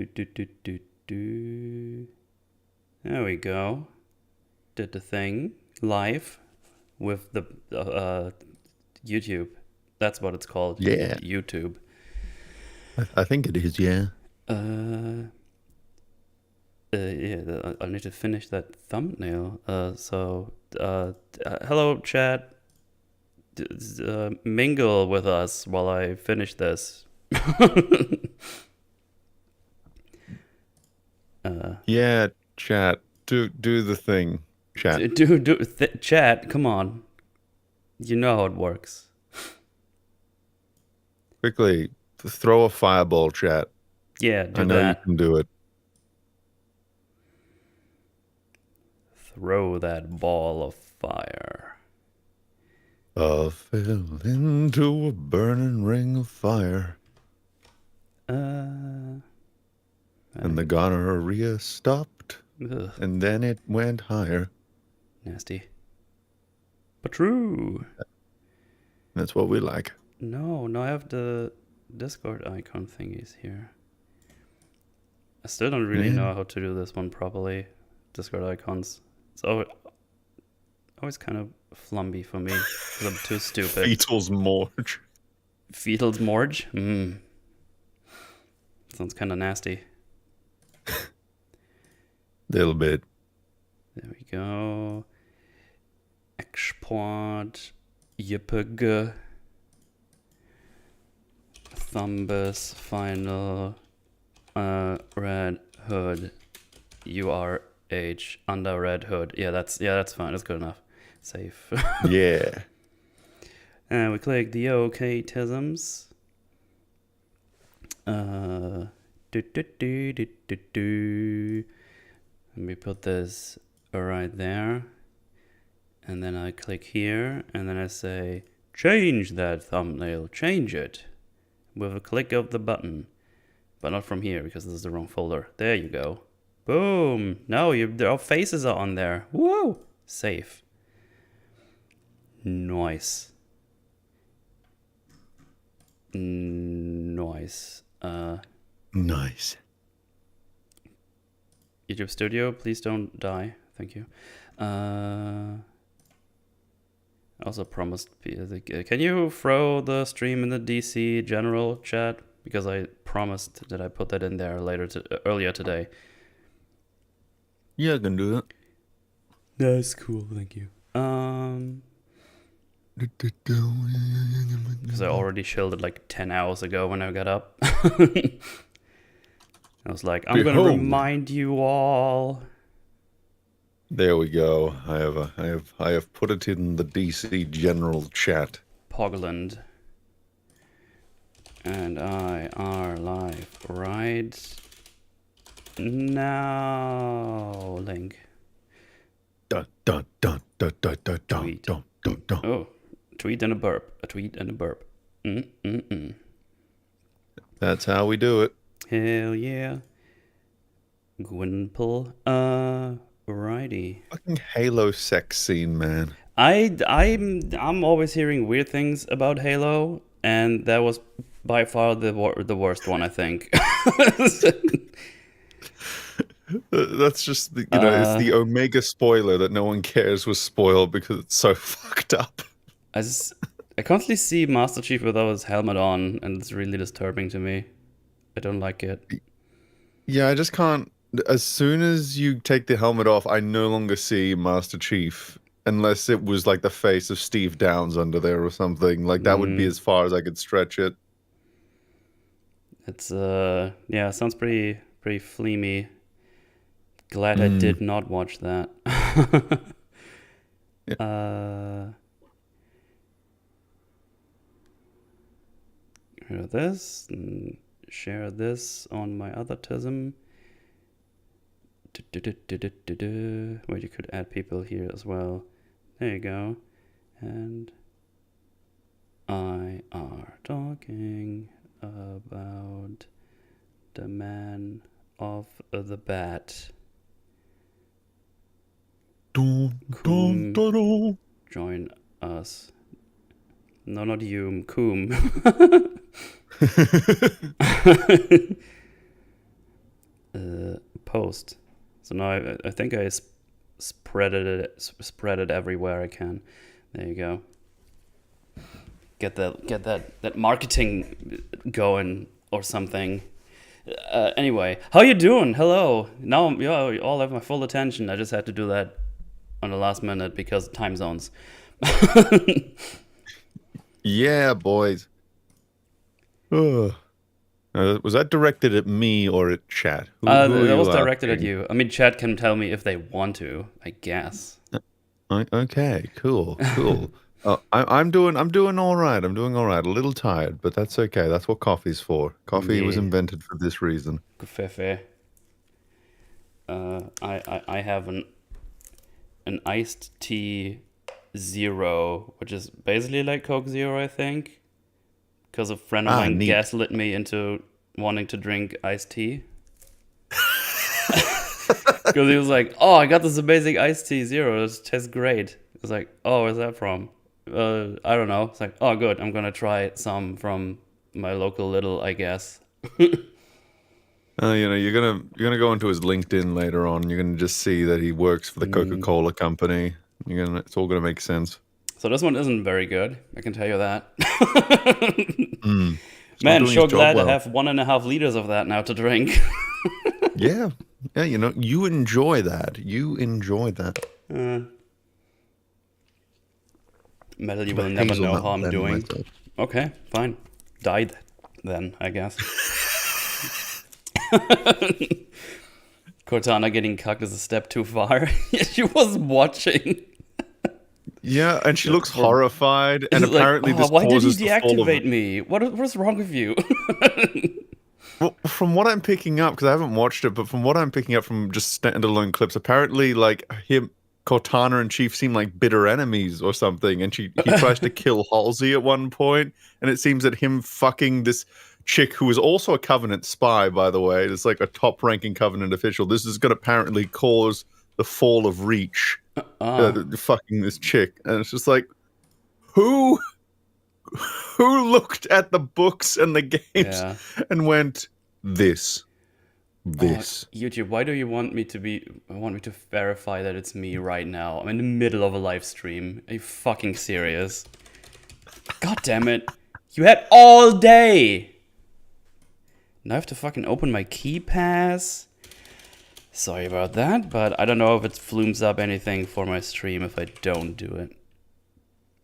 do. There we go. Did the thing live with the YouTube. That's what it's called. Yeah. YouTube. I think it is, yeah. Yeah, I need to finish that thumbnail. Hello, chat. Mingle with us while I finish this. Yeah, chat. Do the thing, chat. Chat, come on. You know how it works. Quickly, throw a fireball, chat. Yeah, do I know that. you can do it. Throw that ball of fire. I fell into a burning ring of fire. And the gonorrhea stopped. Ugh. And then it went higher. Nasty. But true. That's what we like. No, I have the Discord icon thingies here. I still don't really know how to do this one properly. Discord icons. It's always kind of flumby for me because I'm too stupid. Fetal's Morge. Fetal's Morge? Sounds kind of nasty. Little bit. There we go. Export. Yippig. Thumbus. Final. Red Hood. URH. Under Red Hood. Yeah, that's fine. That's good enough. Safe. Yeah. And we click the OK tisms. Let me put this right there. And then I click here. And then I say, change that thumbnail. Change it. With a click of the button. But not from here because this is the wrong folder. There you go. Boom. No, our faces are on there. Woo. Safe. Nice. Nice. Nice. YouTube Studio, please don't die. Thank you. I also promised. Can you throw the stream in the DC general chat? Because I promised that I put that in there earlier today. Yeah, I can do that. That's cool. Thank you. Because I already shielded like 10 hours ago when I got up. I was like, I'm gonna remind you all. There we go. I have put it in the DC general chat. Pogland. And I are live right now. Link. Dun dun dun dun dun dun dun dun dun dun. Oh, tweet and a burp. A tweet and a burp. That's how we do it. Hell yeah. Gwynple. Righty. Fucking Halo sex scene, man. I'm always hearing weird things about Halo, and that was by far the worst one, I think. That's just it's the Omega spoiler that no one cares was spoiled because it's so fucked up. I constantly see Master Chief without his helmet on, and it's really disturbing to me. I don't like it. Yeah, I just can't. As soon as you take the helmet off, I no longer see Master Chief unless it was like the face of Steve Downes under there or something. Like that would be as far as I could stretch it. It's yeah, sounds pretty fleamy. Glad I did not watch that. Hear this and share this on my other tism. Wait, you could add people here as well. There you go. And I are talking about the man of the bat. Coom, join us. No, not you, Coom. post. So now I think I spread it everywhere I can. There you go. Get that marketing going or something. Anyway, how you doing? Hello. Now you all have my full attention. I just had to do that on the last minute because time zones. Yeah, boys. Ugh. Was that directed at me or at chat? That was directed at you. I mean, chat can tell me if they want to, I guess. Okay, cool. I'm doing all right. I'm doing all right. A little tired, but that's okay. That's what coffee's for. Coffee was invented for this reason. Fair. I have an iced tea zero, which is basically like Coke Zero, I think. Because a friend of mine gaslit me into wanting to drink iced tea. Because he was like, "Oh, I got this amazing iced tea zero. It tastes great." I was like, "Oh, where's that from?" I don't know. It's like, "Oh, good. I'm gonna try some from my local Lidl, I guess." You're gonna go into his LinkedIn later on. You're gonna just see that he works for the Coca-Cola company. It's all gonna make sense. So this one isn't very good. I can tell you that. Man, sure glad to have 1.5 liters of that now to drink. Yeah, you enjoy that. Metal, you will never know how I'm doing. Okay, fine. Died then, I guess. Cortana getting cucked is a step too far. She was watching. Yeah, and she looks horrified, and apparently this causes the fall of... Why did you deactivate me? What's wrong with you? Well, from what I'm picking up, because I haven't watched it, but from what I'm picking up from just standalone clips, apparently, like, Cortana and Chief seem like bitter enemies or something, and he tries to kill Halsey at one point, and it seems that him fucking this chick who is also a Covenant spy, by the way, it's like a top-ranking Covenant official, this is going to apparently cause the fall of Reach. Fucking this chick, and it's just like, who looked at the books and the games and went, this. YouTube, why do you want me to verify that it's me right now? I'm in the middle of a live stream. Are you fucking serious? God damn it. You had all day. Now I have to fucking open my key pass. Sorry about that, but I don't know if it flooms up anything for my stream if I don't do it.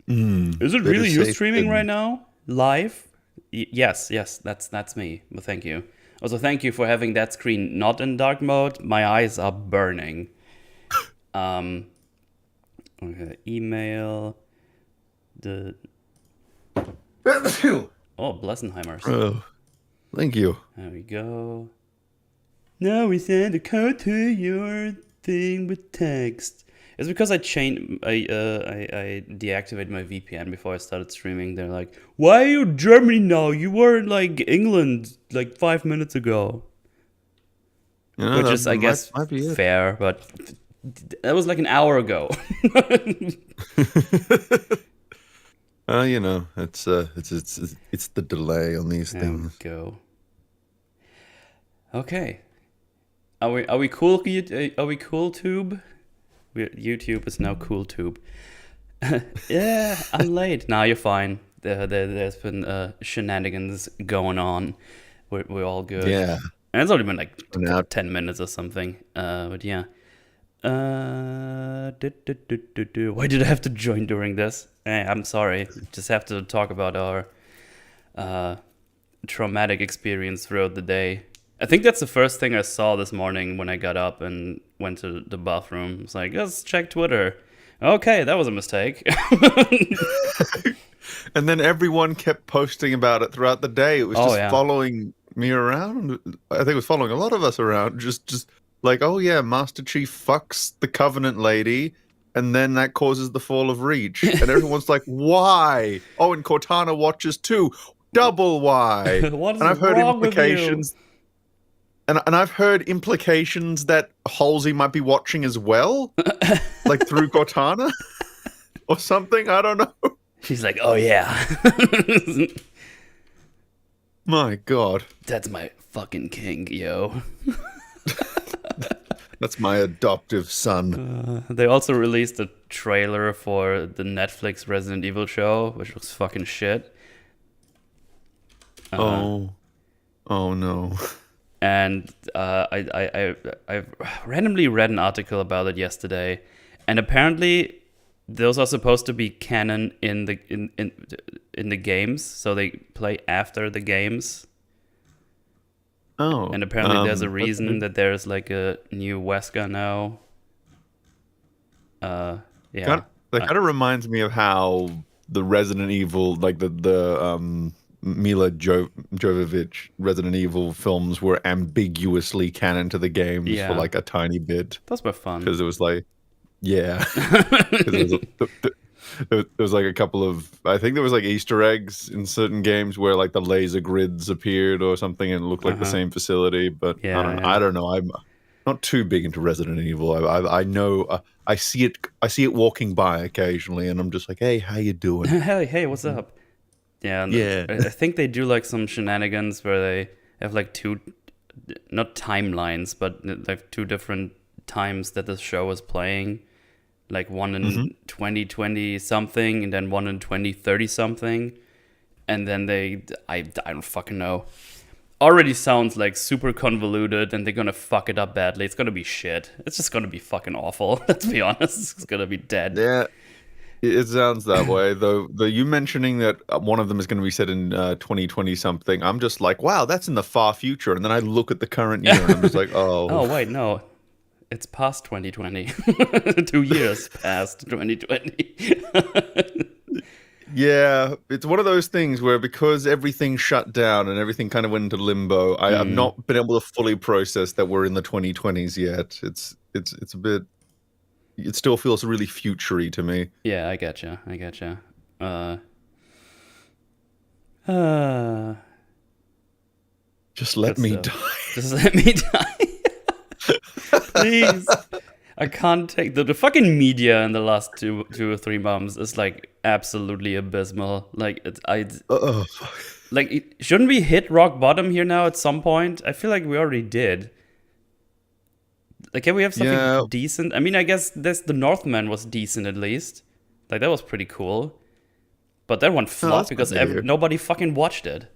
Is it really you streaming right now? Live? Yes, that's me. Well, thank you. Also, thank you for having that screen not in dark mode. My eyes are burning. Okay, email. Blessenheimers. Oh, thank you. There we go. Now we send a code to your thing with text. It's because I deactivated my VPN before I started streaming. They're like, "Why are you in Germany now? You were in like England like 5 minutes ago." Which is, I guess, fair, but that was like an hour ago. It's the delay on these things. There we go. Okay. Are we cool? Are we cool, Tube? YouTube is now cool, Tube. Yeah, I'm late. Nah, you're fine. There's been shenanigans going on. We're all good. Yeah. And it's only been like 10 minutes or something. But yeah. Why did I have to join during this? I'm sorry. Just have to talk about our traumatic experience throughout the day. I think that's the first thing I saw this morning when I got up and went to the bathroom. It's like, let's check Twitter. Okay, that was a mistake. And then everyone kept posting about it throughout the day. It was following me around. I think it was following a lot of us around. Just like, oh yeah, Master Chief fucks the Covenant lady, and then that causes the fall of Reach. And everyone's like, why? Oh, and Cortana watches too. Double why? What is and I've heard wrong implications. With you? And I've heard implications that Halsey might be watching as well, like through Cortana or something. I don't know. She's like, oh yeah. My God. That's my fucking king, yo. That's my adoptive son. They also released a trailer for the Netflix Resident Evil show, which looks fucking shit. Oh no. And I randomly read an article about it yesterday, and apparently those are supposed to be canon in the games, so they play after the games. Oh, And apparently there's a that's reason that there's like a new Wesker now. Yeah. That kind of reminds me of how the Resident Evil, like the Mila Jovovich Resident Evil films were ambiguously canon to the games Yeah. for like a tiny bit. Those were fun. Because it was like, yeah. 'Cause there was like a couple of, I think there was like Easter eggs in certain games where like the laser grids appeared or something and it looked like the same facility. But Yeah, I don't know. I'm not too big into Resident Evil. I know I see it walking by occasionally, and I'm just like, hey, how you doing? hey, what's up? Yeah, and Yeah. I think they do like some shenanigans where they have like two, not timelines, but like two different times that the show is playing. Like one in 2020 something, and then one in 2030 something. And then I don't fucking know. Already sounds like super convoluted, and they're gonna fuck it up badly. It's gonna be shit. It's just gonna be fucking awful. Let's be honest. It's gonna be dead. Yeah. It sounds that way, though. You mentioning that one of them is going to be set in 2020 something, I'm just like, wow, that's in the far future. And then I look at the current year, and I'm just like, oh. Oh, wait, no. It's past 2020. 2 years past 2020. Yeah, it's one of those things where because everything shut down and everything kind of went into limbo, I've not been able to fully process that we're in the 2020s yet. It's a bit. It still feels really futury to me. Yeah, I getcha. Just let me die. Just let me die. Please. I can't take the fucking media in the last two or 3 months is like absolutely abysmal. Like shouldn't we hit rock bottom here now at some point? I feel like we already did. Like, can we have something decent? I mean, I guess the Northman was decent at least. Like, that was pretty cool. But that one flopped because nobody fucking watched it.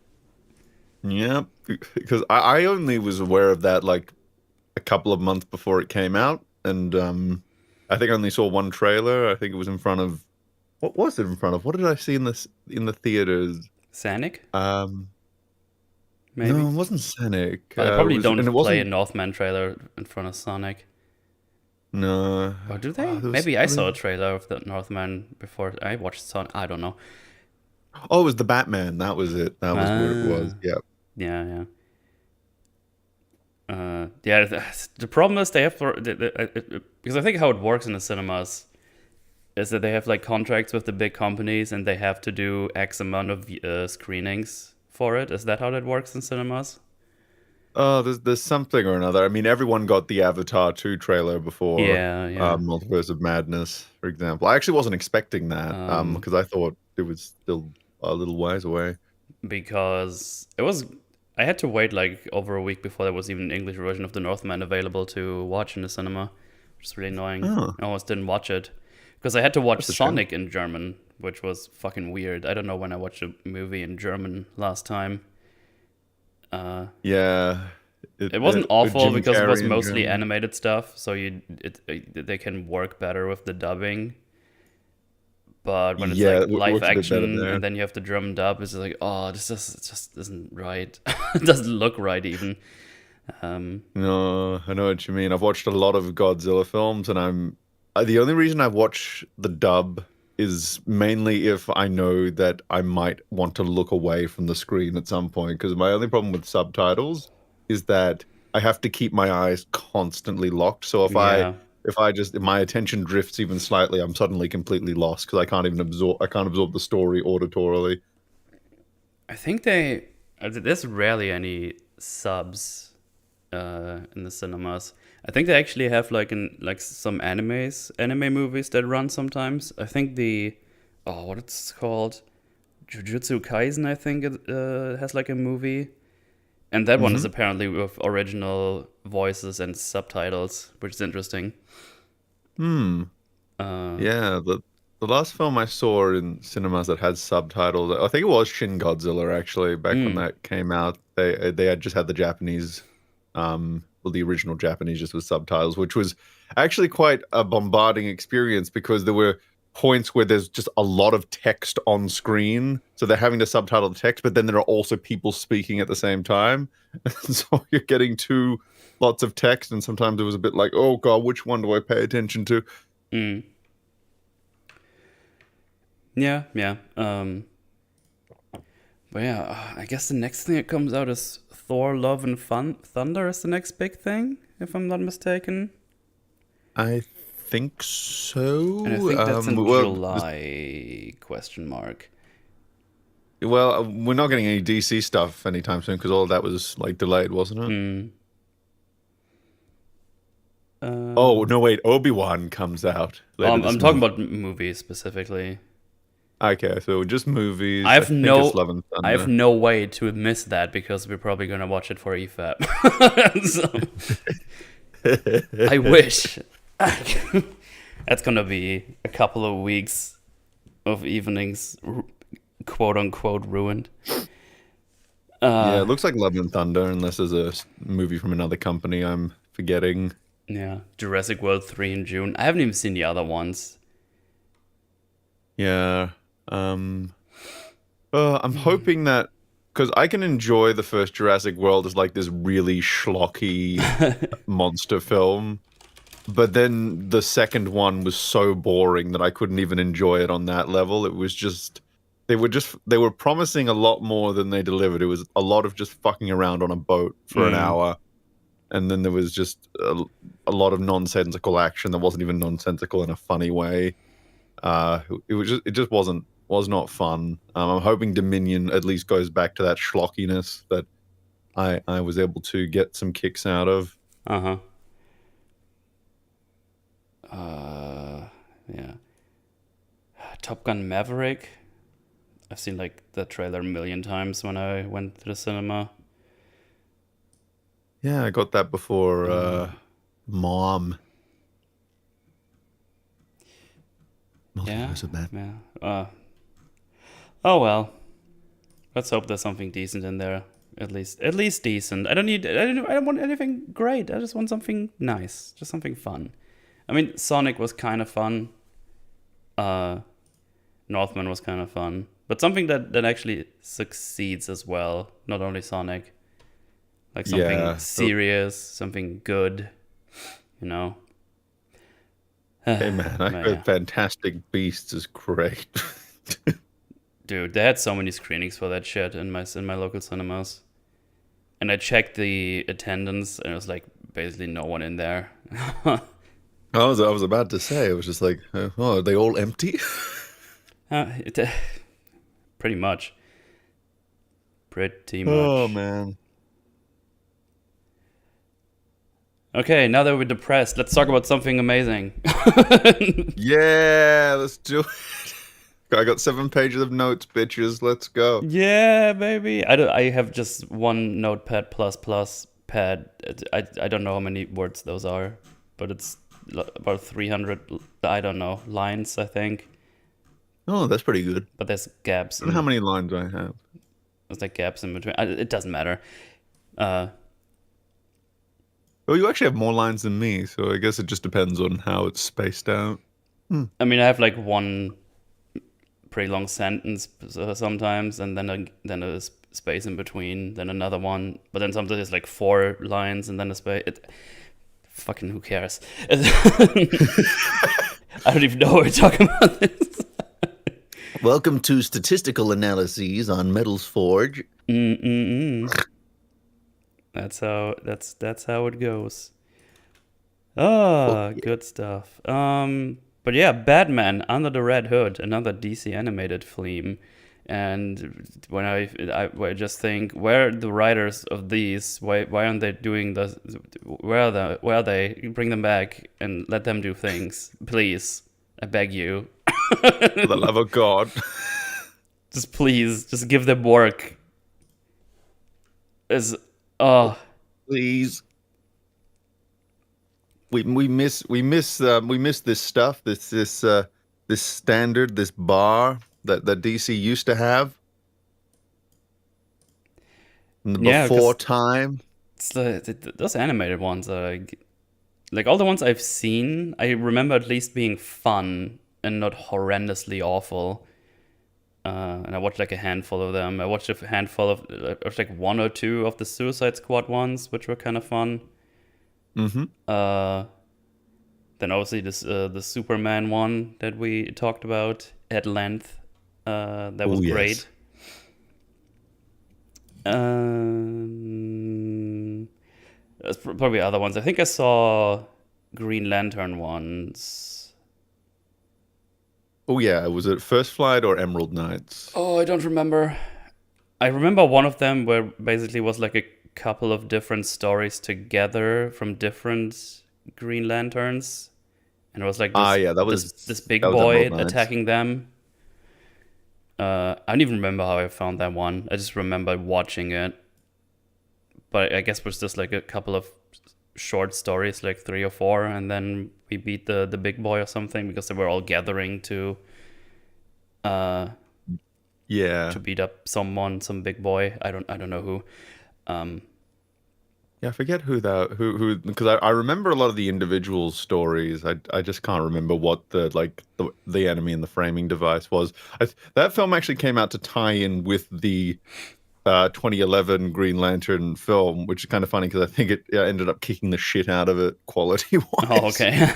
Yeah, because I only was aware of that like a couple of months before it came out. And I think I only saw one trailer. I think it was in front of... What was it in front of? What did I see in the theaters? Sonic? Maybe? No, it wasn't Sonic. But they probably don't play a Northman trailer in front of Sonic. No. Or do they? Maybe I saw a trailer of the Northman before I watched Sonic. I don't know. Oh, it was the Batman. That was it. That was what it was. Yeah. Yeah. The problem is they have because I think how it works in the cinemas is that they have like contracts with the big companies and they have to do X amount of screenings for it. Is that how that works in cinemas? Oh, there's something or another. I mean, everyone got the Avatar 2 trailer before Multiverse of Madness, for example. I actually wasn't expecting that because I thought it was still a little ways away. Because I had to wait like over a week before there was even an English version of the Northman available to watch in the cinema, which is really annoying. I almost didn't watch it because I had to watch Sonic in German, which was fucking weird. I don't know when I watched a movie in German last time. It wasn't awful because it was mostly animated stuff, so they can work better with the dubbing. But when it's like live action and then you have the German dub, it's like, oh, this just isn't right. It doesn't look right even. No, I know what you mean. I've watched a lot of Godzilla films, and the only reason I watch the dub is mainly if I know that I might want to look away from the screen at some point. Because my only problem with subtitles is that I have to keep my eyes constantly locked. So if my attention drifts even slightly, I'm suddenly completely lost because I can't absorb the story auditorily. I think there's rarely any subs in the cinemas. I think they actually have like some anime movies that run sometimes. I think what it's called, Jujutsu Kaisen. I think it has like a movie, And that one is apparently with original voices and subtitles, which is interesting. Yeah, the last film I saw in cinemas that had subtitles, I think it was Shin Godzilla actually, back when that came out. They had just had the Japanese, well, the original Japanese just with subtitles, which was actually quite a bombarding experience because there were points where there's just a lot of text on screen, so they're having to subtitle the text, but then there are also people speaking at the same time, so you're getting lots of text, and sometimes it was a bit like, oh god, which one do I pay attention to? Yeah. But yeah, I guess the next thing that comes out is Thor: Love and Thunder is the next big thing, if I'm not mistaken. I think so. And I think that's in well, July, question mark. Well, we're not getting any DC stuff anytime soon because all of that was like delayed, wasn't it? Oh, no, wait, Obi-Wan comes out later I'm this talking month. about movies specifically. Okay, so just movies. I have think it's Love and I have Thunder. no way to miss that because we're probably gonna watch it for EFAP. So, I wish. That's gonna be a couple of weeks of evenings, quote unquote, ruined. Yeah, it looks like Love and Thunder, unless there's a movie from another company I'm forgetting. Yeah, Jurassic World 3 in June. I haven't even seen the other ones. Yeah. I'm hoping that because I can enjoy the first Jurassic World as like this really schlocky monster film, but then the second one was so boring that I couldn't even enjoy it on that level. It was just they were promising a lot more than they delivered. It was a lot of just fucking around on a boat for an hour, and then there was just a lot of nonsensical action that wasn't even nonsensical in a funny way. It just was not fun. I'm hoping Dominion at least goes back to that schlockiness that I was able to get some kicks out of. Yeah. Top Gun Maverick. I've seen like the trailer a million times when I went to the cinema. Yeah, I got that before Mom. Multiverse of that. Yeah. Oh well. Let's hope there's something decent in there. At least decent. I don't want anything great. I just want something nice. Just something fun. I mean, Sonic was kind of fun. Northman was kind of fun. But something that actually succeeds as well. Not only Sonic. Like something serious, something good. You know? Hey man, I heard Fantastic Beasts is great. Dude, they had so many screenings for that shit in my local cinemas. And I checked the attendance and it was like basically no one in there. I was about to say, it was just like, oh, are they all empty? Pretty much. Oh man. Okay, now that we're depressed, let's talk about something amazing. Yeah, let's do it. I got 7 pages of notes, bitches. Let's go. Yeah, baby. I have just one Notepad plus pad. I don't know how many words those are, but it's about 300. I don't know lines. I think. Oh, that's pretty good. But there's gaps. I don't know how many lines I have. There's like gaps in between. It doesn't matter. Well, you actually have more lines than me, so I guess it just depends on how it's spaced out. I mean, I have like one pretty long sentence sometimes, and then a space in between, then another one, but then sometimes it's like 4 lines and then a space. Fucking who cares? I don't even know what we're talking about this. Welcome to statistical analyses on Metals Forge. That's how it goes. Oh, good stuff. But yeah, Batman Under the Red Hood, another DC animated film. And when I just think, where are the writers of these? Why aren't they doing this? Where are they? Bring them back and let them do things, please. I beg you. For the love of God. Just please, just give them work. As Oh, Please. We miss this stuff, this standard, this bar that DC used to have in the yeah, before because time. it's those animated ones are like all the ones I've seen. I remember at least being fun and not horrendously awful. And I watched like a handful of them. I watched a handful of like one or two of the Suicide Squad ones, which were kind of fun. Mm-hmm. Uh, then obviously this the Superman one that we talked about at length. That was Oh great. yes. There's probably other ones. I think I saw Green Lantern ones. Oh yeah. Was it First Flight or Emerald Knights? Oh, I don't remember. I remember one of them where basically was like a couple of different stories together from different Green Lanterns, and it was like Ah, this yeah. That this was this that big was boy Emerald Knights. attacking them. I don't even remember how I found that one. I just remember watching it, but I guess it was just like a couple of short stories, like 3 or 4, and then we beat the big boy or something because they were all gathering uh Yeah. to beat up some big boy. I don't know who. Um, Yeah, I forget who because I remember a lot of the individual stories. I just can't remember what the enemy and the framing device was. That film actually came out to tie in with the 2011 Green Lantern film, which is kind of funny because I think it ended up kicking the shit out of it quality oh, wise. okay.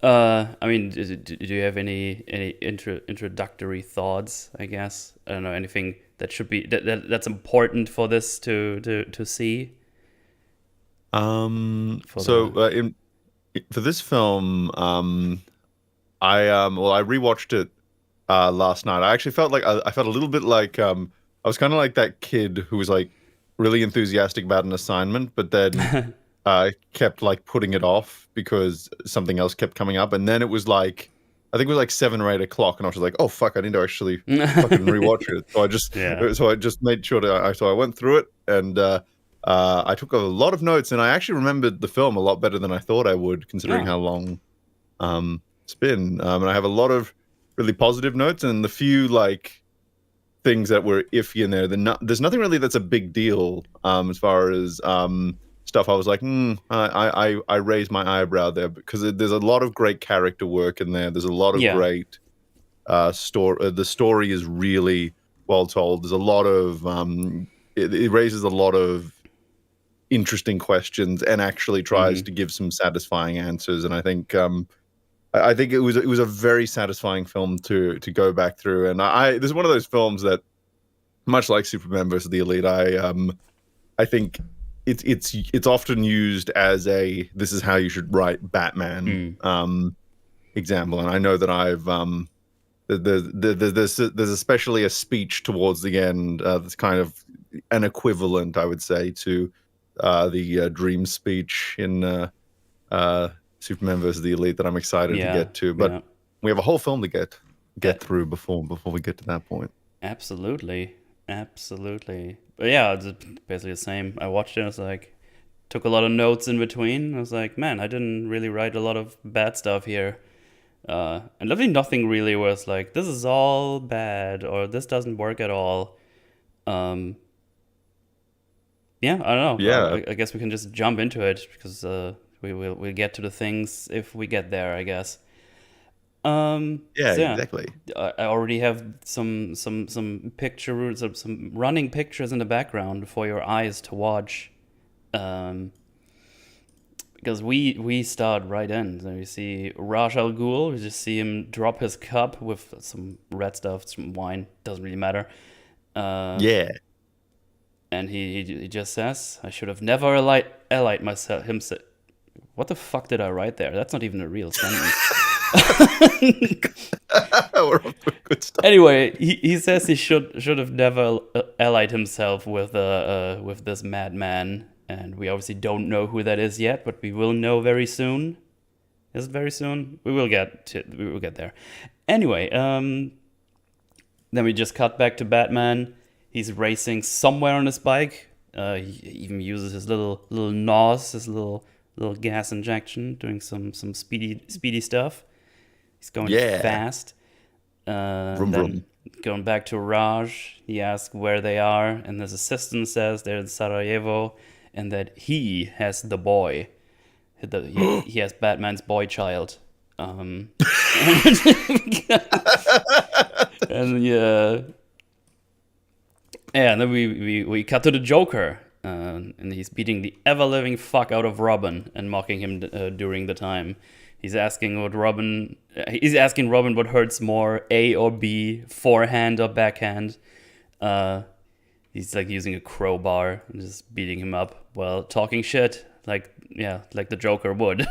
uh, I mean, do you have any introductory thoughts? I guess I don't know anything that should be that's important for this to see for So the. in for this film, I rewatched it last night. I actually felt like I felt a little bit like I was kind of like that kid who was like really enthusiastic about an assignment, but then kept like putting it off because something else kept coming up, and then it was like I think it was like 7 or 8 o'clock, and I was like, oh fuck, I need to actually fucking rewatch it. Yeah. So I just made sure that I went through it and I took a lot of notes, and I actually remembered the film a lot better than I thought I would, considering Oh. how long it's been. And I have a lot of really positive notes, and the few like things that were iffy in there. There's nothing really that's a big deal as far as stuff. I was like, I raised my eyebrow there because there's a lot of great character work in there. There's a lot of Yeah. great story. The story is really well told. There's a lot of it raises a lot of interesting questions and actually tries Mm-hmm. to give some satisfying answers. And I think I think it was a very satisfying film to go back through. And this is one of those films that, much like Superman versus the Elite, I think it's often used as a this is how you should write Batman Mm. example. And I know that I've there's especially a speech towards the end that's kind of an equivalent, I would say, to the Dream speech in uh, Superman versus the Elite that I'm excited to Yeah. get to. But Yeah. we have a whole film to Uh, get through before we get to that point. Absolutely. Absolutely. But yeah, it's basically the same. I watched it. I was like, took a lot of notes in between. I was like, man, I didn't really write a lot of bad stuff here. And literally nothing really was like, this is all bad or this doesn't work at all. Um, yeah, I don't know. Yeah, I guess we can just jump into it because we'll get to the things if we get there, I guess. yeah, So yeah, exactly. I already have some picture some running pictures in the background for your eyes to watch. Um, because we start right in. So you see Raj Al Ghul. We just see him drop his cup with some red stuff, some wine. Doesn't really matter. Uh, Yeah. and he just says, "I should have never allied myself himself." What the fuck did I write there? That's not even a real sentence. We're off to a good start. Anyway, he says he should have never allied himself with this madman, and we obviously don't know who that is yet, but we will know very soon. Is it very soon? We will get there. Anyway, Then we just cut back to Batman. He's racing somewhere on his bike. He even uses his little nos, his little gas injection, doing some speedy stuff. He's going fast. Vroom, Then vroom. going back to Raj, he asks where they are, and his assistant says they're in Sarajevo, and that he has the boy. He has Batman's boy child. And yeah. Yeah, and then we cut to the Joker, and he's beating the ever-living fuck out of Robin and mocking him during the time. He's asking Robin what hurts more, A or B, forehand or backhand. He's like using a crowbar and just beating him up while talking shit, like the Joker would.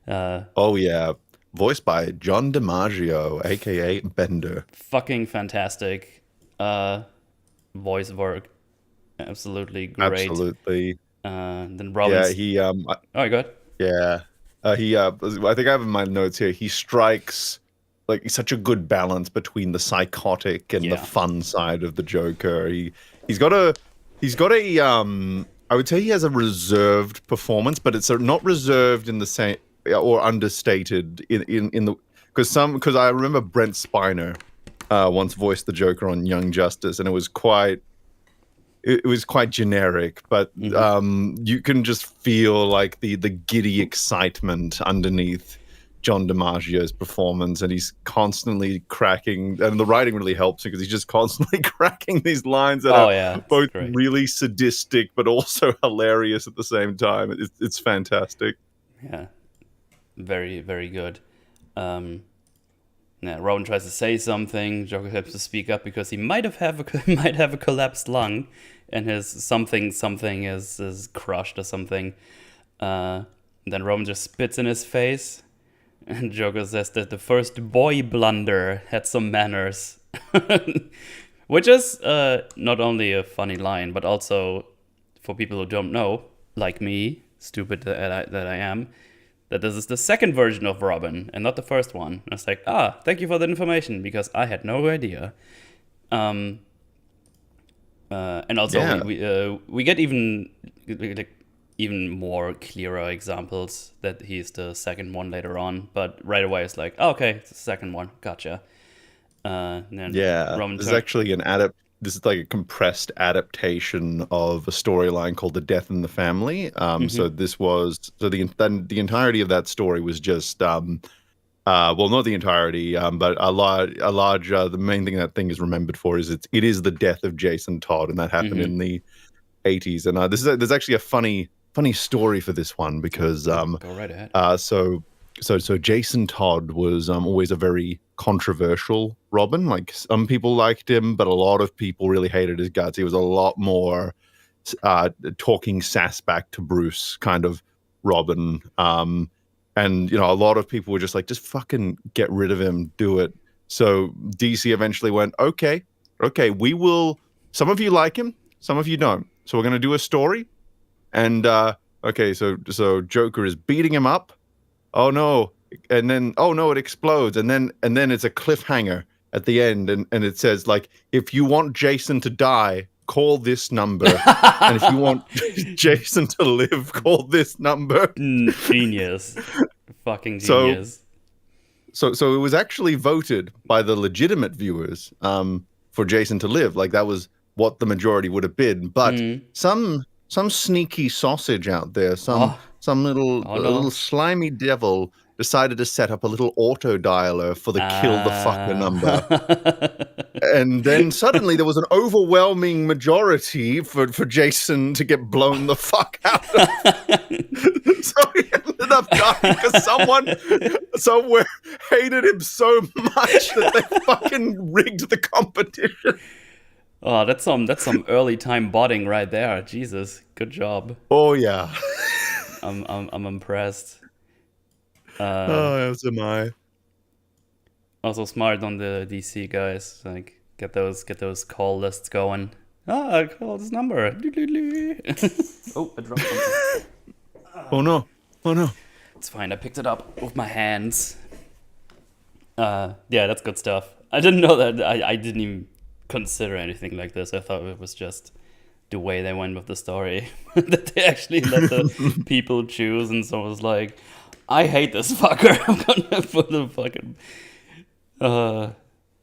Oh yeah, voiced by John DiMaggio, aka Bender. Fucking fantastic. Voice work, absolutely great. Absolutely. Then Robin's. Yeah, Oh, good. Yeah. I think I have in my notes here, he strikes like such a good balance between the psychotic and the fun side of the Joker. He's got a I would say he has a reserved performance, but it's not reserved in the same or understated in the because I remember Brent Spiner once voiced the Joker on Young Justice, and it was quite generic, but you can just feel like the giddy excitement underneath John DiMaggio's performance, and he's constantly cracking, and the writing really helps because he's just constantly cracking these lines that are both really sadistic but also hilarious at the same time. It's fantastic. Yeah, very, very good. Robin tries to say something. Joker has to speak up because he might have a collapsed lung, and his something is crushed or something. Then Robin just spits in his face, and Joker says that the first boy blunder had some manners, which is not only a funny line, but also for people who don't know, like me, stupid that I am, that this is the second version of Robin and not the first one. And it's like, thank you for that information because I had no idea. And also we get even more clearer examples that he's the second one later on. But right away it's like, okay, it's the second one. Gotcha. There's actually this is like a compressed adaptation of a storyline called The Death in the Family. So the entirety of that story was just not the entirety, but a large the main thing that thing is remembered for is it is the death of Jason Todd, and that happened in the 80s. And there's actually a funny story for this one because go right ahead. So Jason Todd was always a very controversial Robin. Like, some people liked him, but a lot of people really hated his guts. He was a lot more talking sass back to Bruce kind of Robin. And a lot of people were just like, just fucking get rid of him, do it. So DC eventually went, okay, we will. Some of you like him, some of you don't. So we're gonna do a story. And so Joker is beating him up. Oh no. And then, oh no, it explodes. And then it's a cliffhanger at the end. And it says, like, if you want Jason to die, call this number. And if you want Jason to live, call this number. Genius. Fucking genius. So it was actually voted by the legitimate viewers for Jason to live. Like, that was what the majority would have been. But some sneaky sausage out there, some little slimy devil decided to set up a little auto dialer for the kill the fucker number. And then suddenly there was an overwhelming majority for Jason to get blown the fuck out of. So he ended up dying because someone somewhere hated him so much that they fucking rigged the competition. Oh, that's some early time botting right there. Jesus, good job. Oh yeah. I'm impressed. As am I. Also smart on the DC guys. Like, get those call lists going. I call this number. Oh, I dropped something. Oh no. It's fine. I picked it up with my hands. Yeah, that's good stuff. I didn't know that. I didn't even consider anything like this. I thought it was just the way they went with the story. That they actually let the people choose, and so it was like, I hate this fucker. I'm gonna put the fucking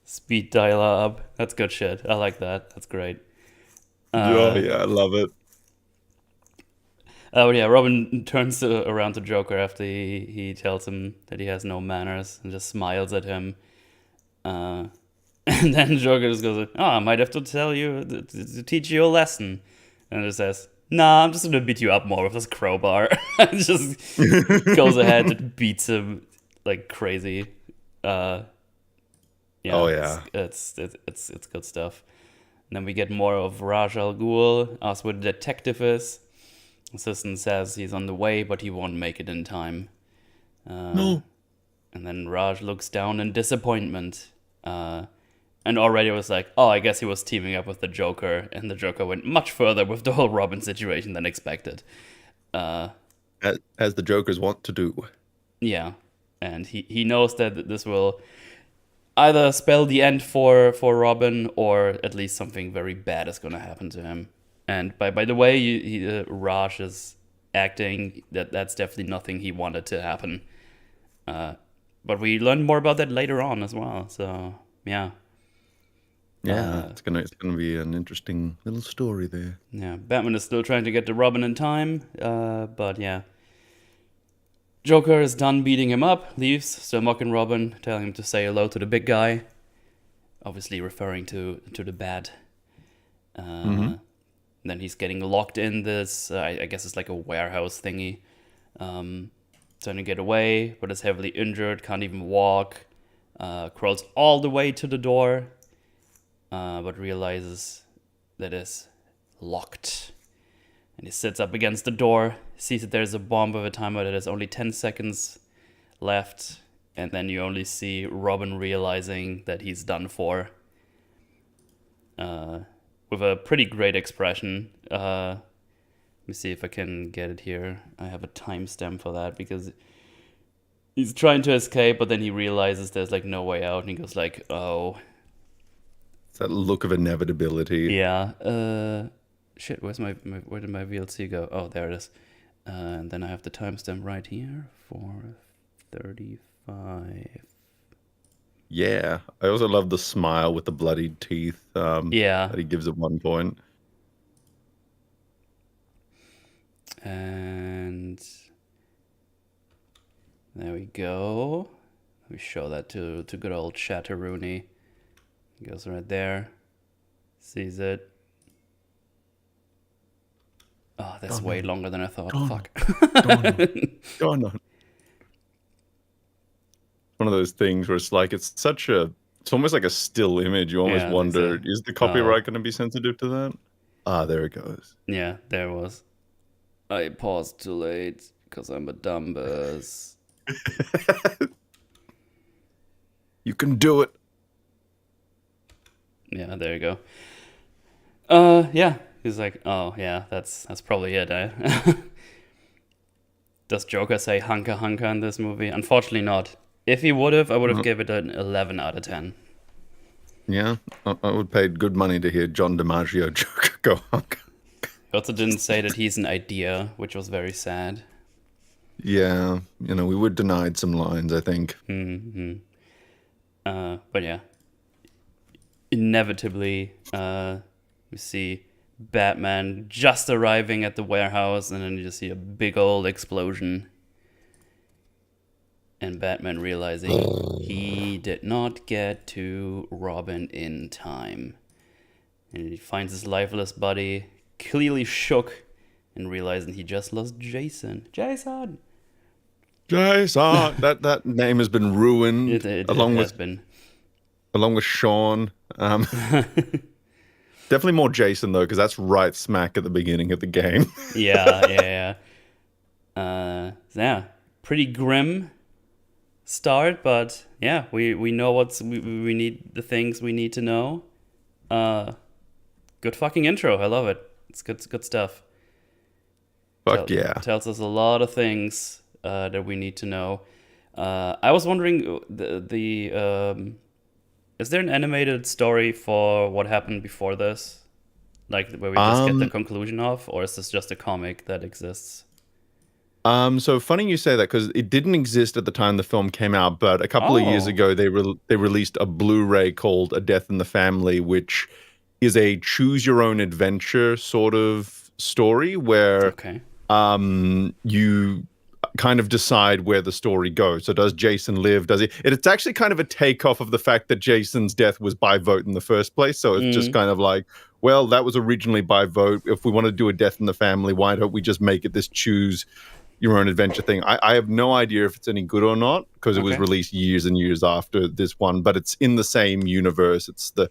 speed dialer up. That's good shit. I like that. That's great. Oh yeah, I love it. Oh yeah, Robin turns around to Joker after he tells him that he has no manners and just smiles at him. And then Joker just goes, "Oh, I might have to tell you to teach you a lesson," and just says, "Nah, I'm just gonna beat you up more with this crowbar." And just goes ahead and beats him like crazy. Yeah, Oh yeah. it's good stuff. And then we get more of Raj Al Ghul, asks where the detective is. Assistant says he's on the way, but he won't make it in time. No. And then Raj looks down in disappointment. And already was like, oh, I guess he was teaming up with the Joker. And the Joker went much further with the whole Robin situation than expected. As the Jokers want to do. Yeah. And he knows that this will either spell the end for Robin, or at least something very bad is going to happen to him. And by the way Raj is acting, that's definitely nothing he wanted to happen. But we learn more about that later on as well. So yeah. Yeah, it's gonna be an interesting little story there. Yeah, Batman is still trying to get to Robin in time. But yeah. Joker is done beating him up, leaves, still mocking Robin, telling him to say hello to the big guy. Obviously referring to the Bat. Then he's getting locked in this, I guess it's like a warehouse thingy. Trying to get away, but is heavily injured, can't even walk. Crawls all the way to the door, but realizes that it's locked. And he sits up against the door, sees that there's a bomb with a timer that has only 10 seconds left, and then you only see Robin realizing that he's done for. With a pretty great expression. Let me see if I can get it here. I have a timestamp for that because he's trying to escape, but then he realizes there's like no way out, and he goes like, "Oh." It's that look of inevitability. Yeah. Shit. Where did my VLC go? Oh, there it is. And then I have the timestamp right here. 4:35. Yeah, I also love the smile with the bloodied teeth. Yeah. That he gives at one point. And there we go. We show that to good old Chatteroony. He goes right there. Sees it. Oh, that's way longer than I thought. Fuck. Go on. One of those things where it's like it's almost like a still image. You almost wonder, is the copyright going to be sensitive to that? Ah, there it goes. Yeah, there it was. I paused too late because I'm a dumb buzz. You can do it. Yeah, there you go. Yeah. He's like, oh yeah, that's probably it. Does Joker say hunka hunka in this movie? Unfortunately not. If he would have, I would have given it an 11 out of 10. Yeah, I would pay good money to hear John DiMaggio Joker go hunka. He also didn't say that he's an idea, which was very sad. Yeah, we were denied some lines, I think. Mm-hmm. But yeah, inevitably, we see Batman just arriving at the warehouse, and then you just see a big old explosion. And Batman realizing he did not get to Robin in time. And he finds his lifeless body, clearly shook, and realizing he just lost Jason. Jason! That name has been ruined. Along with Sean. Definitely more Jason though, because that's right smack at the beginning of the game. Yeah. Yeah, pretty grim start, but yeah, we know we need, the things we need to know. Good fucking intro. I love it. It's good stuff. Yeah. Tells us a lot of things that we need to know. I was wondering is there an animated story for what happened before this? Like where we just get the conclusion of, or is this just a comic that exists? So funny you say that because it didn't exist at the time the film came out, but a couple of years Oh, ago they released a Blu-ray called A Death in the Family, which is a choose your own adventure sort of story where okay. you kind of decide where the story goes. So does Jason live? Does he? It's actually kind of a takeoff of the fact that Jason's death was by vote in the first place. So it's just kind of like, well, that was originally by vote. If we want to do a death in the family, why don't we just make it this choose your own adventure thing? I have no idea if it's any good or not because it was Okay. released years and years after this one, but it's in the same universe. It's the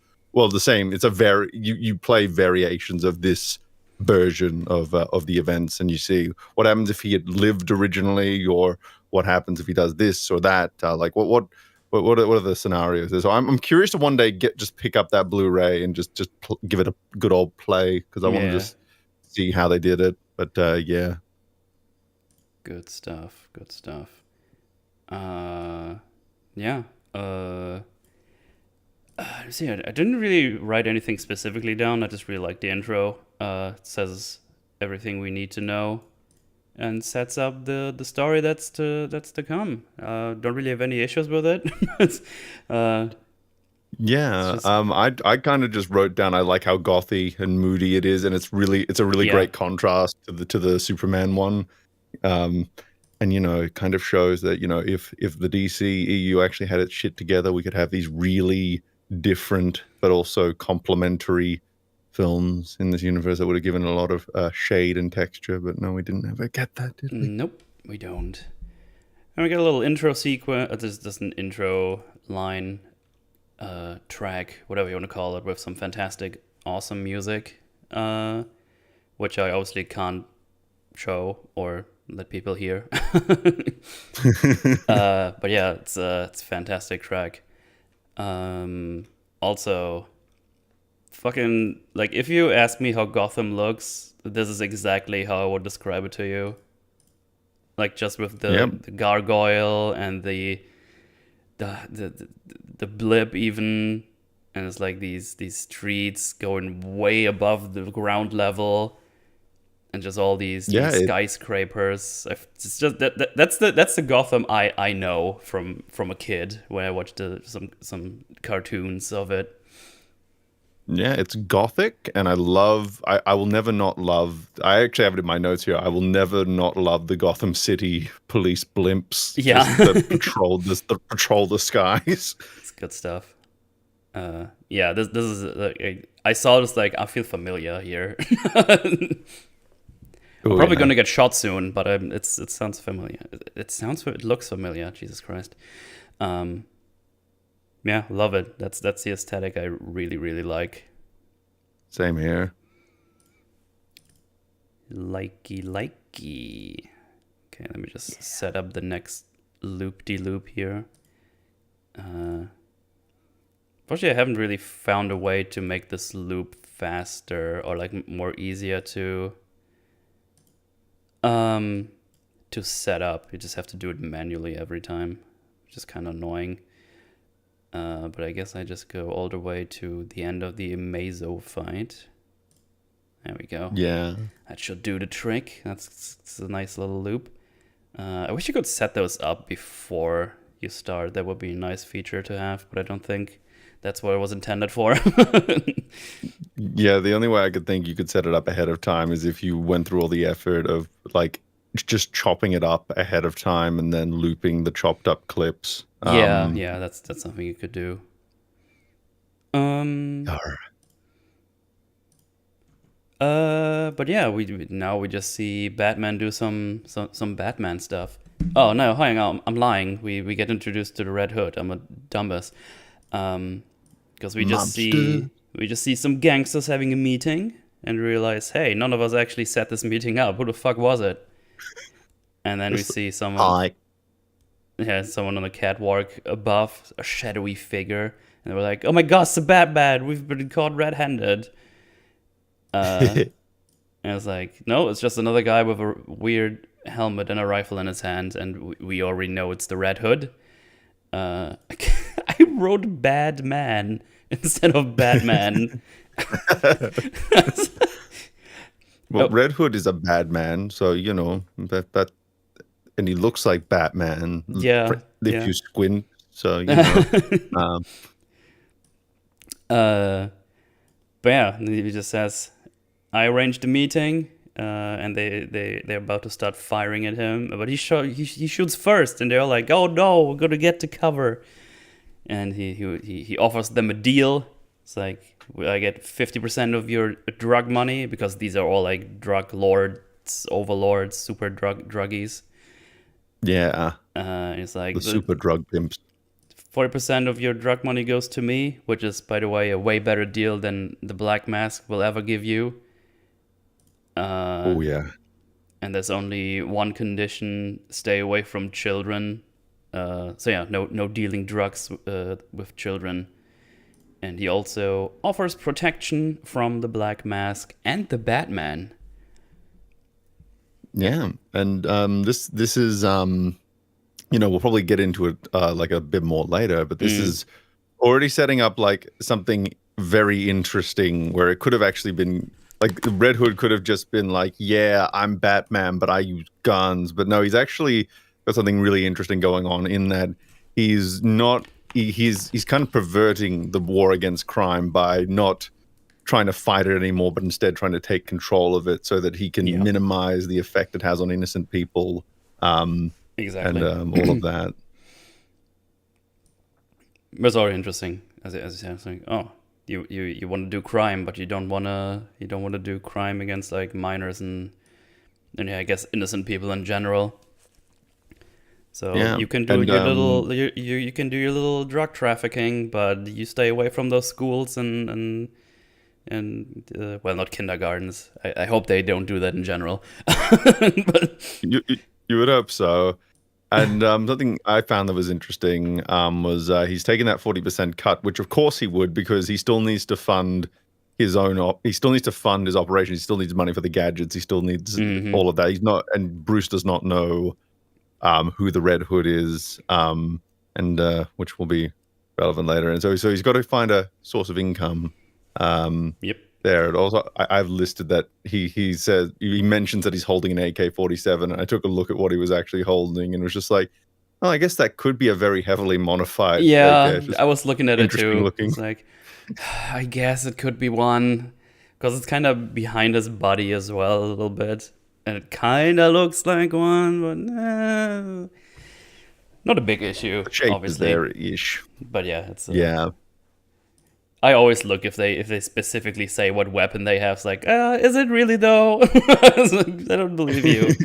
same. It's you play variations of this version of the events, and you see what happens if he had lived originally, or what happens if he does this or that. Like what are the scenarios? So I'm curious to one day just pick up that Blu-ray and just give it a good old play because I want to Yeah. just see how they did it. But yeah. Good stuff. Good stuff. Yeah. See, I didn't really write anything specifically down. I just really like the intro. It says everything we need to know and sets up the story that's to come. Don't really have any issues with it. It's, uh, it's Yeah, just I kind of just wrote down I like how gothy and moody it is, and it's a really yeah. great contrast to the Superman one. Um, and it kind of shows that if the DC EU actually had its shit together, we could have these really different but also complementary films in this universe that would have given a lot of shade and texture. But no, we didn't ever get that, did we? Nope, we don't. And we get a little intro sequence. There's an intro line, track, whatever you want to call it, with some fantastic, awesome music, which I obviously can't show or let people hear. But yeah, it's a fantastic track. Also, fucking like if you ask me how Gotham looks, this is exactly how I would describe it to you. Like just with Yep. the gargoyle and the blip even, and it's like these streets going way above the ground level, and just all these Yeah, skyscrapers. It's just that's the Gotham I know from a kid when I watched some cartoons of it. Yeah, it's gothic, and I will never not love. I actually have it in my notes here. I will never not love the Gotham City police blimps, Yeah, just that patrol the skies. it's good stuff. Yeah, this is I saw this like I feel familiar here. I'm Oh probably yeah, gonna get shot soon, but it sounds familiar. It looks familiar. Jesus Christ. Yeah, love it. That's the aesthetic I really like. same here. Likey. Okay, let me just set up the next loop-de-loop here. Unfortunately, I haven't really found a way to make this loop faster or like more easier to set up. You just have to do it manually every time, which is kind of annoying. But I guess I just go all the way to the end of the Amazo fight. There we go. Yeah, That should do the trick. That's a nice little loop. I wish you could set those up before you start. That would be a nice feature to have, but I don't think that's what it was intended for. yeah. The only way I could think you could set it up ahead of time is if you went through all the effort of like just chopping it up ahead of time and then looping the chopped up clips. Yeah, that's something you could do. Arr. But yeah, now we just see Batman do some Batman stuff. Oh no, hang on, I'm lying. We get introduced to the Red Hood. I'm a dumbass. Because we just see some gangsters having a meeting and realize, hey, none of us actually set this meeting up. Who the fuck was it? And then we see someone on the catwalk above, a shadowy figure, and we're like, oh my gosh, it's a Batman. We've been caught red-handed. And it's like, no, it's just another guy with a weird helmet and a rifle in his hand, and we already know it's the Red Hood. I wrote bad man instead of Batman? Well, Red Hood is a bad man, so that, and he looks like Batman. Yeah, if yeah. you squint, so But yeah, he just says, "I arranged a meeting." And they're about to start firing at him, but he shoots first, and they're all like, "Oh no, we're gonna get to cover." And he offers them a deal. It's like, I get 50% of your drug money, because these are all like drug lords, overlords, super druggies. Yeah, It's like the super drug pimps. 40% of your drug money goes to me, which is, by the way, a way better deal than the Black Mask will ever give you. Oh yeah. And there's only one condition: stay away from children. So yeah, no dealing drugs with children. And he also offers protection from the Black Mask and the Batman. Yeah, and this is we'll probably get into it like a bit more later, but this is already setting up like something very interesting, where it could have actually been like Red Hood could have just been like, yeah, I'm Batman, but I use guns. But no, he's actually got something really interesting going on in that he's not he's kind of perverting the war against crime by not trying to fight it anymore, but instead trying to take control of it so that he can minimize the effect it has on innocent people. Exactly. And all of that. It's already interesting, as you said. It's like, oh, you want to do crime, but you don't want to do crime against like minors and yeah, I guess innocent people in general. So you can do your little you can do your little drug trafficking, but you stay away from those schools and well, not kindergartens. I hope they don't do that in general. But you would hope so. And something I found that was interesting was he's taken that 40% cut, which of course he would, because he still needs to fund his own. He still needs to fund his operations. He still needs money for the gadgets. He still needs all of that. He's not, and Bruce does not know who the Red Hood is, and which will be relevant later. And so he's got to find a source of income. Yep. There. And also, I've listed that he says, he mentions that he's holding an AK-47, and I took a look at what he was actually holding and was just like, oh, I guess that could be a very heavily modified. Yeah, I was looking at it too. Looking. It's like, I guess it could be one, because it's kind of behind his body as well a little bit, and it kind of looks like one, but not a big issue. The shape obviously. Is there-ish. But yeah, it's yeah. I always look if they specifically say what weapon they have. It's like, is it really though? I don't believe you.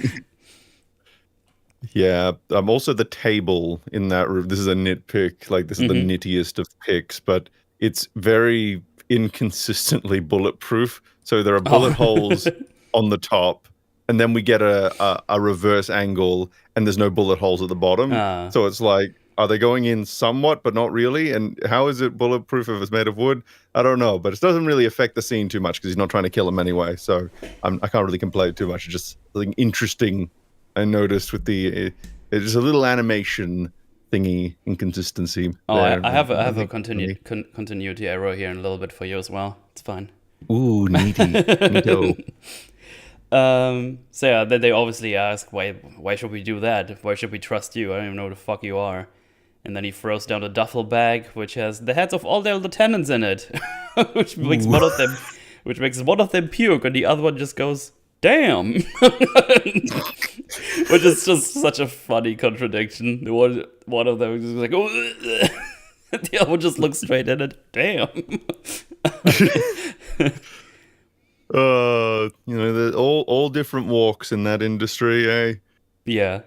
Yeah. Also the table in that room. This is a nitpick. Like, this is the nittiest of picks, but it's very inconsistently bulletproof. So there are bullet holes on the top, and then we get a reverse angle, and there's no bullet holes at the bottom. So it's like, are they going in somewhat, but not really? And how is it bulletproof if it's made of wood? I don't know, but it doesn't really affect the scene too much because he's not trying to kill him anyway. So I can't really complain too much. It's just something interesting I noticed with it's a little animation thingy inconsistency. Oh, I have a continuity error here in a little bit for you as well. It's fine. Ooh, neato. So yeah, then they obviously ask, why should we do that? Why should we trust you? I don't even know who the fuck you are. And then he throws down a duffel bag, which has the heads of all their lieutenants in it, which makes one of them puke, and the other one just goes, "Damn," which is just such a funny contradiction. One of them is just like, "Oh," the other one just looks straight at it. Damn. There's all different walks in that industry, eh? Yeah.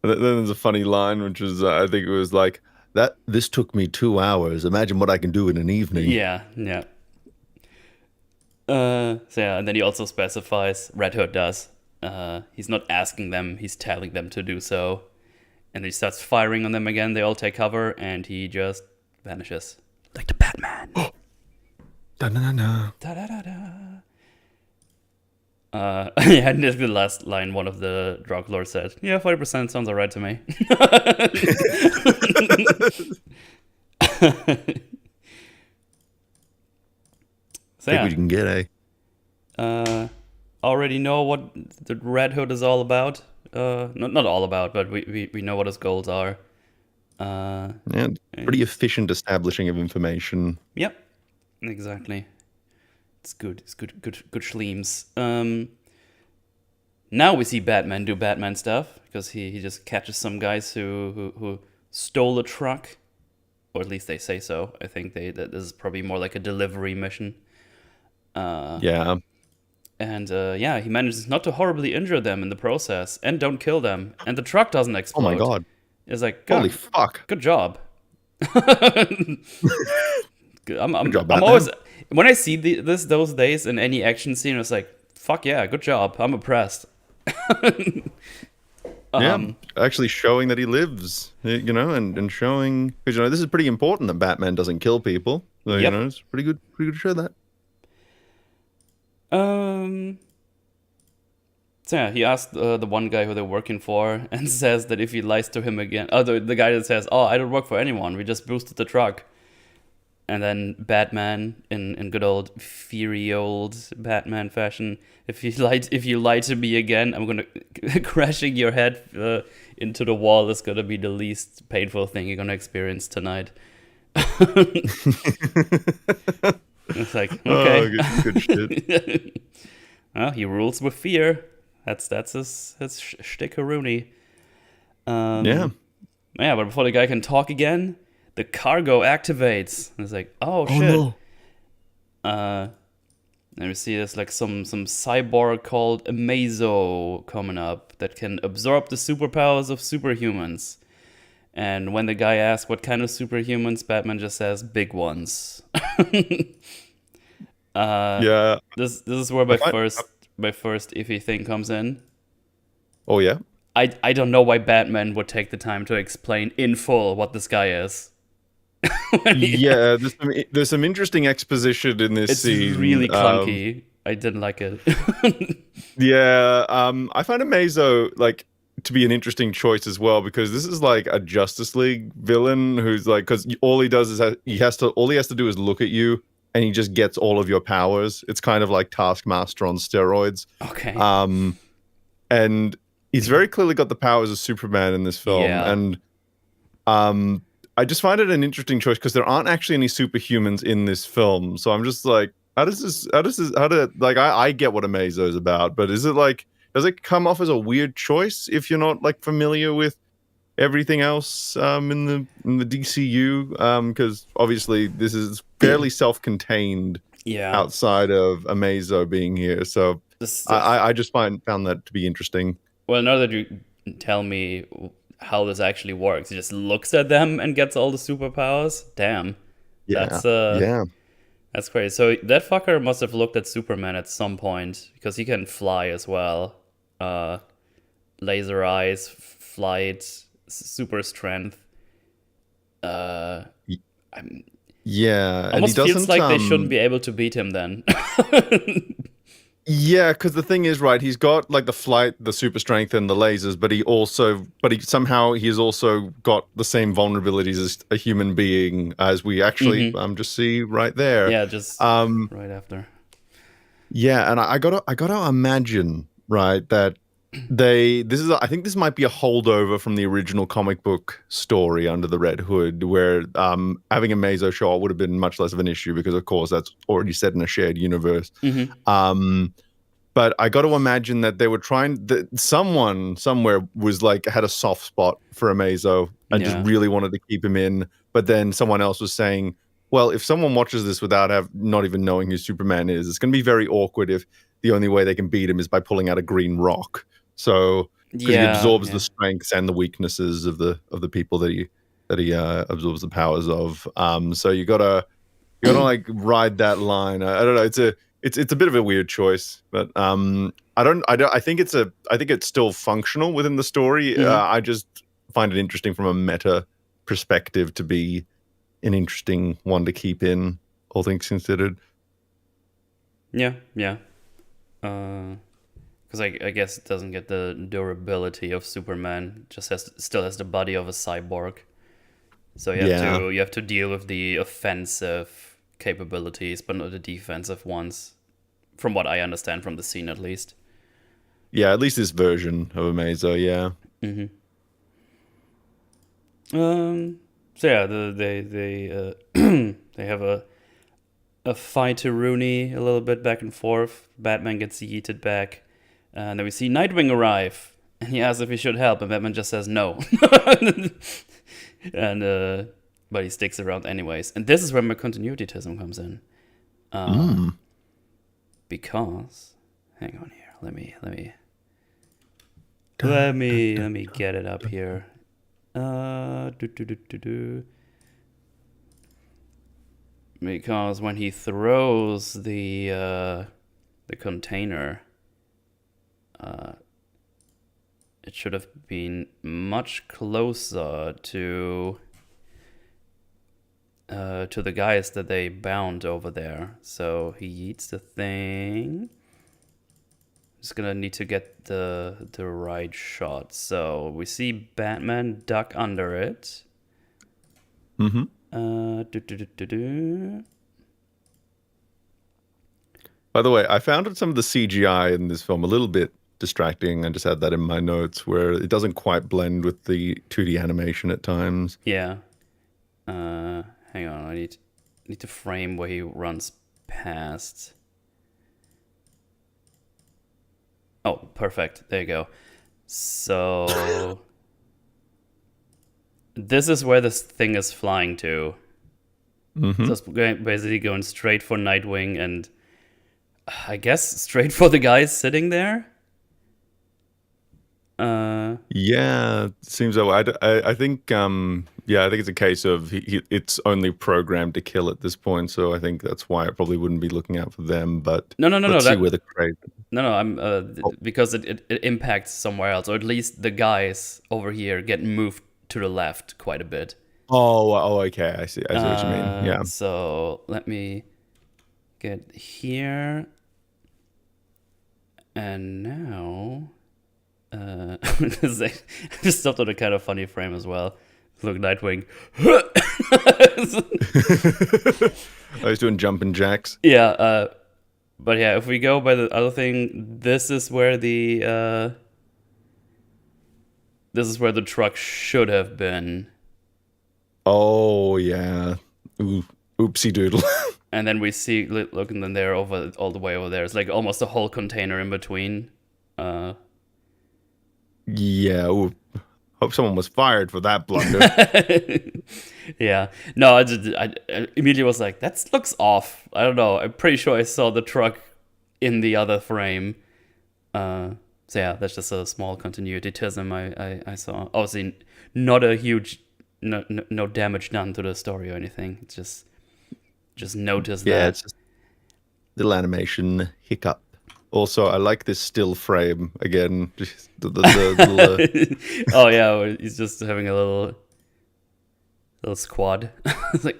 Then there's a funny line, which was, I think it was like, this took me 2 hours. Imagine what I can do in an evening. Yeah. So yeah, and then he also specifies, Red Hood does, he's not asking them, he's telling them to do so. And he starts firing on them again. They all take cover, and he just vanishes. Like the Batman. Da-na-na-na. Da-da-da-da. Yeah, and this is the last line one of the drug lords said. Yeah, 40% sounds alright to me. So Take what yeah, you can get, eh? already know what the Red Hood is all about. Not all about, but we know what his goals are. Yeah, pretty efficient establishing of information. Yep, exactly. It's good. It's good schleams. Now we see Batman do Batman stuff because he just catches some guys who stole a truck, or at least they say so. I think that this is probably more like a delivery mission. Yeah. And yeah, he manages not to horribly injure them in the process and don't kill them, and the truck doesn't Oh my explode. god. It's like, Holy God, fuck. good job. Good job, I'm Batman. always when I see those days in any action scene, it's like, fuck yeah, good job. I'm impressed. Yeah, actually showing that he lives, and showing, because this is pretty important that Batman doesn't kill people. So Yep. it's pretty good to show that. So yeah, he asked the one guy who they're working for, and says that if he lies to him again, the guy that says, "Oh, I don't work for anyone. We just boosted the truck." And then Batman, in good old fiery old Batman fashion, if you lie to me again, I'm gonna crashing your head into the wall is gonna be the least painful thing you're gonna experience tonight. It's like, okay, good shit. well, he rules with fear. That's his shtickaroonie. Yeah. Yeah, but before the guy can talk again, the cargo activates. And it's like, oh shit. No. And we see there's like some cyborg called Amazo coming up that can absorb the superpowers of superhumans. And when the guy asks what kind of superhumans, Batman just says big ones. Yeah. This is where my first iffy thing comes in. Oh yeah. I don't know why Batman would take the time to explain in full what this guy is. Yeah, there's some interesting exposition in this scene. It's really clunky. I didn't like it. Yeah, I find Amazo to be an interesting choice as well, because this is like a Justice League villain who's like, because all he does is all he has to do is look at you and he just gets all of your powers. It's kind of like Taskmaster on steroids. Okay. And he's very clearly got the powers of Superman in this film. Yeah. And I just find it an interesting choice because there aren't actually any superhumans in this film. So I'm just like, I get what Amazo is about, but is it like, does it come off as a weird choice if you're not like familiar with everything else in the DCU? Because obviously this is fairly self-contained outside of Amazo being here. So I just found that to be interesting. Well, now that you tell me how this actually works, he just looks at them and gets all the superpowers. Damn. Yeah. That's crazy. So that fucker must have looked at Superman at some point because he can fly as well. Laser eyes, flight, super strength. Yeah, almost and he feels doesn't, like they shouldn't be able to beat him then. Yeah, because the thing is, right, he's got like the flight, the super strength, and the lasers, but he's also got the same vulnerabilities as a human being, as we actually just see right there. Yeah, just right after. Yeah, and I gotta imagine, right, that I think this might be a holdover from the original comic book story under the Red Hood, where having a Amazo show up would have been much less of an issue because, of course, that's already set in a shared universe. But I got to imagine that they were someone somewhere was like had a soft spot for Amazo and just really wanted to keep him in. But then someone else was saying, well, if someone watches this without not even knowing who Superman is, it's going to be very awkward if the only way they can beat him is by pulling out a green rock. So because he absorbs the strengths and the weaknesses of the people that he absorbs the powers of. So you gotta like ride that line. I don't know. It's a bit of a weird choice, but I think it's still functional within the story. I just find it interesting from a meta perspective to be an interesting one to keep in, all things considered. Yeah. because I guess it doesn't get the durability of Superman. Just still has the body of a cyborg. So you have to deal with the offensive capabilities, but not the defensive ones. From what I understand from the scene, at least. Yeah, at least this version of Amazo, yeah. So yeah, they they have a fight to Rooney a little bit back and forth. Batman gets yeeted back, and then we see Nightwing arrive, and he asks if he should help, and Batman just says no. And but he sticks around anyways, and this is where my continuityism comes in. Because hang on here, let me get it up here. Because when he throws the container, it should have been much closer to the guys that they bound over there. So he eats the thing. Just gonna need to get the right shot. So we see Batman duck under it. Mm-hmm. By the way, I found some of the CGI in this film a little bit distracting. I just had that in my notes where it doesn't quite blend with the 2D animation at times. Yeah. Hang on, I need to frame where he runs past. Oh, perfect. There you go. So this is where this thing is flying to. Mm-hmm. So it's basically going straight for Nightwing and I guess straight for the guys sitting there. Yeah, seems that way. I think I think it's a case of it's only programmed to kill at this point, so I think that's why it probably wouldn't be looking out for them. But let's see where the crate. No, I'm because it impacts somewhere else, or at least the guys over here get moved to the left quite a bit. Oh, okay. I see what you mean. Yeah. So let me get here, and now. I just stopped on a kind of funny frame as well. Look, Nightwing. I was doing jumping jacks. Yeah, but yeah, if we go by the other thing, this is where the truck should have been. Oh yeah. Ooh, oopsie doodle. And then we see, look, and then they're all the way over there. It's like almost a whole container in between. Yeah. Ooh. Hope someone was fired for that blunder. Yeah. No, I immediately was like, that looks off. I don't know. I'm pretty sure I saw the truck in the other frame. So yeah, that's just a small continuityism I saw. Obviously, not a huge, no damage done to the story or anything. It's just notice that. Yeah, it's just little animation hiccup. Also, I like this still frame again. Just the Oh yeah, he's just having a little squad. It's like,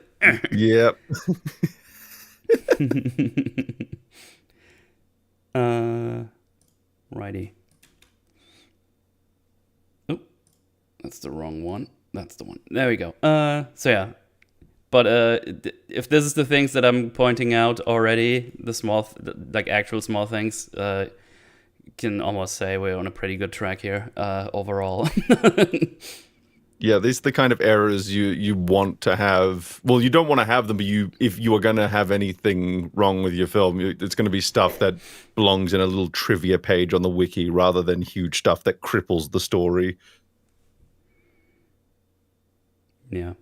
yep. Righty. Oh, that's the wrong one. That's the one. There we go. So yeah. But if this is the things that I'm pointing out already, the small, like actual small things, can almost say we're on a pretty good track here overall. Yeah, these are the kind of errors you want to have. Well, you don't want to have them, but if you are going to have anything wrong with your film, it's going to be stuff that belongs in a little trivia page on the wiki rather than huge stuff that cripples the story. Yeah.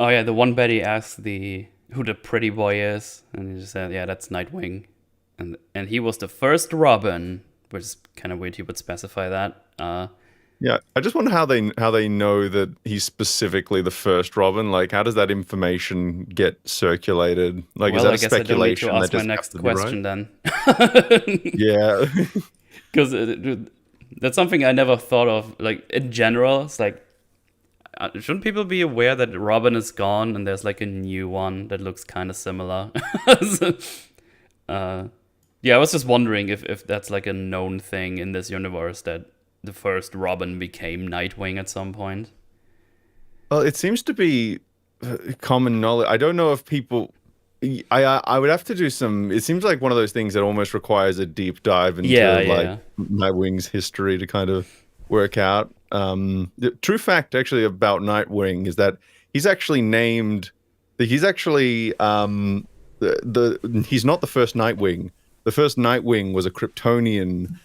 Oh yeah, the one Betty asks who the pretty boy is, and he just said, "Yeah, that's Nightwing," and he was the first Robin, which is kind of weird. He would specify that. Yeah, I just wonder how they know that he's specifically the first Robin. Like, how does that information get circulated? Like, is that a speculation? I guess I don't need to ask my next question then. Yeah, because that's something I never thought of. Like in general, it's like. Shouldn't people be aware that Robin is gone and there's like a new one that looks kind of similar? Yeah, I was just wondering if that's like a known thing in this universe that the first Robin became Nightwing at some point. Well, it seems to be common knowledge. I don't know if people. I would have to do some. It seems like one of those things that almost requires a deep dive Yeah, into like yeah. Nightwing's history to kind of work out. The true fact actually about Nightwing is that he's actually named. He's actually he's not the first Nightwing. The first Nightwing was a Kryptonian.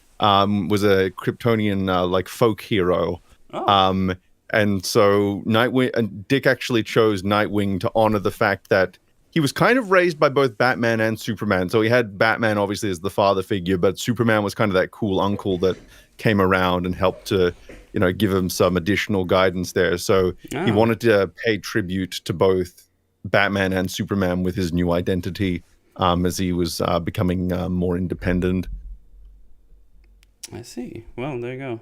Like folk hero. Oh. Um, and so Nightwing and Dick actually chose Nightwing to honor the fact that he was kind of raised by both Batman and Superman. So he had Batman obviously as the father figure, but Superman was kind of that cool uncle that came around and helped to, give him some additional guidance there. So he Oh, wanted to pay tribute to both Batman and Superman with his new identity as he was becoming more independent. I see. Well, there you go.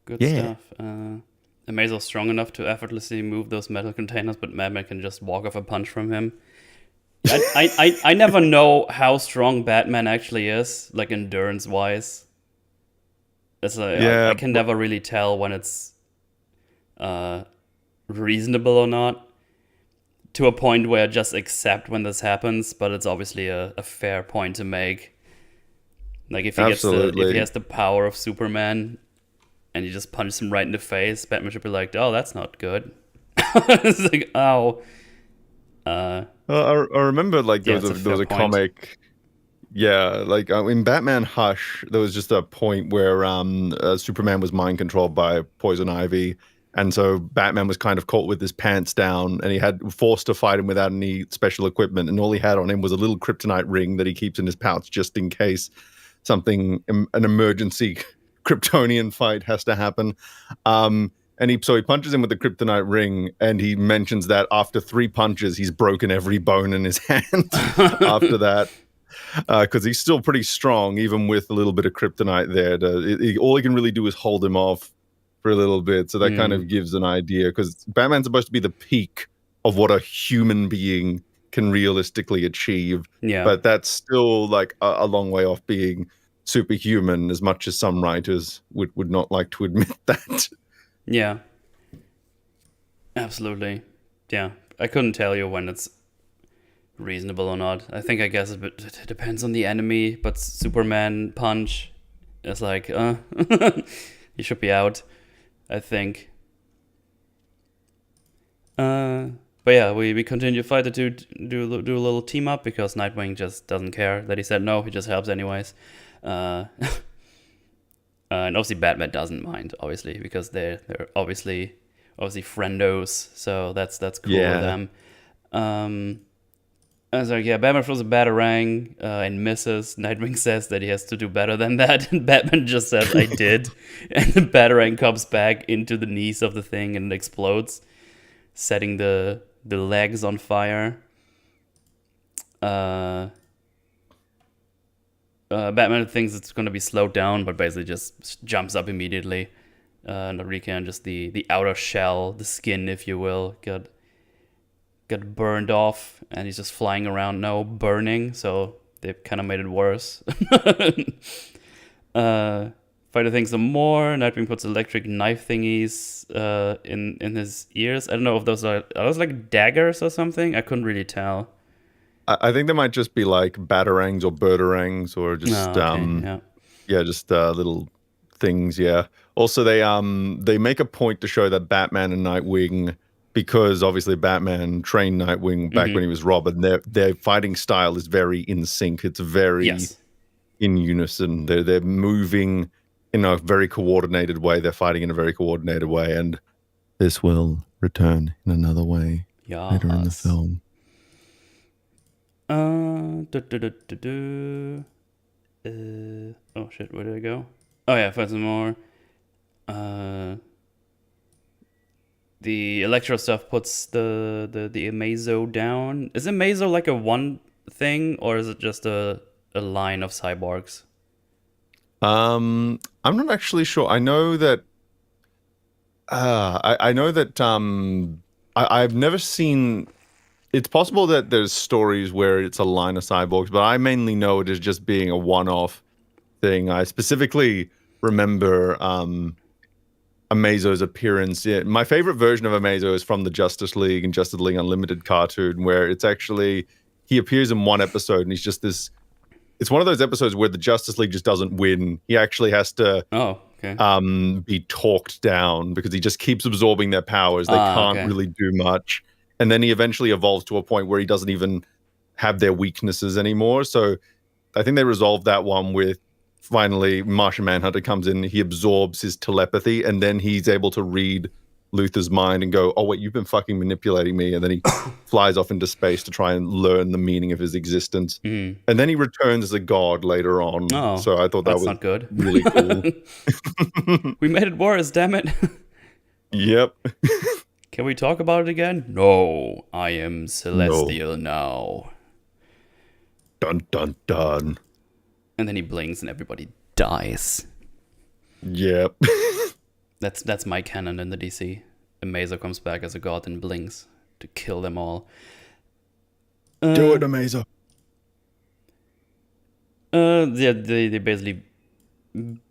Good Yeah. stuff. Amazo's strong enough to effortlessly move those metal containers, but Batman can just walk off a punch from him. I never know how strong Batman actually is, like endurance wise. It's like I Yeah. can never really tell when it's uh, reasonable or not. To a point where I just accept when this happens, but it's obviously a fair point to make. Like if he Absolutely. has the power of Superman and you just punch him right in the face, Batman should be like, oh, that's not good. It's like, oh, I remember like yeah, it's a there fair was a point. comic. Yeah, like in Batman Hush, there was just a point where Superman was mind controlled by Poison Ivy, and so Batman was kind of caught with his pants down, and he had forced to fight him without any special equipment, and all he had on him was a little kryptonite ring that he keeps in his pouch just in case an emergency Kryptonian fight has to happen. So he punches him with the kryptonite ring, and he mentions that after 3 punches, he's broken every bone in his hand. After that, because he's still pretty strong, even with a little bit of kryptonite there. All he can really do is hold him off for a little bit. So that kind Mm, of gives an idea, because Batman's supposed to be the peak of what a human being can realistically achieve, yeah, but that's still like a long way off being superhuman, as much as some writers would not like to admit that. yeah, absolutely. Yeah, I couldn't tell you when it's reasonable or not. I guess it depends on the enemy, but Superman punch is like, he should be out, I think. Uh, but yeah, we continue to fight the two, do a little team up because Nightwing just doesn't care that he said no. He just helps anyways. And obviously Batman doesn't mind, obviously, because they're obviously friendos. So that's cool with Yeah. them. I was like, yeah, Batman throws a batarang and misses. Nightwing says that he has to do better than that, and Batman just says, "I did," and the batarang comes back into the knees of the thing and explodes, setting the legs on fire. Uh, Batman thinks it's going to be slowed down, but basically just jumps up immediately. Enrique and just the outer shell, the skin, if you will, got burned off, and he's just flying around now, burning. So they kind of made it worse. Fighter thinks some more. Nightwing puts electric knife thingies in his ears. I don't know if are those like daggers or something. I couldn't really tell. I think they might just be like batarangs or birdarangs, or just Oh, okay, yeah. yeah, just little things. Yeah. Also, they make a point to show that Batman and Nightwing, because obviously Batman trained Nightwing back when he was Robin. Their fighting style is very in sync. It's very Yes. in unison. They're moving in a very coordinated way. They're fighting in a very coordinated way, and this will return in another way later in the Yes. film. Du, du, du, du, du. Oh shit, where did I go? Oh yeah, find some more. The Electro stuff puts the Amazo down. Is Amazo like a one thing, or is it just a line of cyborgs? I'm not actually sure. I know that I know that I've never seen it's possible that there's stories where it's a line of cyborgs, but I mainly know it as just being a one-off thing. I specifically remember Amazo's appearance. Yeah, my favorite version of Amazo is from the Justice League and Justice League Unlimited cartoon, where it's actually he appears in one episode and he's just this. It's one of those episodes where the Justice League just doesn't win. He actually has to be talked down because he just keeps absorbing their powers. They can't really do much. And then he eventually evolves to a point where he doesn't even have their weaknesses anymore. So I think they resolved that one with finally Martian Manhunter comes in, he absorbs his telepathy, and then he's able to read Luthor's mind and go, oh, wait, you've been fucking manipulating me. And then he flies off into space to try and learn the meaning of his existence. And then he returns as a god later on. Oh, so I thought that was not good. Really cool. We made it worse, damn it. Yep. Can we talk about it again? No, I am celestial now. Dun, dun, dun. And then he blinks and everybody dies. Yep. That's my canon in the DC. Amazo comes back as a god and blinks to kill them all. Do it, Amazo. Yeah, they basically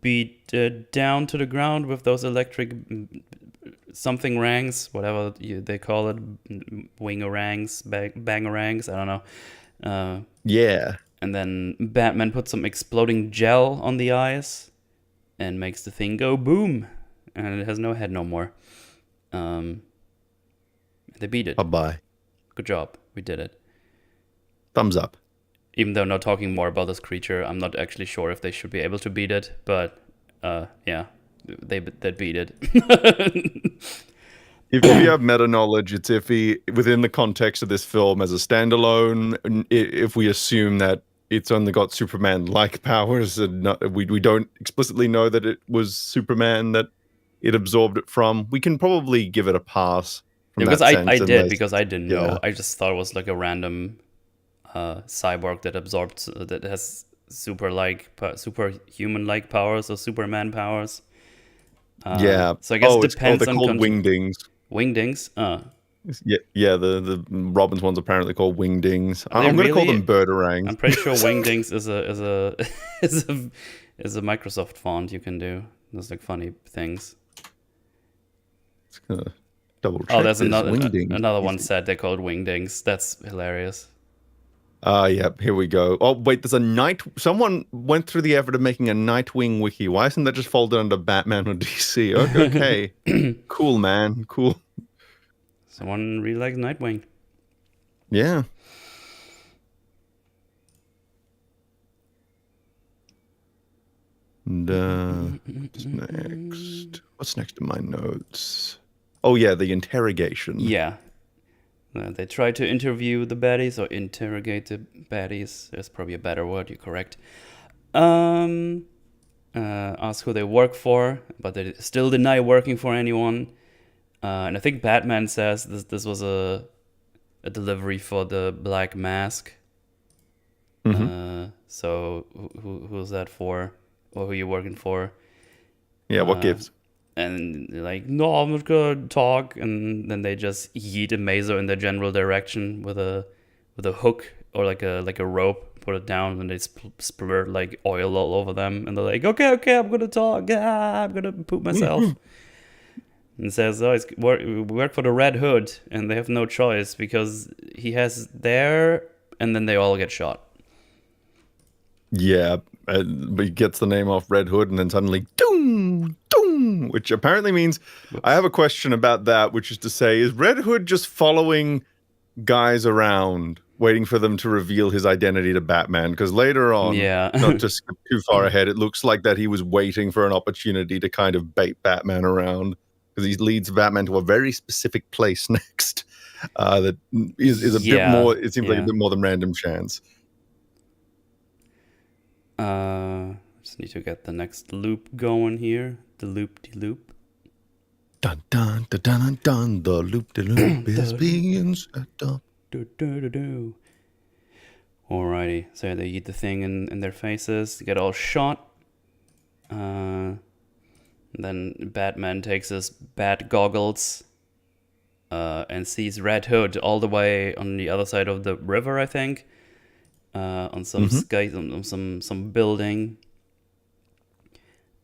beat down to the ground with those electric something rangs, whatever they call it, wingerangs, bangerangs, I don't know. Yeah. And then Batman puts some exploding gel on the eyes and makes the thing go boom. And it has no head no more. They beat it. Bye-bye. Good job. We did it. Thumbs up. Even though not talking more about this creature, I'm not actually sure if they should be able to beat it. But, yeah, they beat it. If you have meta knowledge, it's iffy within the context of this film as a standalone. If we assume that it's only got Superman-like powers, and we don't explicitly know that it was Superman that it absorbed it from, we can probably give it a pass. Because I did, because I didn't know. I just thought it was like a random cyborg that absorbed, that has superhuman-like powers or Superman powers. Yeah. So I guess it depends they're on called wingdings. Wingdings? Yeah. The Robin's one's apparently called wingdings. I'm going to call them birdarangs. I'm pretty sure wingdings is a Microsoft font you can do. There's like funny things. It's gonna double check. Oh, there's another one said they're called wingdings. That's hilarious. Yeah, here we go. Oh, wait, someone went through the effort of making a Nightwing wiki. Why isn't that just folded under Batman or DC? Okay. Cool, man. Cool. Someone really likes Nightwing. Yeah. And, what's next in my notes? Oh, yeah, the interrogation. Yeah. They try to interview the baddies or interrogate the baddies. There's probably a better word. You're correct. Ask who they work for, but they still deny working for anyone. And I think Batman says this was a delivery for the Black Mask. So who's that for? Or who are you working for? Yeah, what gives? And they're like, no, I'm not gonna talk. And then they just yeet Amazo in the general direction with a hook or like a rope, put it down, and they splurt like oil all over them. And they're like, okay, I'm gonna talk. I'm gonna poop myself. And says, oh, we work for the Red Hood, and they have no choice because he has there, and then they all get shot. Yeah, but he gets the name off Red Hood, and then suddenly, doom, doom, which apparently means, I have a question about that, which is to say, is Red Hood just following guys around, waiting for them to reveal his identity to Batman? Because later on, not to skip too far ahead, it looks like that he was waiting for an opportunity to kind of bait Batman around, because he leads Batman to a very specific place next. That is a bit more, it seems like a bit more than random chance. Just need to get the next loop going here. The loop-de-loop. Dun dun dun dun dun. The loop-de-loop is being set up. Alrighty, so they eat the thing in their faces, get all shot. Then Batman takes his bat goggles and sees Red Hood all the way on the other side of the river, I think, on some sky, on some building.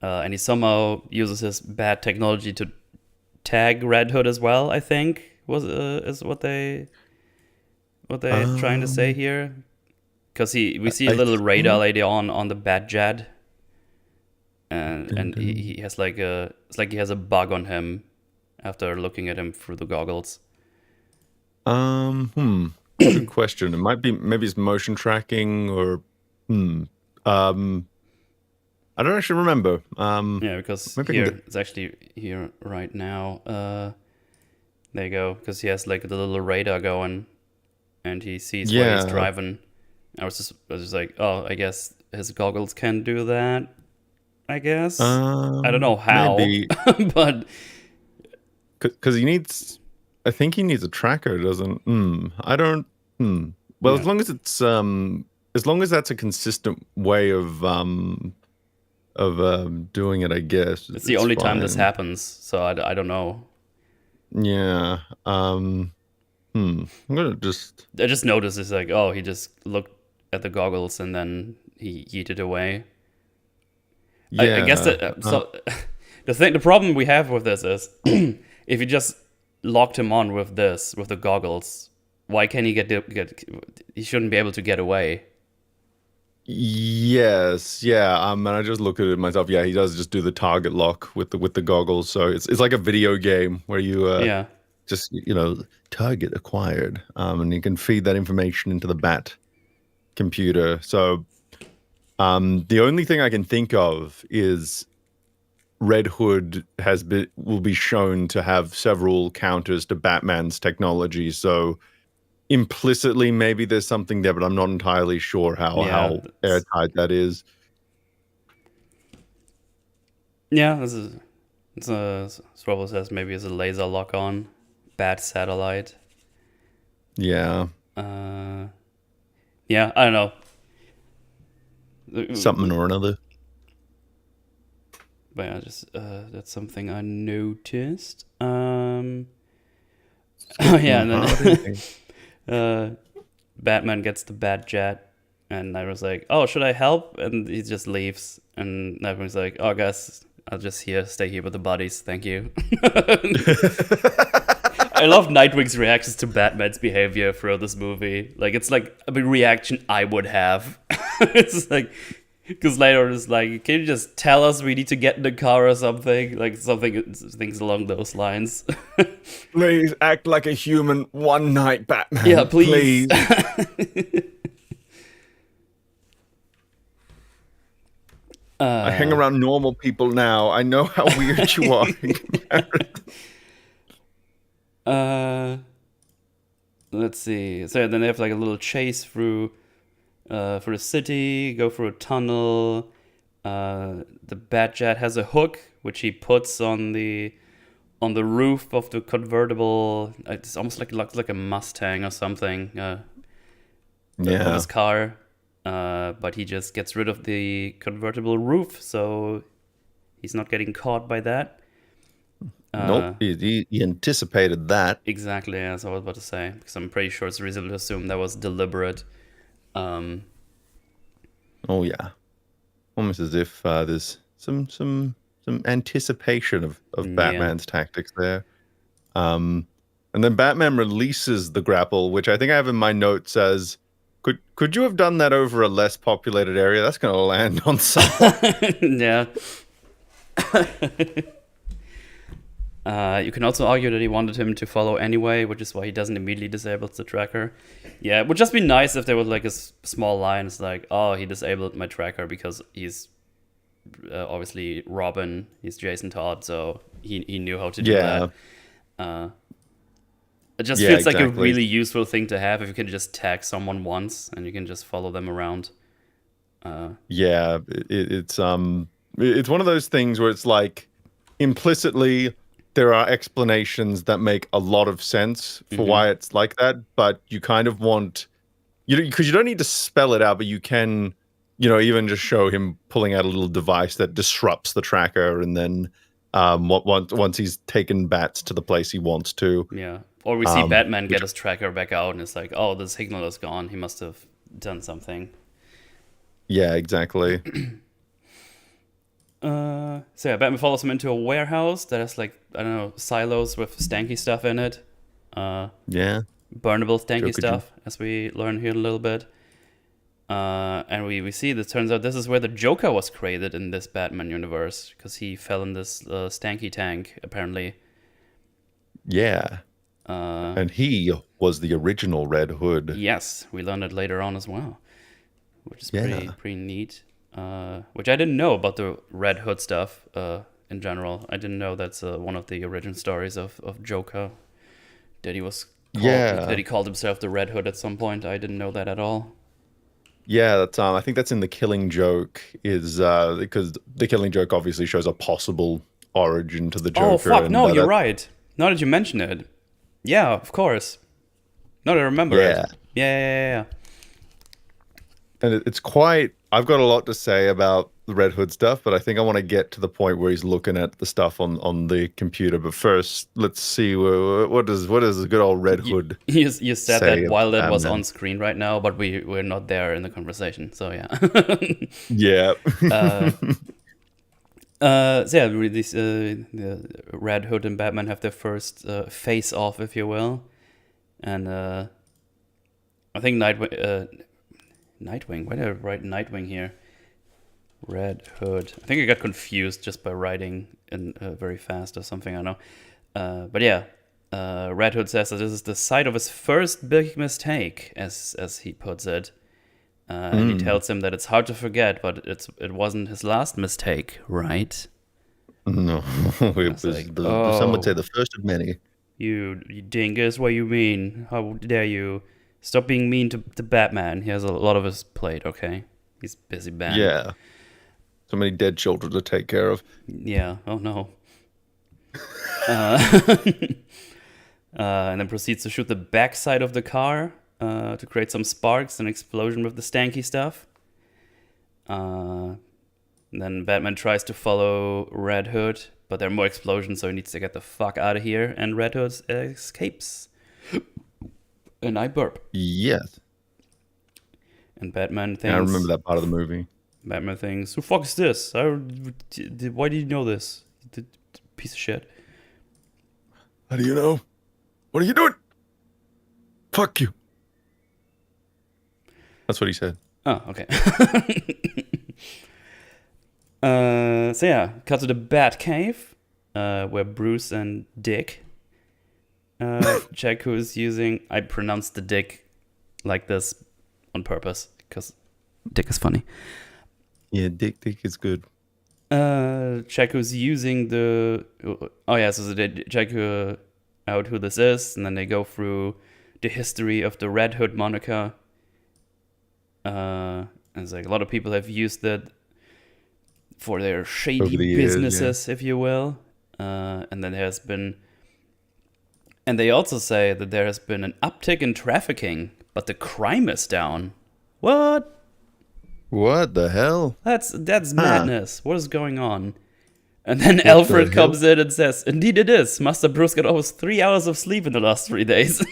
And he somehow uses his bad technology to tag Red Hood as well, I think, is what they're trying to say here. Because we see a little radar later on the Batjet, and he has it's like he has a bug on him after looking at him through the goggles. Good question. It might be, maybe it's motion tracking or I don't actually remember. Yeah, because here it's actually here right now. There you go. Because he has like the little radar going, and he sees where he's driving. I was just like, oh, I guess his goggles can do that. I guess I don't know how, maybe. But because he needs, I think he needs a tracker, doesn't? I don't. Well, as long as it's as long as that's a consistent way of doing it, I guess it's the only time this happens. So I don't know. Yeah. I'm gonna just. I just noticed it's like, oh, he just looked at the goggles and then he yeeted away. Yeah. I guess that. So the problem we have with this is, if you just locked him on with the goggles, why can't he get? He shouldn't be able to get away. Yes, yeah. And I just look at it myself. Yeah, he does just do the target lock with the goggles. So it's like a video game where you just target acquired, and you can feed that information into the Bat computer. So the only thing I can think of is Red Hood will be shown to have several counters to Batman's technology. So implicitly, maybe there's something there, but I'm not entirely sure how airtight that is. Yeah, Swabble says maybe it's a laser lock on Bat satellite. Yeah. Yeah, I don't know. Something or another. But yeah, just that's something I noticed. Yeah, and then Batman gets the Batjet, and I was like, "Oh, should I help?" And he just leaves, and Nightwing's like, "Oh, I guess I'll just stay here with the bodies. Thank you." I love Nightwing's reactions to Batman's behavior throughout this movie. Like, it's like a reaction I would have. It's like, because later it's like, can you just tell us we need to get in the car or something? Like, things along those lines. Please act like a human one night, Batman. Yeah, please. I hang around normal people now. I know how weird you are. Let's see. So then they have like a little chase through the city, go through a tunnel. The Batjet has a hook which he puts on the roof of the convertible. It's almost like a Mustang or something. Of his car. But he just gets rid of the convertible roof, so he's not getting caught by that. Nope, he anticipated that. Exactly, as I was about to say, because I'm pretty sure it's reasonable to assume that was deliberate. Oh yeah, almost as if there's some anticipation of Batman's tactics there. And then Batman releases the grapple, which I think I have in my notes as, could you have done that over a less populated area? That's going to land on someone. Yeah. You can also argue that he wanted him to follow anyway, which is why he doesn't immediately disable the tracker. Yeah, it would just be nice if there was like a small line. It's like, oh, he disabled my tracker because he's obviously Robin. He's Jason Todd, so he knew how to do that. It just feels like a really useful thing to have if you can just tag someone once and you can just follow them around. It's one of those things where it's like implicitly there are explanations that make a lot of sense for why it's like that, but you kind of want, because you don't need to spell it out, but you can, even just show him pulling out a little device that disrupts the tracker, and then once he's taken Bats to the place he wants to. Yeah. Or we see Batman which get his tracker back out, and it's like, oh, the signal is gone. He must have done something. yeah, exactly. So yeah, Batman follows him into a warehouse that has like, I don't know, silos with stanky stuff in it. Yeah. Burnable stanky Joker stuff, as we learn here a little bit. And we see that turns out this is where the Joker was created in this Batman universe, because he fell in this stanky tank, apparently. Yeah. And he was the original Red Hood. Yes, we learned it later on as well, which is Yeah. pretty neat. Which I didn't know about the Red Hood stuff in general. I didn't know that's one of the origin stories of Joker. That he was that he called himself the Red Hood at some point. I didn't know that at all. Yeah, that's I think that's in the Killing Joke, is because the Killing Joke obviously shows a possible origin to the Joker. Oh fuck! No, you're right. Now that you mention it, yeah, of course. Now that I remember it. Yeah. And it's quite. I've got a lot to say about the Red Hood stuff, but I think I want to get to the point where he's looking at the stuff on the computer. But first, let's see what does the good old Red Hood. You said that while that was on screen right now, but we're not there in the conversation. So yeah. Yeah. So yeah, the Red Hood and Batman have their first face off, if you will, and I think Nightwing. Why did I write Nightwing here? Red Hood. I think I got confused just by writing in very fast or something. I don't know. But yeah, Red Hood says that this is the site of his first big mistake, as he puts it. And he tells him that it's hard to forget, but it wasn't his last mistake, right? No, it was like, some would say the first of many. You dingus, what you mean? How dare you? Stop being mean to Batman. He has a lot of his plate, okay? He's busy Batman. Yeah. So many dead children to take care of. Yeah, oh no. And then proceeds to shoot the backside of the car to create some sparks and explosion with the stanky stuff. And then Batman tries to follow Red Hood, but there are more explosions, so he needs to get the fuck out of here, and Red Hood escapes. And I burp. Yes. And Batman thinks... I remember that part of the movie. Batman thinks, who fuck is this? Why do you know this? Piece of shit. How do you know? What are you doing? Fuck you. That's what he said. Oh, okay. So yeah, cut to the Batcave, where Bruce and Dick check who's using... I pronounced the Dick like this on purpose, because Dick is funny. Yeah, Dick is good. Check who's using the... Oh yeah, so they check out who this is, and then they go through the history of the Red Hood moniker. And it's like a lot of people have used it for their shady businesses, if you will. And then there's been... And they also say that there has been an uptick in trafficking, but the crime is down. What? What the hell? That's madness. What is going on? And then Alfred comes in and says, indeed it is. Master Bruce got almost 3 hours of sleep in the last 3 days.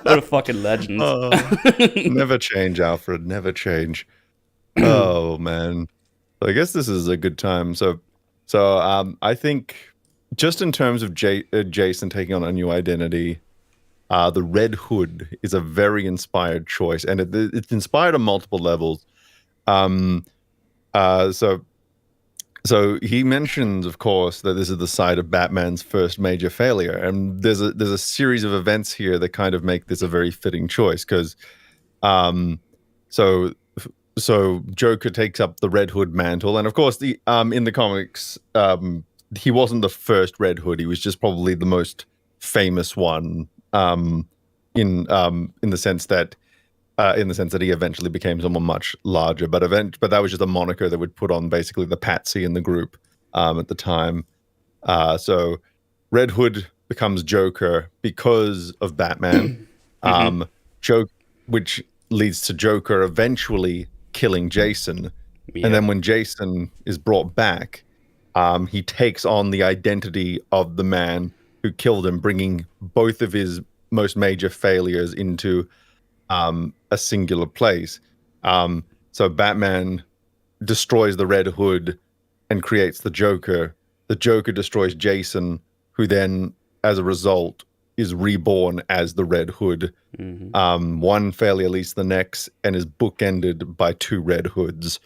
What a fucking legend. Never change, Alfred. Never change. Oh, man. I guess this is a good time. So I think just in terms of Jason taking on a new identity, the Red Hood is a very inspired choice, and it's inspired on multiple levels. So he mentions, of course, that this is the site of Batman's first major failure, and there's a series of events here that kind of make this a very fitting choice, because so Joker takes up the Red Hood mantle, and of course in the comics he wasn't the first Red Hood. He was just probably the most famous one. In the sense that he eventually became someone much larger, but that was just a moniker that would put on basically the patsy in the group at the time. So Red Hood becomes Joker because of Batman, which leads to Joker eventually killing Jason. Yeah. And then when Jason is brought back, he takes on the identity of the man who killed him, bringing both of his most major failures into a singular place. So Batman destroys the Red Hood and creates the Joker. The Joker destroys Jason, who then, as a result, is reborn as the Red Hood. One failure leads to the next, and is bookended by two Red Hoods,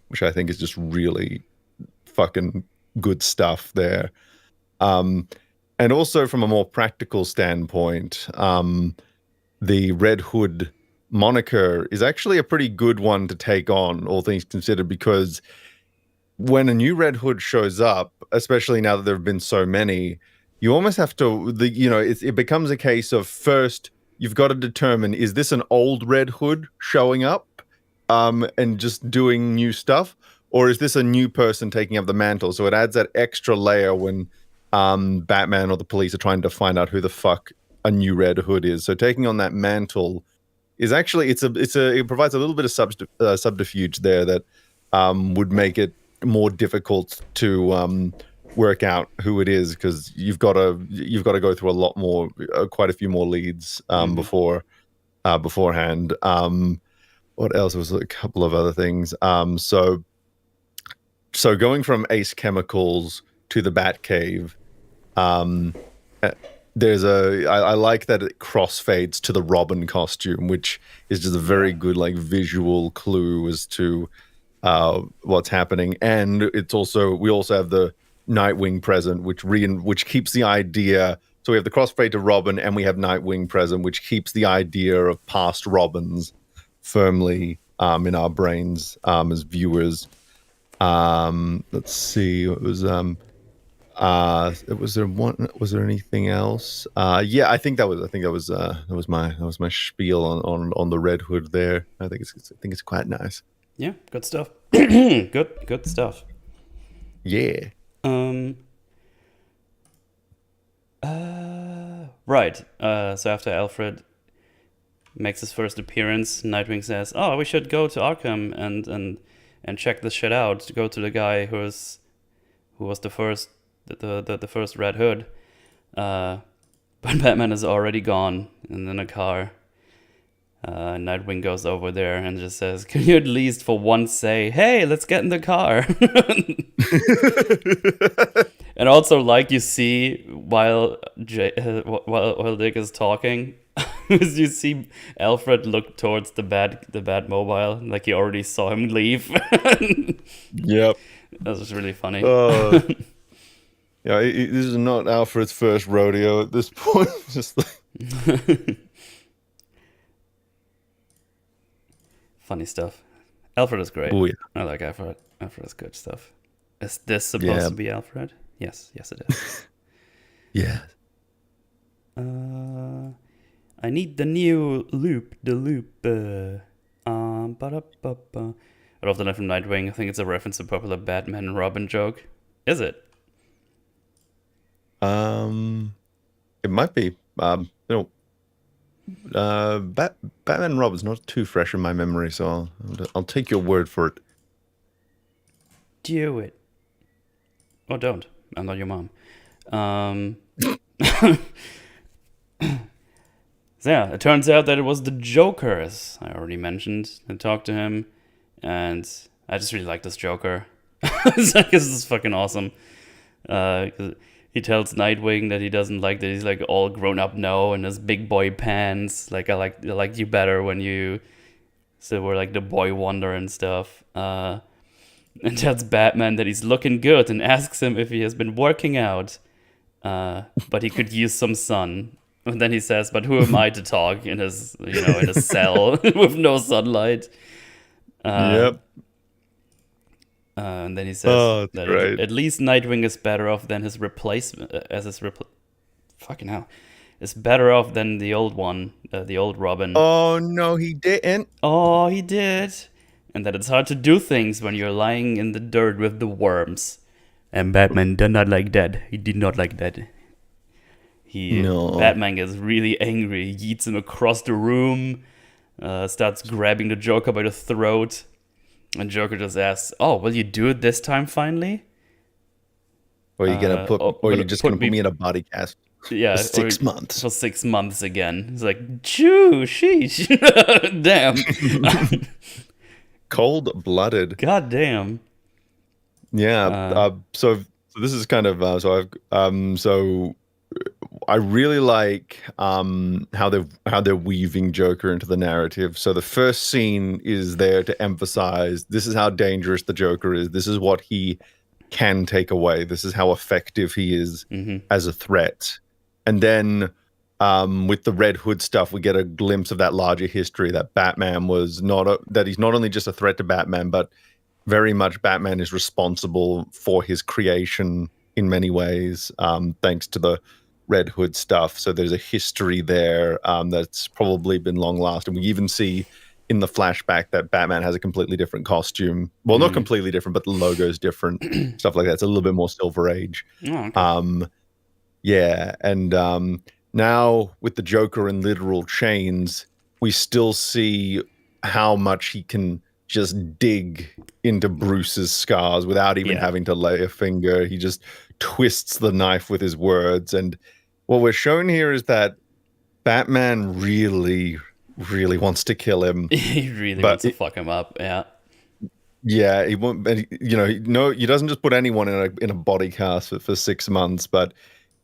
which I think is just really fucking good stuff there. And also from a more practical standpoint, the Red Hood moniker is actually a pretty good one to take on, all things considered, because when a new Red Hood shows up, especially now that there have been so many, you almost have to, it becomes a case of first, you've got to determine, is this an old Red Hood showing up and just doing new stuff? Or is this a new person taking up the mantle? So it adds that extra layer when Batman or the police are trying to find out who the fuck a new Red Hood is. So taking on that mantle is actually, it provides a little bit of subterfuge there that would make it more difficult to work out who it is, because you've got to go through a lot more, quite a few more leads beforehand. What else? Was a couple of other things. So going from Ace Chemicals to the Batcave, I like that it crossfades to the Robin costume, which is just a very good visual clue as to what's happening. And we also have the Nightwing present, which keeps the idea. So we have the crossfade to Robin, and we have Nightwing present, which keeps the idea of past Robins firmly in our brains as viewers. Let's see. What was was there anything else? Yeah, I think that was my spiel on the Red Hood there. I think it's quite nice. Yeah, good stuff. good stuff. Yeah. Right. So after Alfred makes his first appearance, Nightwing says, "Oh, we should go to Arkham and check this shit out. To go to the guy who was the first Red Hood." But Batman is already gone and in a car. Nightwing goes over there and just says, "Can you at least for once say, hey, let's get in the car?" And also, you see while Dick is talking, you see Alfred look towards the Batmobile, like he already saw him leave. Yep. That was really funny. Yeah, this is not Alfred's first rodeo at this point. Just funny stuff. Alfred is great. Oh, yeah. I like Alfred. Alfred is good stuff. Is this supposed to be Alfred? Yes, it is. Yeah. I need the new loop. The loop. I love the line from Nightwing. I think it's a reference to a popular Batman and Robin joke. Is it? It might be. Batman and Robin's not too fresh in my memory, so I'll take your word for it. Do it. Or don't. I'm not your mom. So yeah, it turns out that it was the Joker, as I already mentioned. I talked to him, and I just really like this Joker. This is fucking awesome. He tells Nightwing that he doesn't like that he's all grown up now in his big boy pants. I liked you better when you were the boy wonder and stuff. And tells Batman that he's looking good and asks him if he has been working out, but he could use some sun. And then he says, "But who am I to talk in his in a cell with no sunlight?" Yep. And then he says that at least Nightwing is better off than his replacement, fucking hell, is better off than the old one, the old Robin. Oh no, he didn't. Oh, he did. And that it's hard to do things when you're lying in the dirt with the worms. And Batman did not like that. He did not like that. Batman gets really angry. He yeets him across the room, starts grabbing the Joker by the throat. And Joker just asks, "Oh, will you do it this time finally?" Or you're gonna put, or or you're gonna just put gonna put me me, in a body cast for yeah, or 6 months. for 6 months again. It's like, choo, sheesh, damn, Cold-blooded. god damn. Yeah. Uh, So this is kind of so I really like how they're weaving Joker into the narrative. So the first scene is there to emphasize this is how dangerous the Joker is. This is what he can take away. This is how effective he is hmm as a threat. And then with the Red Hood stuff, we get a glimpse of that larger history that Batman was that he's not only just a threat to Batman, but very much Batman is responsible for his creation in many ways, thanks to the Red Hood stuff. So there's a history there that's probably been long lasting. We even see in the flashback that Batman has a completely different costume. Well, not completely different, but the logo's different, stuff like that. It's a little bit more Silver Age. Oh, okay. Yeah, and now with the Joker in literal chains, we still see how much he can just dig into Bruce's scars without even Yeah. having to lay a finger. He just twists the knife with his words. And what we're shown here is that Batman really, really wants to kill him. He really But wants to fuck him up. Yeah. Yeah, he won't. He doesn't just put anyone in a body cast for 6 months. But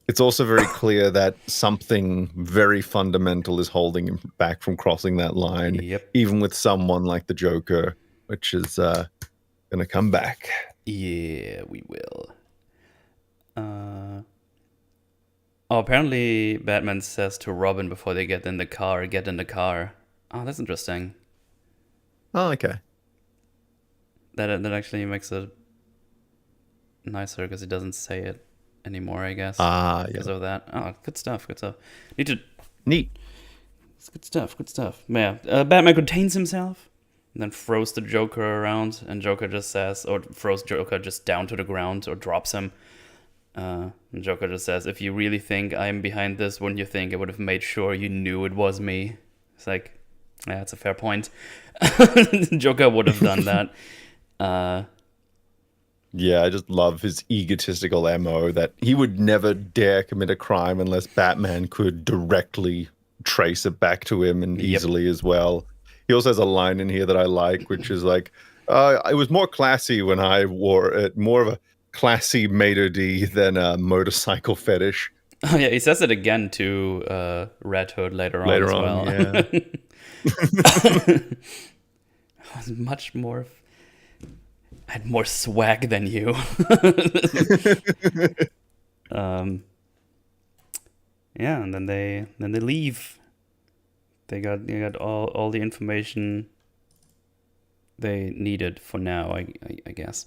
it's also very clear that something very fundamental is holding him back from crossing that line, Yep. even with someone like the Joker, which is gonna come back. Yeah, we will. Oh, apparently Batman says to Robin before they get in the car, "Get in the car." Oh, that's interesting. Oh, okay. That actually makes it nicer because he doesn't say it anymore, I guess. Ah, Because yeah. of that. Oh, good stuff. Good stuff. Need to. Neat. It's good stuff. Good stuff. Yeah. Batman contains himself, and then throws the Joker around, and Joker just says, or throws Joker just down to the ground, or drops him. And Joker just says, "If you really think I'm behind this, wouldn't you think I would have made sure you knew it was me?" It's like, yeah, that's a fair point. Joker would have done that. Yeah, I just love his egotistical MO that he would never dare commit a crime unless Batman could directly trace it back to him and Yep. easily as well. He also has a line in here that I like, which is like, it was more classy when I wore it, more of a classy maitre d' than a motorcycle fetish. Oh yeah, he says it again to Red Hood later on as well. Yeah. I was much more. I had more swag than you. Yeah, and then they leave. They got all the information they needed for now, I guess.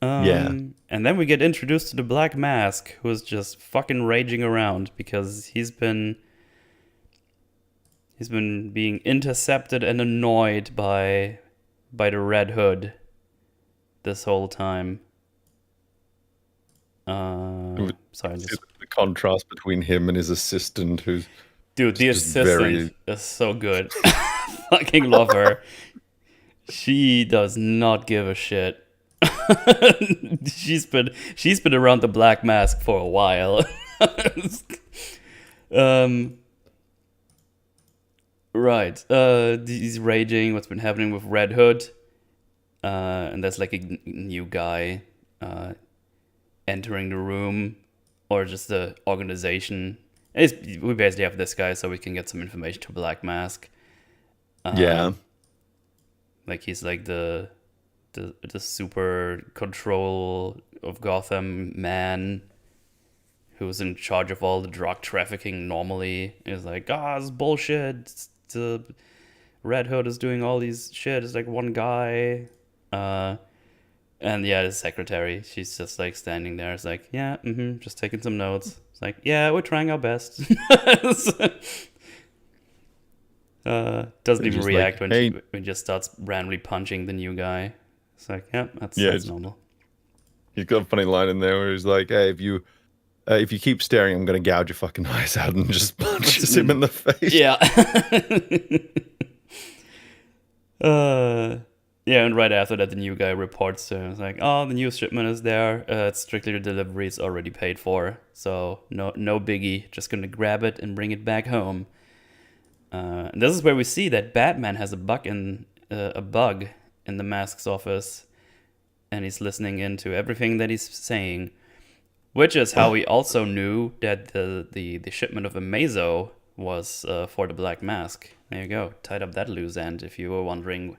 Yeah. And then we get introduced to the Black Mask, who's just fucking raging around because he's been being intercepted and annoyed by the Red Hood this whole time. Sorry, The contrast between him and his assistant, who's dude, the just assistant is so good. Fucking love her. She does not give a shit. She's been around the Black Mask for a while. Right. He's raging. What's been happening with Red Hood? And there's like a new guy entering the room, or just the organization. We basically have this guy so we can get some information to Black Mask. yeah. Like he's like the super control of Gotham man who's in charge of all the drug trafficking normally. Is like, it's bullshit. The Red Hood is doing all these shit. It's like one guy. And yeah, the secretary, she's just like standing there. It's like, yeah, just taking some notes. It's like, yeah, we're trying our best. Doesn't even just react like, when hey. when just starts randomly punching the new guy. It's like, yeah, that's it's- normal. He's got a funny line in there where he's like, "Hey, if you keep staring, I'm gonna gouge your fucking eyes out," and just punches him in the face. Yeah. Yeah, and right after that, the new guy reports to him. It's like, oh, the new shipment is there. It's strictly the delivery is already paid for, so no biggie. Just gonna grab it and bring it back home. And this is where we see that Batman has a bug in the Mask's office, and he's listening into everything that he's saying, which is how we also knew that the shipment of Amazo was for the Black Mask. There you go, tied up that loose end. If you were wondering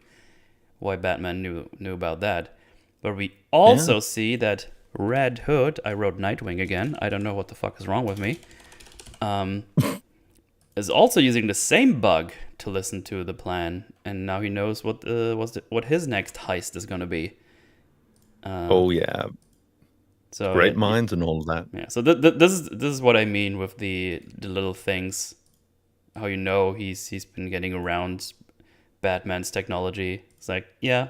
why Batman knew about that. But we also see that Red Hood, I wrote Nightwing again, I don't know what the fuck is wrong with me, is also using the same bug to listen to the plan, and now he knows what his next heist is going to be. Oh yeah, So great minds and all of that. Yeah, so this is what I mean with the little things, how you know he's been getting around Batman's technology. It's like, yeah,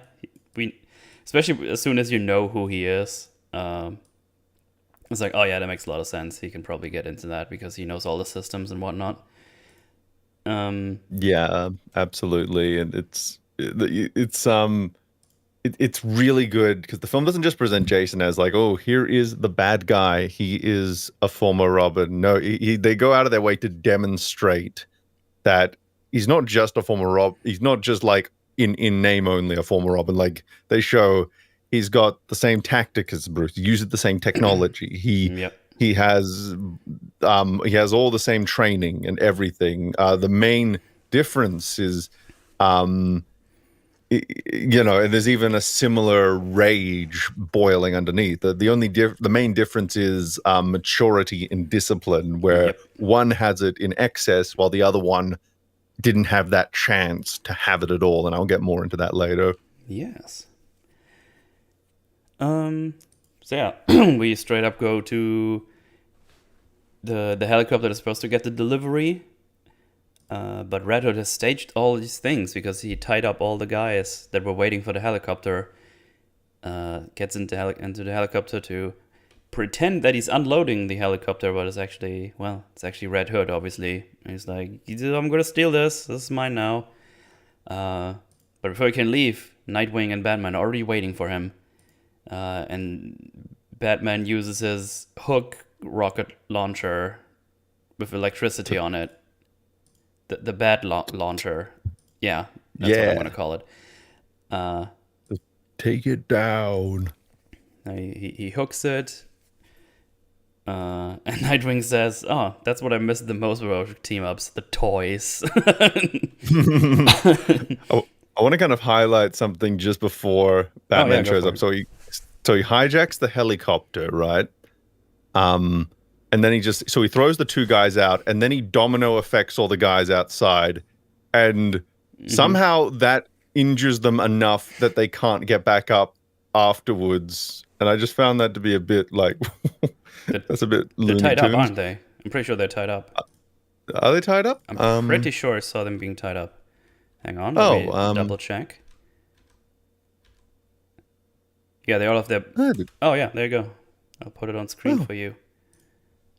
we, especially as soon as you know who he is, it's like, oh yeah, that makes a lot of sense. He can probably get into that because he knows all the systems and whatnot. Yeah, absolutely, and it's really good because the film doesn't just present Jason as like, oh, here is the bad guy. He is a former Robin. No, they go out of their way to demonstrate that he's not just a former Rob. He's not just like in name only a former Robin. Like they show he's got the same tactic as Bruce. He uses the same technology. Yep. He has all the same training and everything. The main difference is and there's even a similar rage boiling underneath. The main difference is maturity and discipline, where one has it in excess while the other one didn't have that chance to have it at all. And I'll get more into that later. Yes. So yeah, we straight up go to the helicopter that's supposed to get the delivery. But Red Hood has staged all these things because he tied up all the guys that were waiting for the helicopter. Gets into the helicopter to pretend that he's unloading the helicopter, but it's actually Red Hood, obviously. And he's like, I'm gonna steal this. This is mine now. But before he can leave, Nightwing and Batman are already waiting for him. And Batman uses his hook rocket launcher with electricity on it. The bat launcher. Yeah, that's what I'm going to call it. Take it down. He hooks it. And Nightwing says, oh, that's what I missed the most about team-ups, the toys. I want to kind of highlight something just before Batman shows up. So he hijacks the helicopter, right? And then he throws the two guys out, and then he domino effects all the guys outside, and somehow that injures them enough that they can't get back up afterwards. And I just found that to be a bit like that's a bit Looney They're tied Tunes. up, aren't they? I'm pretty sure they're tied up. Are they tied up? I'm pretty sure I saw them being tied up. Hang on, let me double check. Yeah, they all have their. Oh yeah, there you go. I'll put it on screen for you.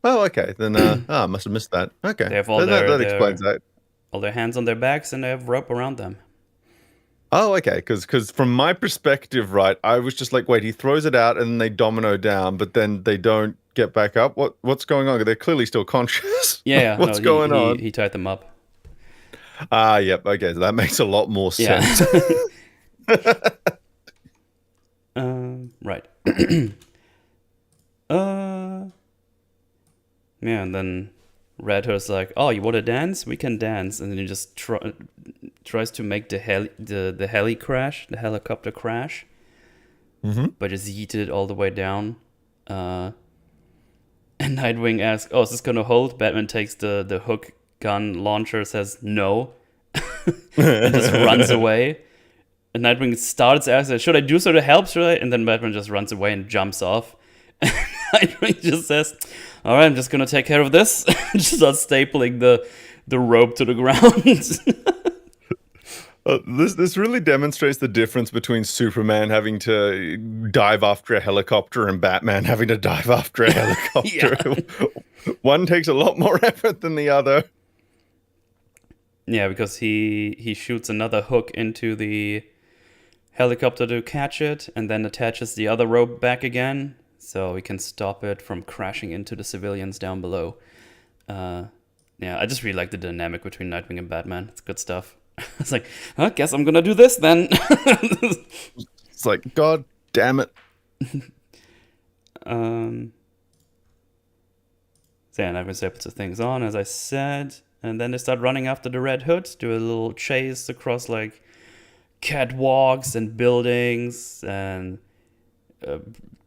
Oh, okay. Then I must have missed that. Okay, they have all that explains that. All their hands on their backs, and they have rope around them. Oh, okay. Because from my perspective, right, I was just like, wait, he throws it out and then they domino down, but then they don't get back up. What's going on? They're clearly still conscious. Yeah. What's going on? He tied them up. Yep. Okay, so that makes a lot more sense. Right. Yeah, and then Red Hood's like, "Oh, you want to dance? We can dance." And then he just tries to make the helicopter crash, but just yeeted it all the way down. And Nightwing asks, "Oh, is this gonna hold?" Batman takes the hook gun launcher, says no, and just runs away. And Nightwing starts asking, "Should I do so to help? Should I?" And then Batman just runs away and jumps off. And Nightwing just says, "All right, I'm just gonna take care of this." Just starts stapling the rope to the ground. This really demonstrates the difference between Superman having to dive after a helicopter and Batman having to dive after a helicopter. One takes a lot more effort than the other. Yeah, because he shoots another hook into the helicopter to catch it, and then attaches the other rope back again, so we can stop it from crashing into the civilians down below. Yeah, I just really like the dynamic between Nightwing and Batman. It's good stuff. It's like, I guess I'm gonna do this then. It's like, God damn it. So yeah, Nightwing puts the things on, as I said, and then they start running after the Red Hood, do a little chase across like catwalks and buildings, and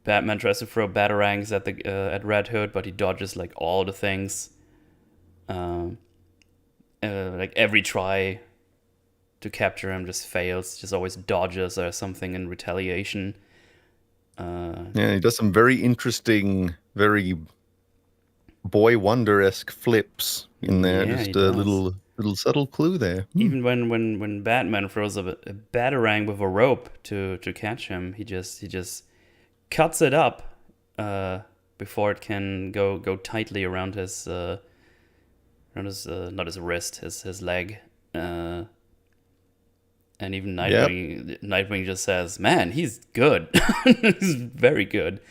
Batman tries to throw batarangs at Red Hood, but he dodges like all the things. Like every try to capture him just fails, just always dodges or something in retaliation. Yeah, he does some very interesting, very Boy Wonder-esque flips in there. Yeah, Just he a does. little subtle clue there. Even when Batman throws a batarang with a rope to catch him, he just cuts it up before it can go tightly around his not his wrist, his leg. And even Nightwing just says, "Man, he's good. He's very good."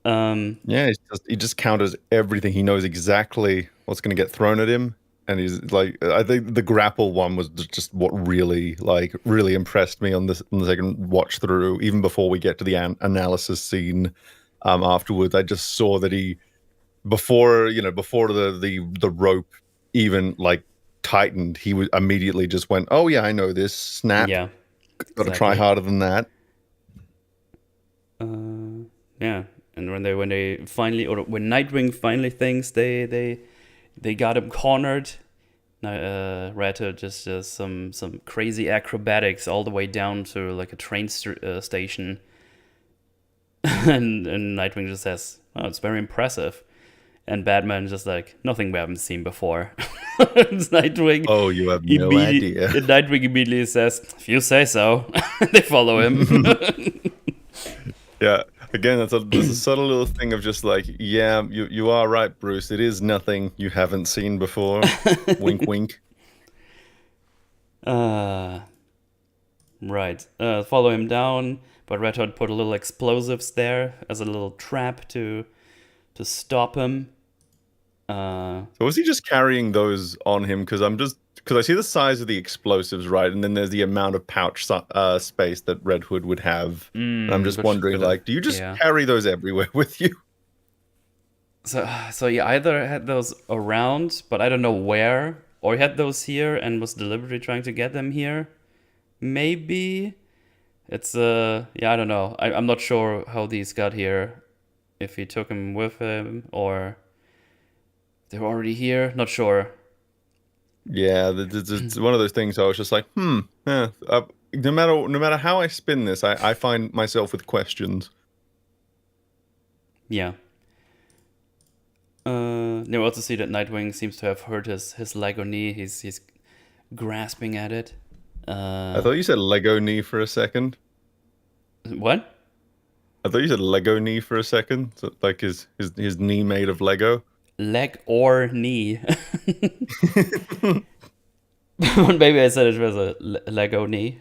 Yeah, he just counters everything. He knows exactly what's going to get thrown at him, and he's like, I think the grapple one was just what really impressed me on the second watch through. Even before we get to the analysis scene, afterwards, I just saw that he before the rope even like tightened, he was immediately just went, "Oh yeah, I know this. Snap. Yeah, Got to try harder than that." Yeah. And when Nightwing finally thinks they got him cornered, Red Hood just does some crazy acrobatics all the way down to like a train station, and Nightwing just says, "Oh, it's very impressive," and Batman just like, "Nothing we haven't seen before." It's Nightwing. Oh, you have no idea. And Nightwing immediately says, "If you say so." They follow him. Yeah. Again, there's a subtle little thing of just like, yeah, you are right, Bruce. It is nothing you haven't seen before. Wink, wink. Right. Follow him down, but Red Hood put a little explosives there as a little trap to stop him. So was he just carrying those on him? Because I see the size of the explosives, right? And then there's the amount of pouch space that Red Hood would have. And I'm just wondering, like, do you just carry those everywhere with you? So he either had those around, but I don't know where, or he had those here and was deliberately trying to get them here. Maybe it's I don't know. I'm not sure how these got here. If he took them with him or they were already here. Not sure. Yeah, it's one of those things. I was just like, no matter how I spin this, I find myself with questions. Yeah. You also see that Nightwing seems to have hurt his leg or knee. He's grasping at it. I thought you said Lego knee for a second. What? I thought you said Lego knee for a second. So, like his knee made of Lego. Leg or knee. Maybe I said it was a Lego knee.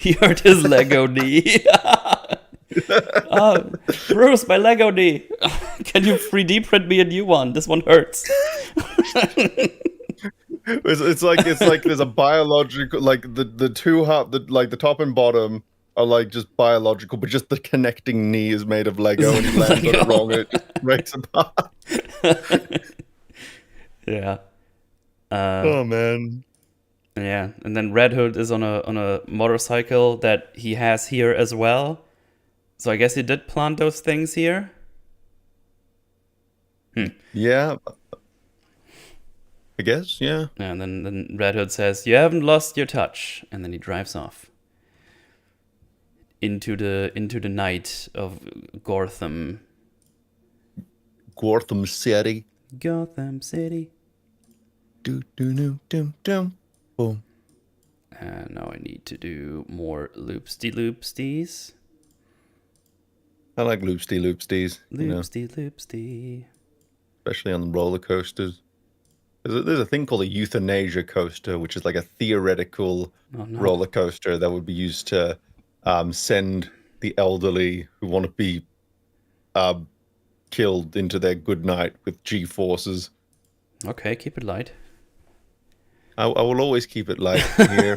He hurt his Lego knee. Bruce, my Lego knee. Can you 3D print me a new one? This one hurts. It's like there's a biological, like the two the top and bottom are like just biological, but just the connecting knee is made of Lego, and he lands on it wrong and it just breaks apart. Yeah. Oh man. Yeah, and then Red Hood is on a motorcycle that he has here as well. So I guess he did plant those things here. Yeah. I guess, yeah. And then Red Hood says, "You haven't lost your touch," and then he drives off into the night of Gotham. Gotham City. Gotham City. Do do do do do. Boom. And now I need to do more loopsties. I like loopsties. Loopsty. Especially on the roller coasters. There's a thing called a euthanasia coaster, which is like a theoretical Oh no. roller coaster that would be used to send the elderly who want to be uh, killed into their good night with G forces. Okay, keep it light. I will always keep it light here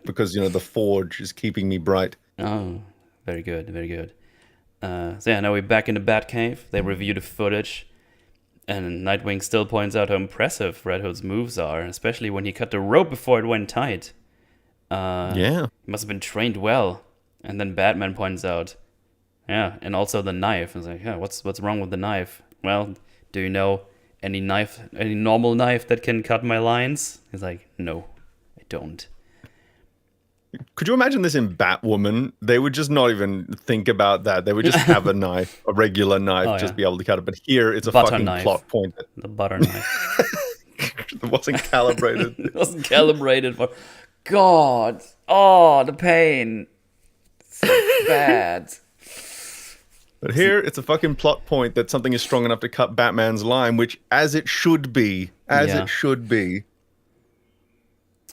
because the forge is keeping me bright. Oh, very good, very good. So yeah, now we're back in the Batcave. They review the footage, and Nightwing still points out how impressive Red Hood's moves are, especially when he cut the rope before it went tight. Yeah. He must have been trained well. And then Batman points out, yeah, and also the knife. It's like, yeah, what's wrong with the knife? Well, do you know any normal knife that can cut my lines? He's like, no, I don't. Could you imagine this in Batwoman? They would just not even think about that. They would just have a knife, a regular knife, just be able to cut it. But here, it's a Butter fucking knife. plot point. The butter knife. It wasn't calibrated. It wasn't calibrated for... God! Oh, the pain! So bad. But here, it's a fucking plot point that something is strong enough to cut Batman's line, which, as it should be, it should be.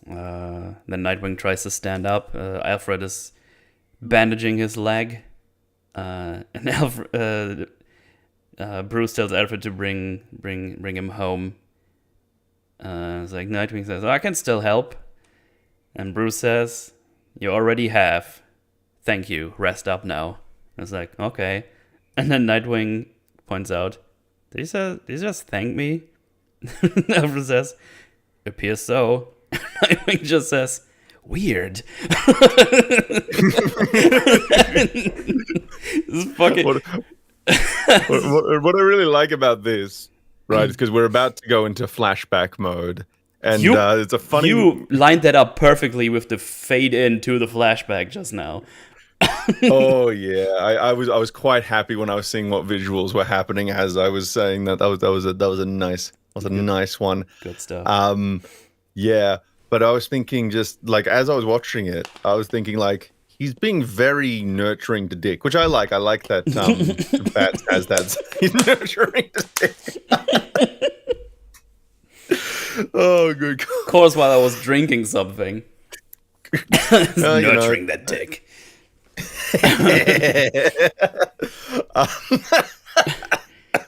Then Nightwing tries to stand up. Alfred is bandaging his leg. And Bruce tells Alfred to bring him home. It's like Nightwing says, I can still help. And Bruce says, you already have. Thank you. Rest up now. It's like, okay. And then Nightwing points out, did he just thank me? Alfred says, appears so. Nightwing just says, weird. This is fucking... What I really like about this, right, is because we're about to go into flashback mode. And it's a funny... You lined that up perfectly with the fade in to the flashback just now. Oh yeah, I was quite happy when I was seeing what visuals were happening as I was saying that. That was a nice one. Good stuff. Yeah, but I was thinking just like as I was watching it, I was thinking like he's being very nurturing to Dick, which I like. I like that Bats has that. He's nurturing to Dick. Oh, good. Of course, while I was drinking something. Nurturing that dick.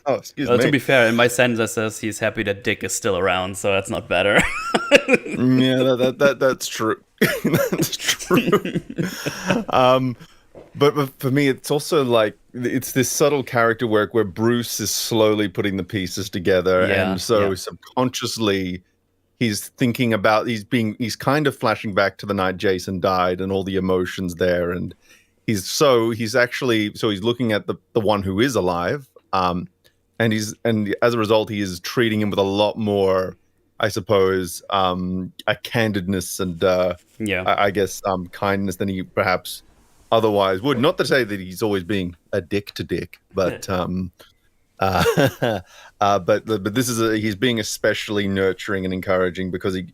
Oh, excuse me. To be fair, in my sentence it says he's happy that Dick is still around, so that's not better. Yeah, that's true. That's true. But for me, it's also like it's this subtle character work where Bruce is slowly putting the pieces together, and so subconsciously he's thinking about he's kind of flashing back to the night Jason died and all the emotions there, and he's looking at the one who is alive, and as a result he is treating him with a lot more, I suppose, a candidness and I guess kindness than he perhaps otherwise would. Not to say that he's always being a dick to Dick, but but this is he's being especially nurturing and encouraging because he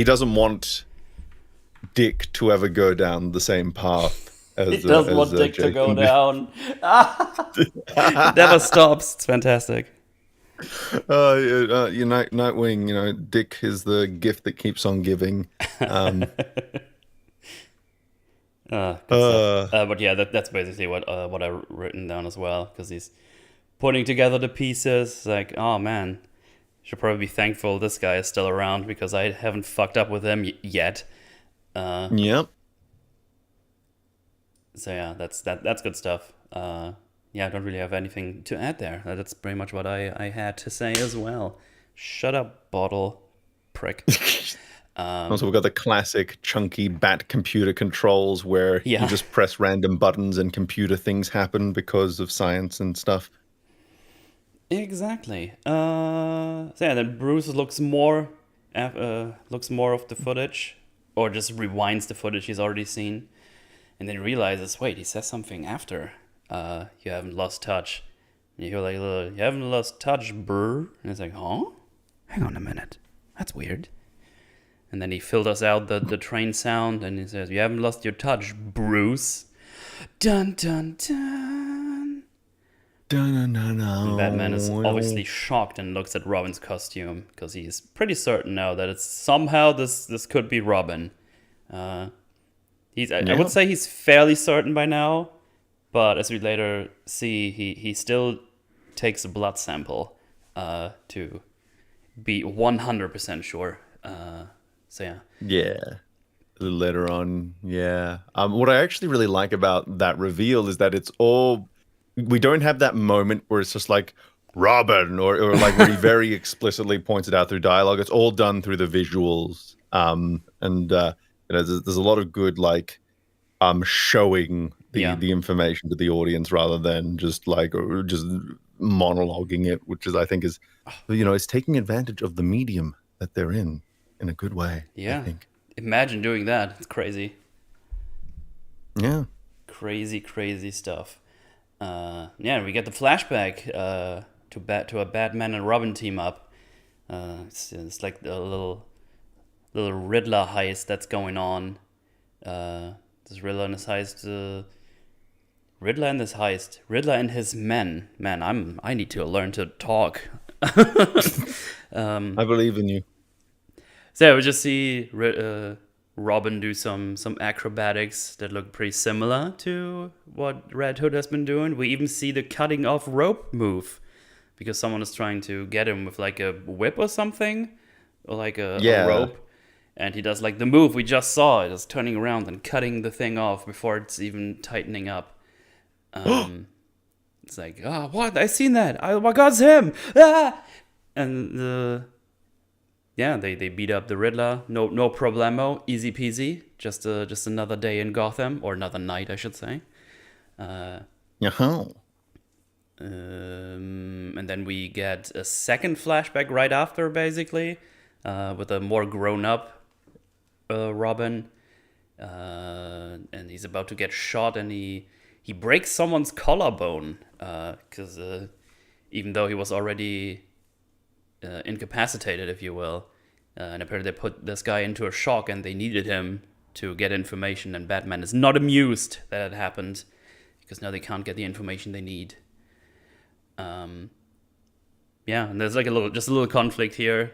doesn't want Dick to ever go down the same path. He doesn't want Dick to go down. It never stops. It's fantastic. Nightwing, Dick is the gift that keeps on giving. But yeah, that's basically what I've written down as well, because he's putting together the pieces. Like, oh man, should probably be thankful this guy is still around because I haven't fucked up with him yet. Yep. So yeah, that's good stuff. I don't really have anything to add there. That's pretty much what I had to say as well. Shut up, bottle prick. Also, we've got the classic chunky Bat computer controls where you just press random buttons and computer things happen because of science and stuff. Exactly. Then Bruce looks more of the footage, or just rewinds the footage he's already seen, and then realizes, wait, he says something after. You haven't lost touch. And you hear like, you haven't lost touch, brr. And it's like, huh? Hang on a minute. That's weird. And then he filters out the train sound, and he says, you haven't lost your touch, Bruce. Dun, dun, dun. And Batman is Dun-dun-dun-dun. obviously shocked and looks at Robin's costume because he's pretty certain now that it's somehow this could be Robin. Uh, I would Yeah. say he's fairly certain by now, but as we later see, he still takes a blood sample to be 100% sure. So yeah. Yeah. A little later on, yeah. What I actually really like about that reveal is that it's all we don't have that moment where it's just like Robin or like where he very explicitly points it out through dialogue. It's all done through the visuals. And there's a lot of good like showing Yeah. the information to the audience rather than just like or just monologuing it, which is I think is it's taking advantage of the medium that they're in a good way, I Yeah. think. Imagine doing that. It's crazy. Yeah. Crazy, crazy stuff. Yeah, we get the flashback to a Batman and Robin team up. It's like the little Riddler heist that's going on. This Riddler and his heist. Riddler and his heist. Riddler and his men. Man, I need to learn to talk. I believe in you. So yeah, we just see Robin do some acrobatics that look pretty similar to what Red Hood has been doing. We even see the cutting off rope move because someone is trying to get him with like a whip or something, or like a rope. And he does like the move we just saw, just turning around and cutting the thing off before it's even tightening up. It's like, oh, what? I seen that. Oh my God, it's him! Ah! And yeah, they beat up the Riddler. No problemo. Easy peasy. Just another day in Gotham, or another night, I should say. Uh-huh. And then we get a second flashback right after, basically, with a more grown-up Robin. And he's about to get shot, and he breaks someone's collarbone. Because even though he was already incapacitated, if you will. And apparently they put this guy into a shock and they needed him to get information, and Batman is not amused that it happened because now they can't get the information they need. Yeah, and there's like a little conflict here.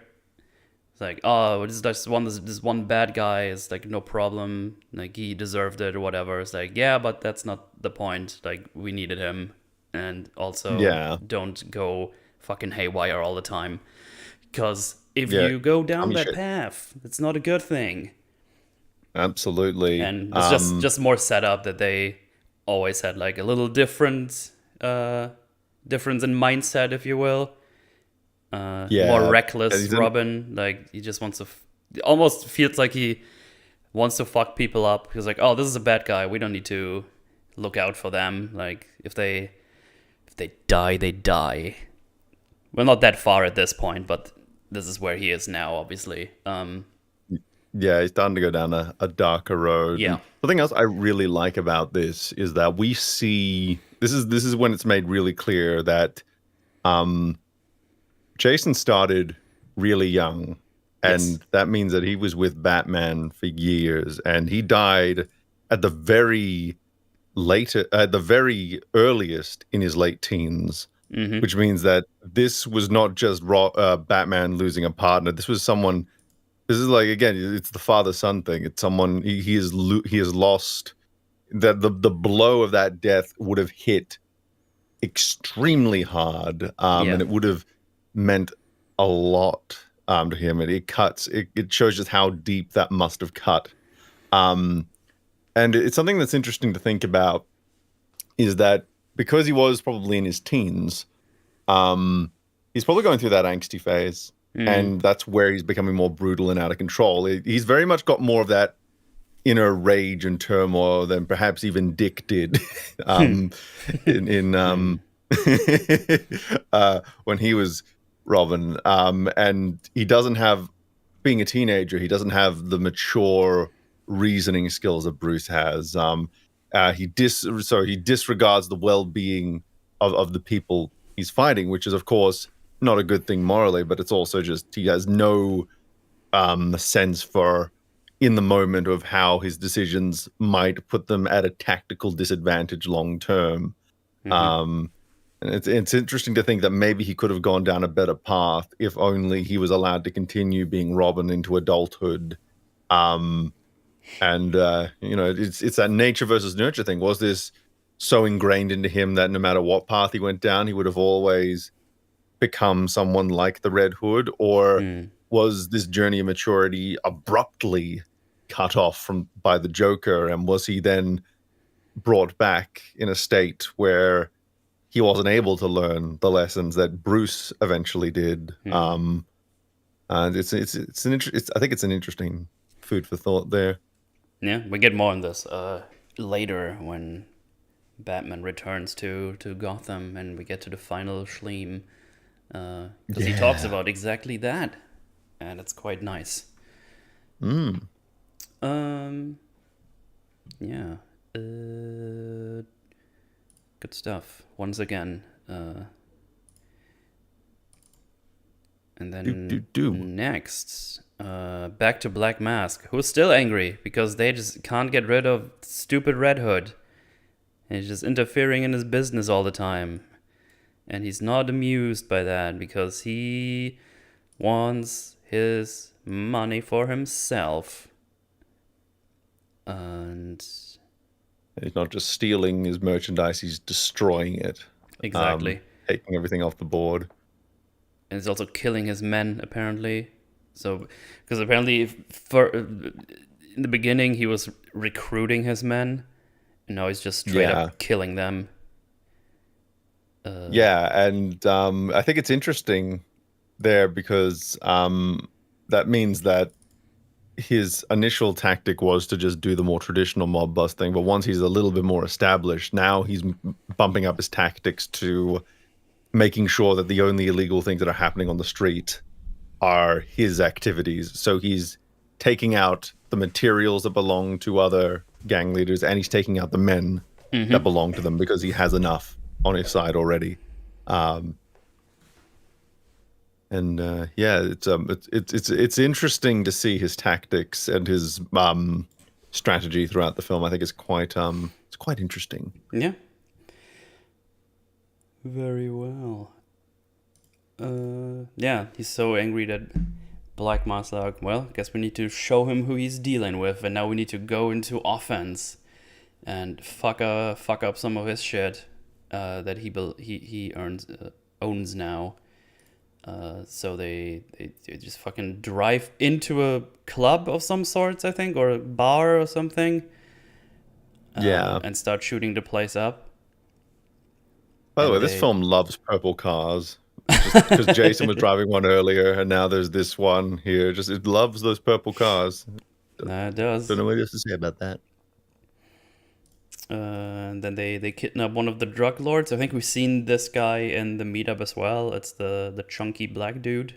It's like, oh, this one bad guy is like no problem, like he deserved it or whatever. It's like, yeah, but that's not the point. Like we needed him, and also don't go fucking haywire all the time. Because if you go down that path, it's not a good thing. Absolutely. And it's just more set up that they always had like a little difference in mindset, if you will. More reckless Robin. Like he just wants to. It almost feels like he wants to fuck people up. He's like, oh, this is a bad guy. We don't need to look out for them. Like if they die, they die. Well, not that far at this point, but this is where he is now, obviously. Yeah, he's starting to go down a darker road. Yeah. And something else I really like about this is that we see this is when it's made really clear that Jason started really young, and that means that he was with Batman for years, and he died at the very earliest in his late teens. Mm-hmm. Which means that this was not just Batman losing a partner. This was someone. This is like again, it's the father-son thing. It's someone he has lost. That the blow of that death would have hit extremely hard, and it would have meant a lot to him. And it shows just how deep that must have cut. And it's something that's interesting to think about. Is that because he was probably in his teens, he's probably going through that angsty phase, and that's where he's becoming more brutal and out of control. He's very much got more of that inner rage and turmoil than perhaps even Dick did when he was Robin. And he doesn't have, being a teenager, he doesn't have the mature reasoning skills that Bruce has. He disregards the well-being of the people he's fighting, which is of course not a good thing morally, but it's also just he has no sense for in the moment of how his decisions might put them at a tactical disadvantage long term. And it's interesting to think that maybe he could have gone down a better path if only he was allowed to continue being Robin into adulthood. And it's that nature versus nurture thing. Was this so ingrained into him that no matter what path he went down, he would have always become someone like the Red Hood, or was this journey of maturity abruptly cut off by the Joker, and was he then brought back in a state where he wasn't able to learn the lessons that Bruce eventually did? And I think it's an interesting food for thought there. Yeah, we get more on this later when Batman returns to Gotham and we get to the final Schleem. Because he talks about exactly that. And it's quite nice. Yeah. Good stuff. Once again. And then next, back to Black Mask, who's still angry because they just can't get rid of stupid Red Hood. And he's just interfering in his business all the time. And he's not amused by that because he wants his money for himself. And he's not just stealing his merchandise, he's destroying it. Exactly. Taking everything off the board. And he's also killing his men, apparently. So, because apparently in the beginning he was recruiting his men, and now he's just straight up killing them. And I think it's interesting there because that means that his initial tactic was to just do the more traditional mob busting, but once he's a little bit more established, now he's bumping up his tactics to making sure that the only illegal things that are happening on the street are his activities. So he's taking out the materials that belong to other gang leaders, and he's taking out the men that belong to them because he has enough on his side already. It's interesting to see his tactics and his strategy throughout the film. I think it's quite interesting. Yeah. Very well. He's so angry that Black Mask like, well, I guess we need to show him who he's dealing with, and now we need to go into offense and fuck up some of his shit that he owns now. So they just fucking drive into a club of some sorts, I think, or a bar or something. And start shooting the place up. By the way, this film loves purple cars. Because Jason was driving one earlier, and now there's this one here. It loves those purple cars. It does. Don't know what else to say about that. And then they kidnap one of the drug lords. I think we've seen this guy in the meetup as well. It's the chunky black dude.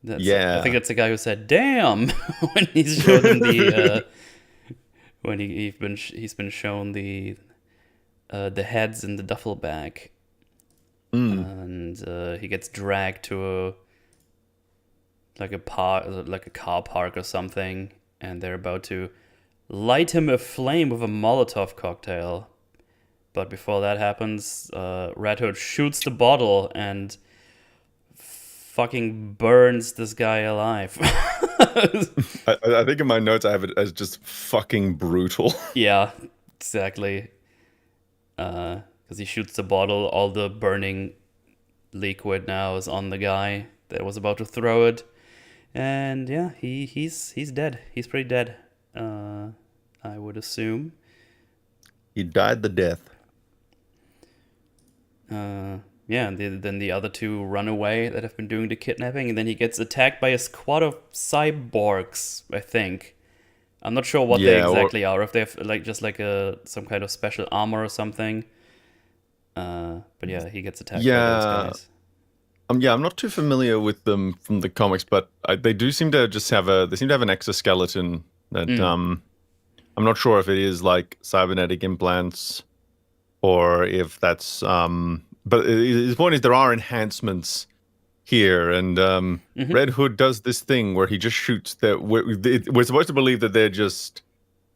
I think it's the guy who said "damn" when he showed him the when he's been shown the heads in the duffel bag. And he gets dragged to a car park or something, and they're about to light him aflame with a Molotov cocktail. But before that happens, Red Hood shoots the bottle and fucking burns this guy alive. I think in my notes I have it as just fucking brutal. Yeah, exactly. Because he shoots the bottle, all the burning liquid now is on the guy that was about to throw it, and yeah, he's dead. He's pretty dead. I would assume. He died the death. Then the other two run away that have been doing the kidnapping, and then he gets attacked by a squad of cyborgs, I think. I'm not sure what they exactly are, if they have some kind of special armor or something. But yeah, he gets attacked by those guys. I'm not too familiar with them from the comics, but they do seem to just have an exoskeleton that I'm not sure if it is like cybernetic implants or if that's but the point is there are enhancements here, and Red Hood does this thing where he just shoots we're supposed to believe that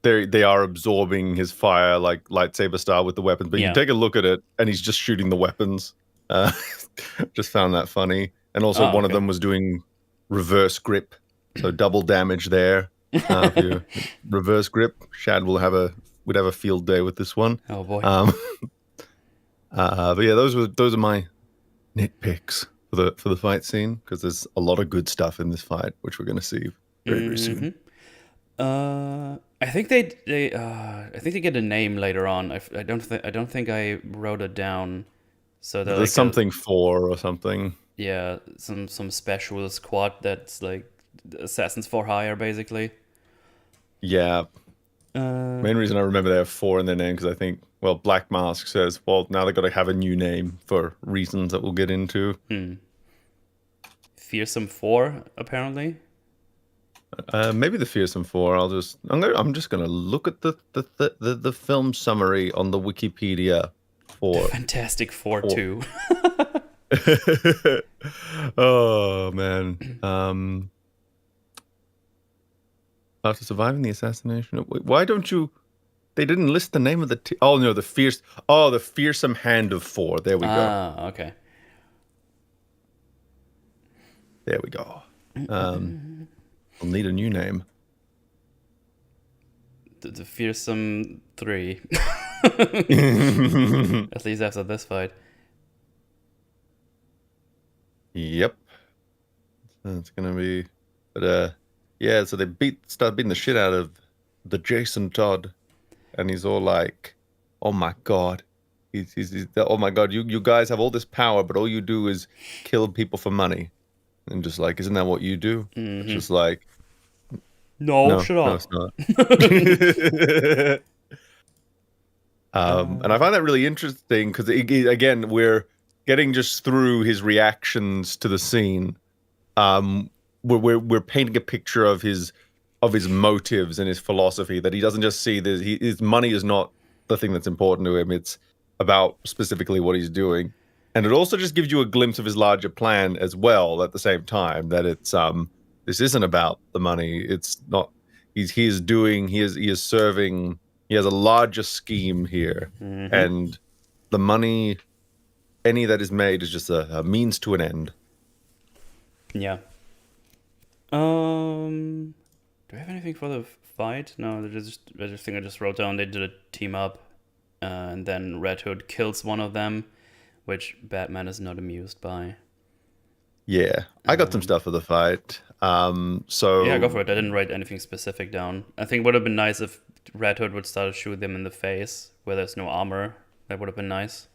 they are absorbing his fire like lightsaber style with the weapons, but you take a look at it and he's just shooting the weapons. Uh, just found that funny. And also, Oh, one of okay. them was doing reverse grip, so double damage there. For your reverse grip, Shad would have a field day with this one. Oh boy. Um, but yeah, those are my nitpicks for the fight scene because there's a lot of good stuff in this fight, which we're going to see very soon. I think I think they get a name later on. I don't think I wrote it down. So they're There's like a something for or something. yeah, some special squad that's like assassins for hire basically. Yeah, Uh, main reason I remember they have four in their name because I think, well, Black Mask says, well, now they've got to have a new name for reasons that we'll get into. Fearsome Four apparently. Maybe the Fearsome Four. I'm just gonna look at the film summary on the Wikipedia for Fantastic Four for. 2. Oh man. After surviving the assassination, why don't you? They didn't list the name of the. Oh no, the fearsome hand of four. There we go. Ah, okay. There we go. We'll need a new name. The Fearsome 3. At least after this fight. Yep. That's gonna be. But yeah. So they start beating the shit out of the Jason Todd, and he's all like, "Oh my god." Oh my god, you guys have all this power, but all you do is kill people for money. And just like, isn't that what you do? It's just like, No, no, shut no, up. it's not. And I find that really interesting because again, we're getting just through his reactions to the scene. We're painting a picture of his motives and his philosophy, that he doesn't just see this. His money is not the thing that's important to him. It's about specifically what he's doing. And it also just gives you a glimpse of his larger plan as well at the same time, that it's this isn't about the money. It's not. He is serving. He has a larger scheme here, and the money, any that is made, is just a means to an end. Yeah. Do I have anything for the fight? No, I just think I just wrote down they did a team up, and then Red Hood kills one of them, which Batman is not amused by. Yeah, I got some stuff for the fight. So Yeah, go for it. I didn't write anything specific down. I think it would have been nice if Red Hood would start to shoot them in the face where there's no armor. That would have been nice.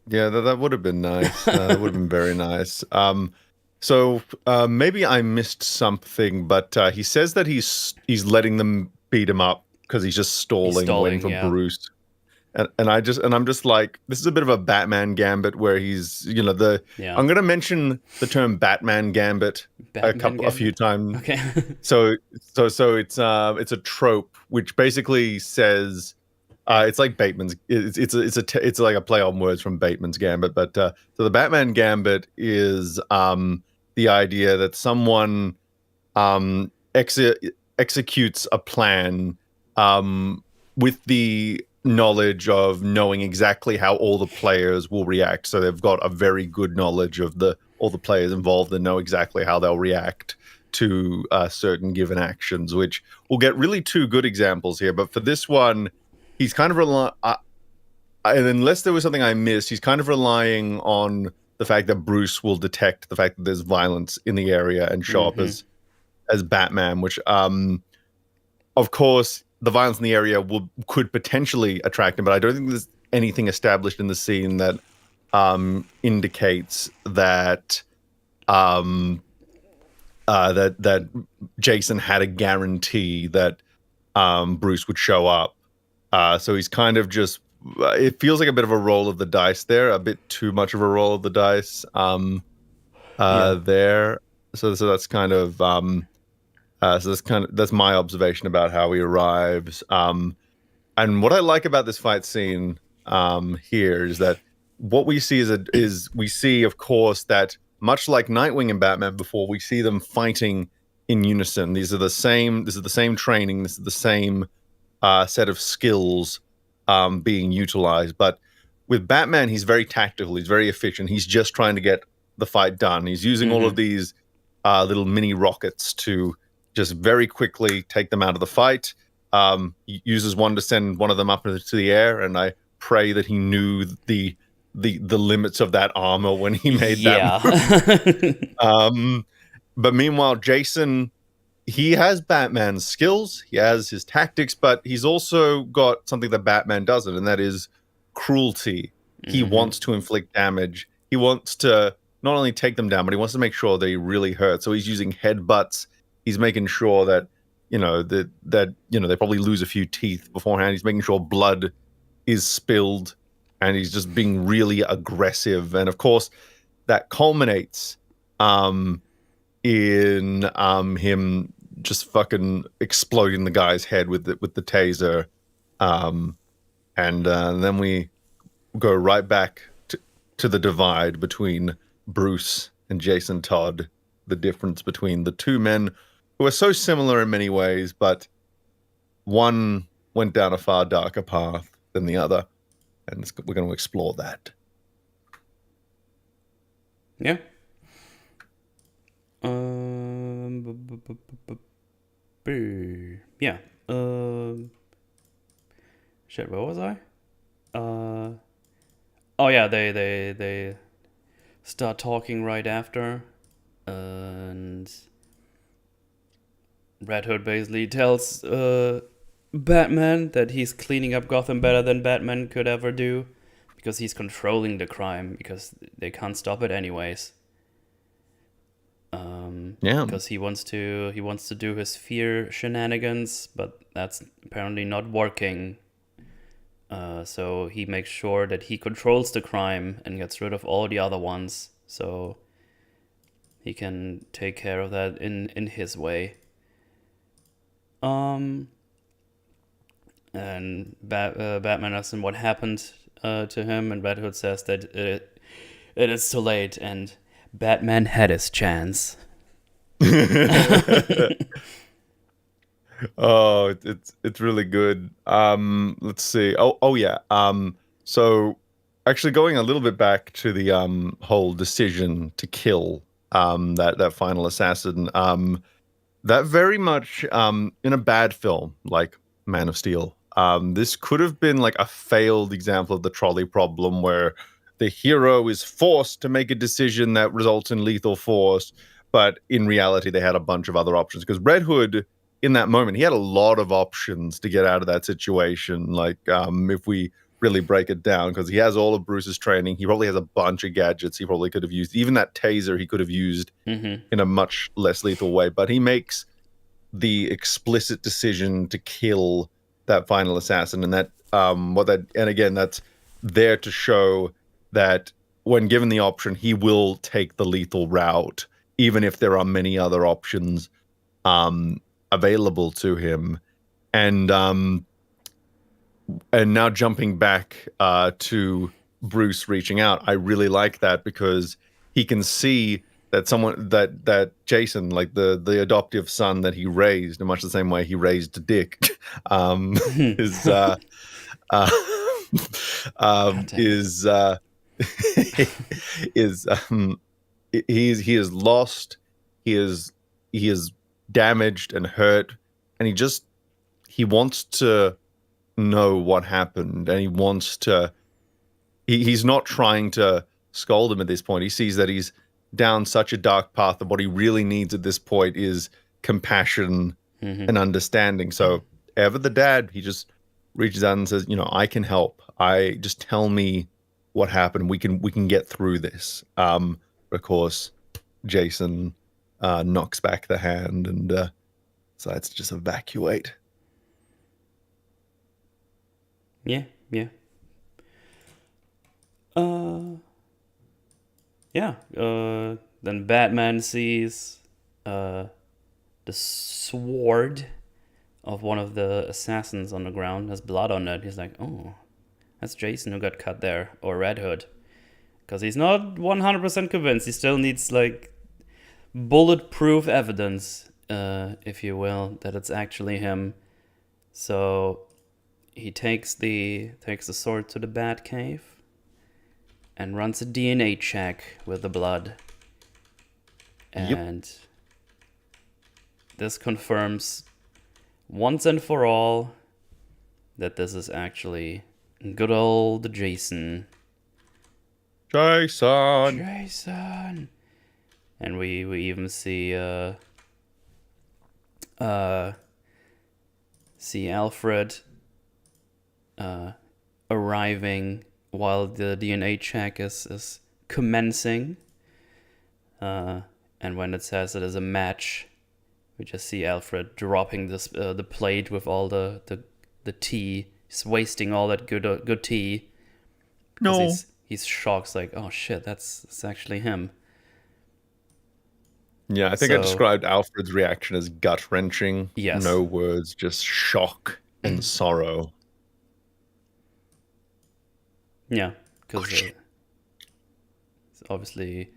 yeah, that would have been nice. That would have been very nice. So maybe I missed something, but he says that he's letting them beat him up because he's just stalling, waiting for yeah. Bruce. And I'm just like, this is a bit of a Batman gambit where he's, I'm gonna mention the term Batman gambit a few times. Okay. So it's a trope which basically says it's like Bateman's. It's like a play on words from Bateman's Gambit. But so the Batman Gambit is the idea that someone executes a plan with the knowledge of knowing exactly how all the players will react. So they've got a very good knowledge of all the players involved and know exactly how they'll react to certain given actions, which we'll get really two good examples here. But for this one, he's kind of and unless there was something I missed, he's kind of relying on the fact that Bruce will detect the fact that there's violence in the area and show up as Batman, which of course the violence in the area could potentially attract him, but I don't think there's anything established in the scene that indicates that that Jason had a guarantee that Bruce would show up. So he's kind of just. It feels like a bit of a roll of the dice there, a bit too much of a roll of the dice there. So that's kind of that's my observation about how he arrives. And what I like about this fight scene here is that what we see is we see, of course, that much like Nightwing and Batman before, we see them fighting in unison. This is the same training. This is the same set of skills being utilized. But with Batman, he's very tactical. He's very efficient. He's just trying to get the fight done. He's using all of these little mini rockets to just very quickly take them out of the fight. He uses one to send one of them up into the air, and I pray that he knew the limits of that armor when he made that move. But meanwhile, Jason, he has Batman's skills, he has his tactics, but he's also got something that Batman doesn't, and that is cruelty. He wants to inflict damage. He wants to not only take them down, but he wants to make sure they really hurt. So he's using headbutts. He's making sure that, they probably lose a few teeth beforehand. He's making sure blood is spilled, and he's just being really aggressive. And of course, that culminates in him just fucking exploding the guy's head with the taser. And then we go right back to the divide between Bruce and Jason Todd, the difference between the two men who are so similar in many ways, but one went down a far darker path than the other, and we're going to explore that. Yeah. Yeah. Shit, where was I? Oh yeah, they start talking right after, and Red Hood basically tells Batman that he's cleaning up Gotham better than Batman could ever do, because he's controlling the crime, because they can't stop it anyways. Because he wants to do his fear shenanigans, but that's apparently not working. So he makes sure that he controls the crime and gets rid of all the other ones, so he can take care of that in his way. And Batman asks him what happened to him, and Red Hood says that it is too late, and Batman had his chance. Oh, it's really good. Let's see. Oh yeah. So actually going a little bit back to the whole decision to kill that final assassin. That very much in a bad film like Man of Steel. This could have been like a failed example of the trolley problem, where the hero is forced to make a decision that results in lethal force, but in reality they had a bunch of other options, because Red Hood in that moment, he had a lot of options to get out of that situation. Like, if we really break it down, because he has all of Bruce's training, he probably has a bunch of gadgets he probably could have used. Even that taser he could have used in a much less lethal way. But he makes the explicit decision to kill that final assassin, and that and again, that's there to show that when given the option, he will take the lethal route, even if there are many other options available to him. And now jumping back to Bruce reaching out, I really like that, because he can see that that Jason, like the adoptive son that he raised, in much the same way he raised Dick, is he is lost, he is damaged and hurt, and he wants to know what happened, and he wants to he's not trying to scold him at this point. He sees that he's down such a dark path that what he really needs at this point is compassion and understanding. So ever the dad, he just reaches out and says, I can help. Just tell me what happened. We can get through this. Of course, Jason knocks back the hand and decides to just evacuate. Yeah. Then Batman sees the sword of one of the assassins on the ground. There's blood on it. He's like, oh, that's Jason who got cut there, or Red Hood. Because he's not 100% convinced. He still needs, like, bulletproof evidence, if you will, that it's actually him. So he takes the sword to the Batcave, and runs a DNA check with the blood. And this confirms once and for all that this is actually good old Jason. Jason! And we even see Alfred arriving while the DNA check is commencing. And when it says it is a match, we just see Alfred dropping this the plate with all the tea. He's wasting all that good tea. No. He's shocked, like, oh shit, that's actually him. Yeah, I think I described Alfred's reaction as gut-wrenching. Yes. No words, just shock and sorrow. Yeah, because it's obviously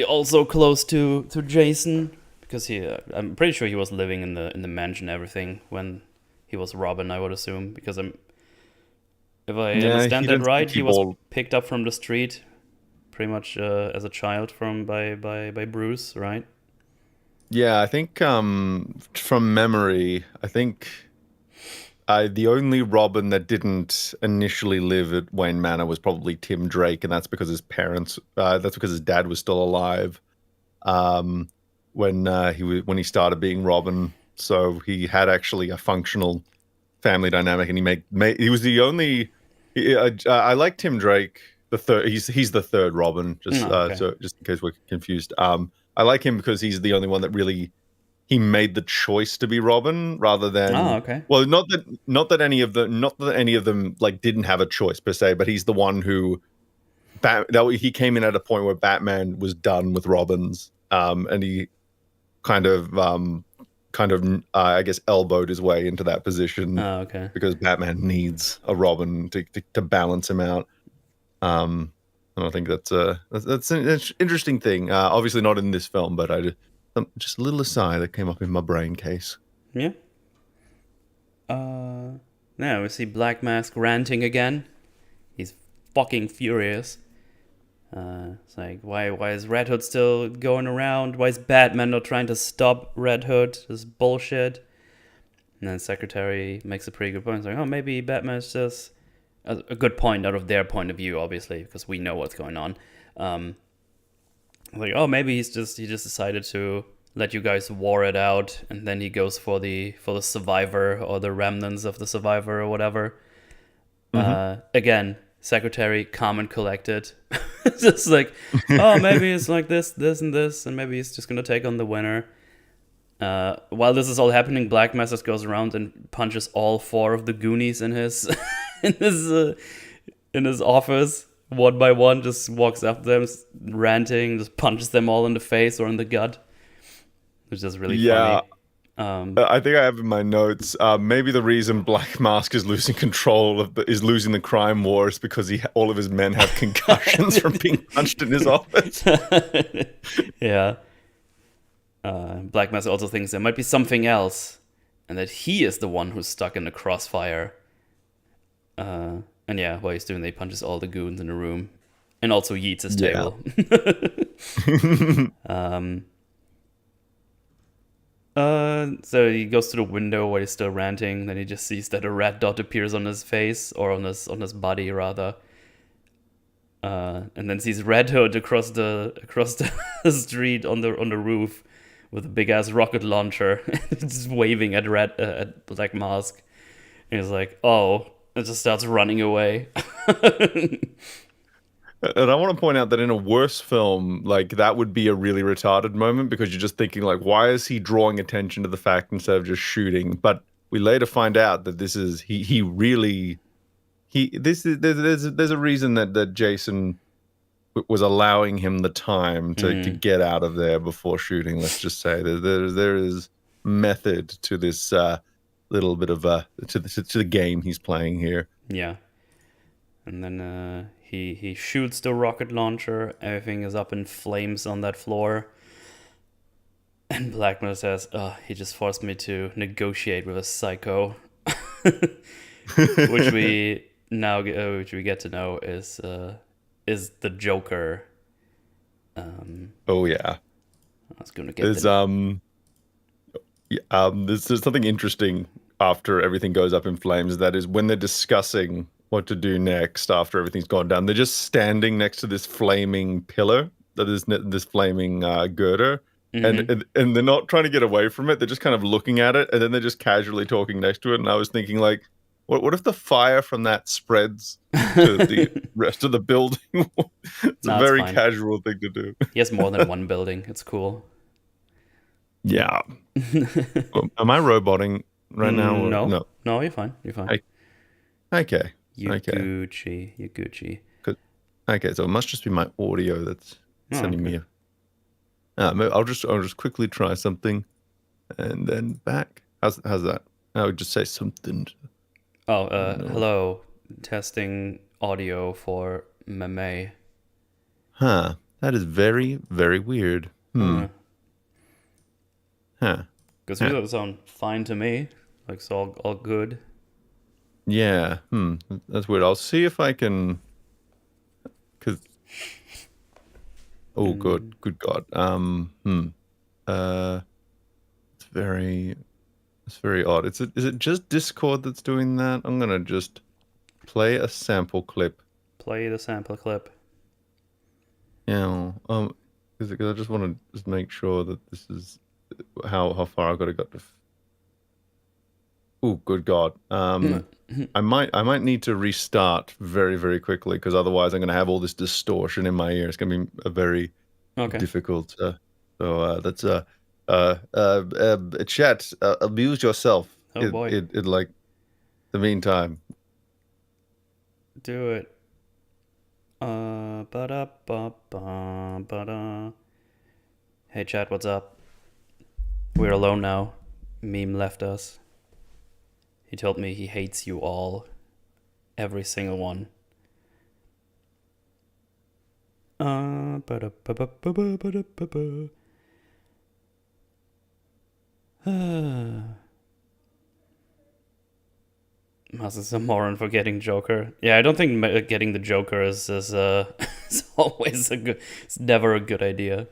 also close to Jason, because I'm pretty sure he was living in the mansion and everything when he was Robin, I would assume, because if I understand that right, he was picked up from the street pretty much as a child by Bruce, right? Yeah, I think from memory, I think the only Robin that didn't initially live at Wayne Manor was probably Tim Drake, and that's because his dad was still alive when he started being Robin. So he had actually a functional family dynamic, and he was the only. I like Tim Drake, the third. He's the third Robin. So just in case we're confused, I like him because he's the only one that really he made the choice to be Robin rather than. Oh, okay. Well, not that any of them like didn't have a choice per se, but he's the one who. He came in at a point where Batman was done with Robins, and he kind of I guess elbowed his way into that position. Oh, okay. Because Batman needs a Robin to balance him out. And I think that's an interesting thing. Obviously not in this film, but just a little aside that came up in my brain case. Yeah. Yeah, we see Black Mask ranting again. He's fucking furious. It's like, why is Red Hood still going around? Why is Batman not trying to stop Red Hood? This bullshit. And then Secretary makes a pretty good point. It's like, oh, maybe Batman's just a good point out of their point of view, obviously, because we know what's going on. Like, oh, maybe he just decided to let you guys war it out, and then he goes for the survivor or the remnants of the survivor or whatever. Mm-hmm. Again, Secretary calm and collected. Just like, oh, maybe it's like this, and this, and maybe he's just gonna take on the winner. While this is all happening, Black Mask goes around and punches all 4 of the Goonies in his in his office one by one. Just walks up to them, ranting, just punches them all in the face or in the gut, which is really funny. I think I have in my notes, maybe the reason Black Mask is losing control is losing the crime war is because all of his men have concussions from being punched in his office. Yeah. Black Mask also thinks there might be something else, and that he is the one who's stuck in the crossfire. And yeah, while he's doing that, he punches all the goons in the room, and also yeets his table. So he goes to the window where he's still ranting. Then he just sees that a red dot appears on his face, or on his body rather. And then sees Red Hood across the street on the roof with a big ass rocket launcher, just waving at Black Mask. And he's like, oh, and just starts running away. And I want to point out that in a worse film, like, that would be a really retarded moment, because you're just thinking, like, why is he drawing attention to the fact instead of just shooting? But we later find out that this is there's a reason that Jason was allowing him the time to get out of there before shooting. Let's just say there is method to this little bit of to the game he's playing here. Yeah, and then he shoots the rocket launcher. Everything is up in flames on that floor. And Black Mask says, "Oh, he just forced me to negotiate with a psycho," which we get to know is is the Joker. Oh yeah. I was gonna get There's there's something interesting after everything goes up in flames. That is when they're discussing what to do next after everything's gone down. They're just standing next to this flaming pillar, that is this flaming girder, and they're not trying to get away from it. They're just kind of looking at it, and then they're just casually talking next to it. And I was thinking, like, what if the fire from that spreads to the rest of the building? It's a very casual thing to do. He has more than one building. It's cool. Yeah. Am I roboting right now? Or No, you're fine. You're fine. Okay. You're Gucci. You're Gucci. Okay, so it must just be my audio that's sending me. I'll just quickly try something, and then back. How's that? I would just say something. Hello. Testing audio for Meme. Huh. That is very, very weird. Huh. Because you sound fine to me. Like, it's all good. Yeah. That's weird. I'll see if I can. Cause. Oh, good God. It's very odd. Is it just Discord that's doing that? I'm gonna just play a sample clip. Play the sample clip. Yeah. Because I just want to just make sure that this is how far I got to. Oh, good God. I might need to restart very, very quickly, because otherwise I'm going to have all this distortion in my ear. It's going to be a very difficult. So that's chat. Abuse yourself. Oh boy. In like the meantime. Do it. Ba-da-ba-ba-ba-da. Hey chat, what's up? We're alone now. Meme left us. He told me he hates you all. Every single one. Must is a moron for getting Joker. Yeah, I don't think getting the Joker is is always it's never a good idea.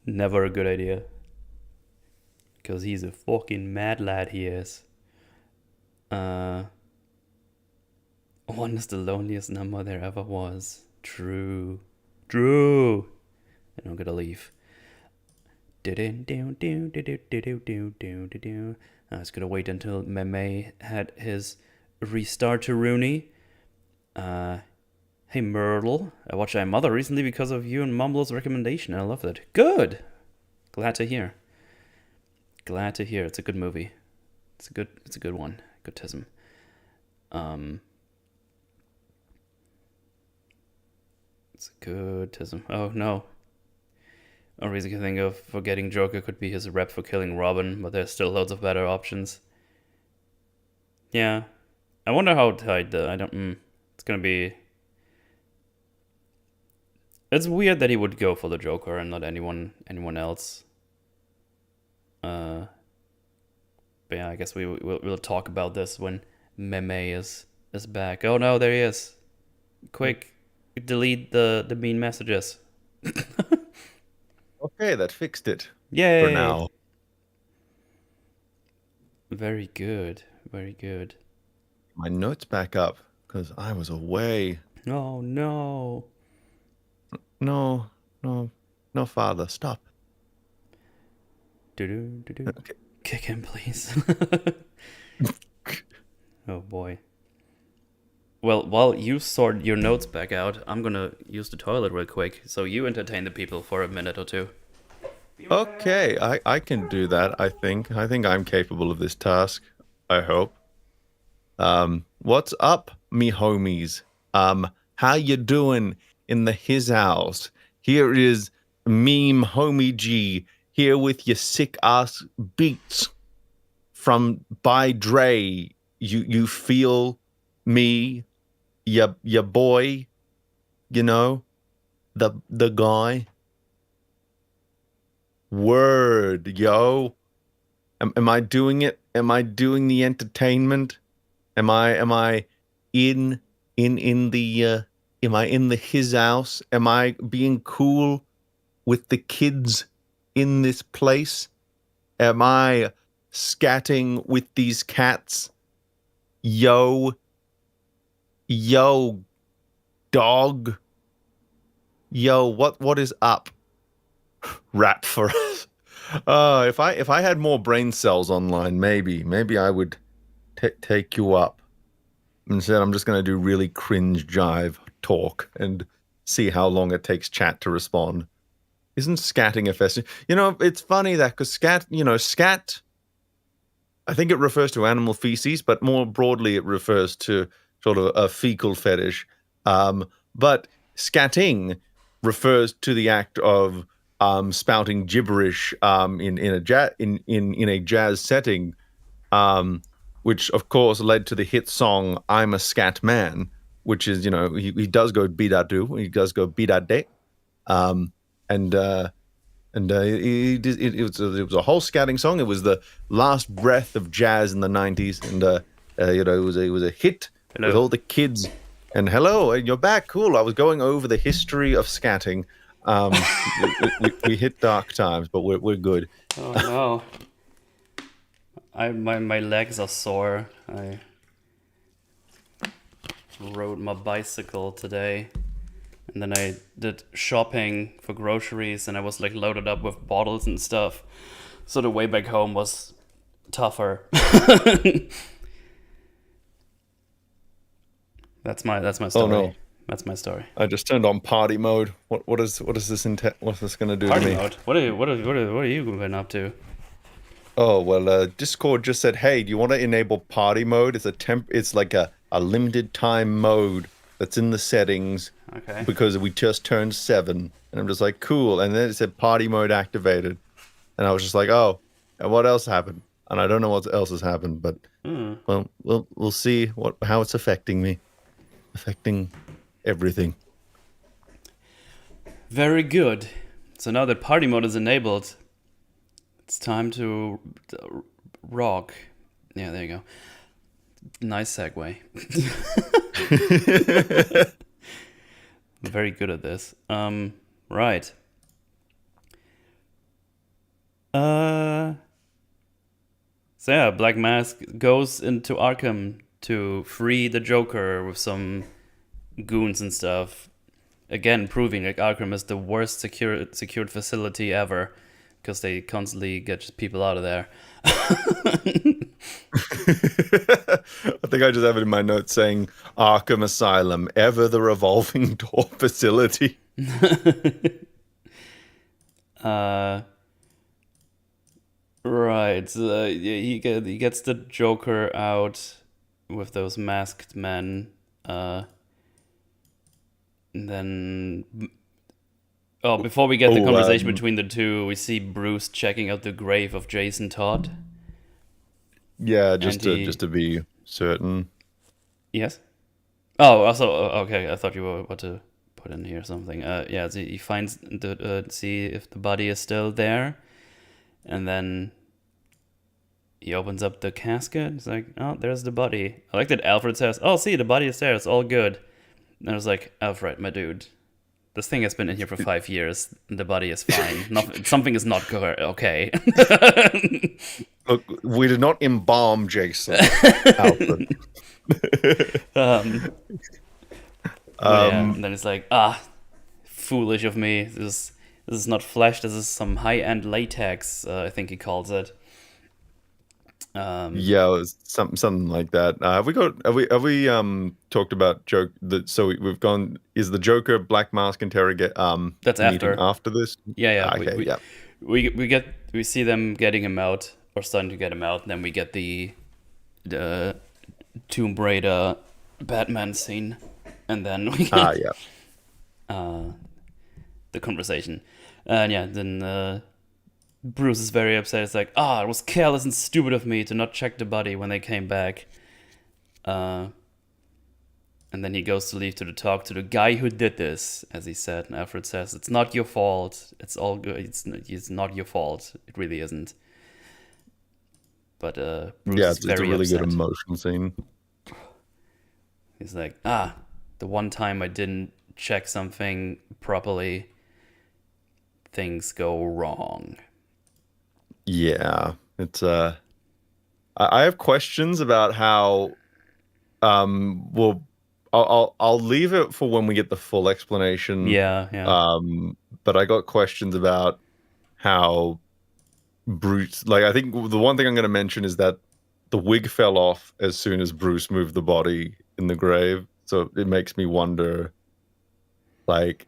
Never a good idea. Because he's a fucking mad lad, he is. One is the loneliest number there ever was. True. I don't gotta leave. I was gonna wait until Meme had his restart to Rooney. Hey Myrtle, I watched I'm Mother recently because of you and Mumble's recommendation. I loved it. Good. Glad to hear. It's a good movie. It's a good one. Good tism. It's a good tism. Oh no. Only reason I can think of for getting Joker could be his rep for killing Robin, but there's still loads of better options. Yeah. I wonder how tight it's gonna be. It's weird that he would go for the Joker and not anyone else. But yeah, I guess we'll talk about this when Meme is back. Oh no, there he is. Quick, delete the mean messages. Okay, that fixed it. Yay! For now. Very good. My notes back up, because I was away. Oh no. No, father, stop. Okay. Kick him, please. Oh boy. Well, while you sort your notes back out, I'm gonna use the toilet real quick, so you entertain the people for a minute or two. Okay, I can do that, I think. I think I'm capable of this task, I hope. What's up, me homies? How you doing in the his house? Here is Meme Homie G, here with your sick-ass beats from by Dre. You feel me, your boy, you know, the guy. Word, yo. Am I doing it? Am I doing the entertainment? Am I in the Am I in his house? Am I being cool with the kids in this place? Am I scatting with these cats? Yo, yo, dog. Yo, what is up? Rap for us. If I had more brain cells online, maybe I would take you up. Instead, I'm just gonna do really cringe jive talk and see how long it takes chat to respond. Isn't scatting a fest? It's funny that because scat. I think it refers to animal feces, but more broadly, it refers to sort of a fecal fetish. But scatting refers to the act of spouting gibberish in a jazz setting, which of course led to the hit song "I'm a Scat Man," which is he does go be-da-do, he does go be-da-de, um, and it was a whole scouting song. It was the last breath of jazz in the '90s, and it was a hit with all the kids. And hello, you're back. Cool. I was going over the history of scatting. We hit dark times, but we're good. Oh no. My legs are sore. I rode my bicycle today, and then I did shopping for groceries, and I was like loaded up with bottles and stuff. So the way back home was tougher. That's my story. Oh no. That's my story. I just turned on party mode. What's this going to do Party to me? mode. What are you going up to? Oh well, Discord just said, "Hey, do you want to enable party mode? It's like a limited time mode that's in the settings Okay. because we just turned 7." And I'm just like, "Cool." And then it said party mode activated, and I was just like, "Oh, and what else happened?" And I don't know what else has happened, but well, we'll see how it's affecting me, affecting everything. Very good. So now that party mode is enabled, it's time to rock. Yeah, there you go. Nice segue. I'm very good at this. Right. So yeah, Black Mask goes into Arkham to free the Joker with some goons and stuff. Again, proving like Arkham is the worst secured facility ever, because they constantly get people out of there. I think I just have it in my notes saying Arkham Asylum, ever the revolving door facility. Right. So, he gets the Joker out with those masked men. And then, before we get the conversation between the two, we see Bruce checking out the grave of Jason Todd. Yeah, just to be certain. Yes. Oh, also okay. I thought you were about to put in here something. Yeah. So he finds see if the body is still there, and then he opens up the casket. It's like, oh, there's the body. I like that Alfred says, "Oh, see, the body is there. It's all good." And I was like, Alfred, my dude, this thing has been in here for 5 years. The body is fine. Something is not okay. Look, we did not embalm Jason, Alfred. Yeah, and then it's like, foolish of me. This is not flesh. This is some high-end latex. I think he calls it. Yeah, it was something like that. Have we talked about joke that? So we've gone. Is the Joker Black Mask interrogate? That's after this. Yeah. Okay. We see them getting him out, or starting to get him out. And then we get the Tomb Raider Batman scene, and then we get the conversation. And yeah, then Bruce is very upset. It's like, it was careless and stupid of me to not check the body when they came back. And then he goes to leave to talk to the guy who did this, as he said. And Alfred says, "It's not your fault. It's all good. It's not your fault. It really isn't." But Bruce is it's a very really upset. good emotional scene. He's like, the one time I didn't check something properly, things go wrong. Yeah, it's I have questions about how well I'll leave it for when we get the full explanation. Yeah, yeah. But I got questions about how Bruce, like, I think the one thing I'm going to mention is that the wig fell off as soon as Bruce moved the body in the grave. So it makes me wonder, like,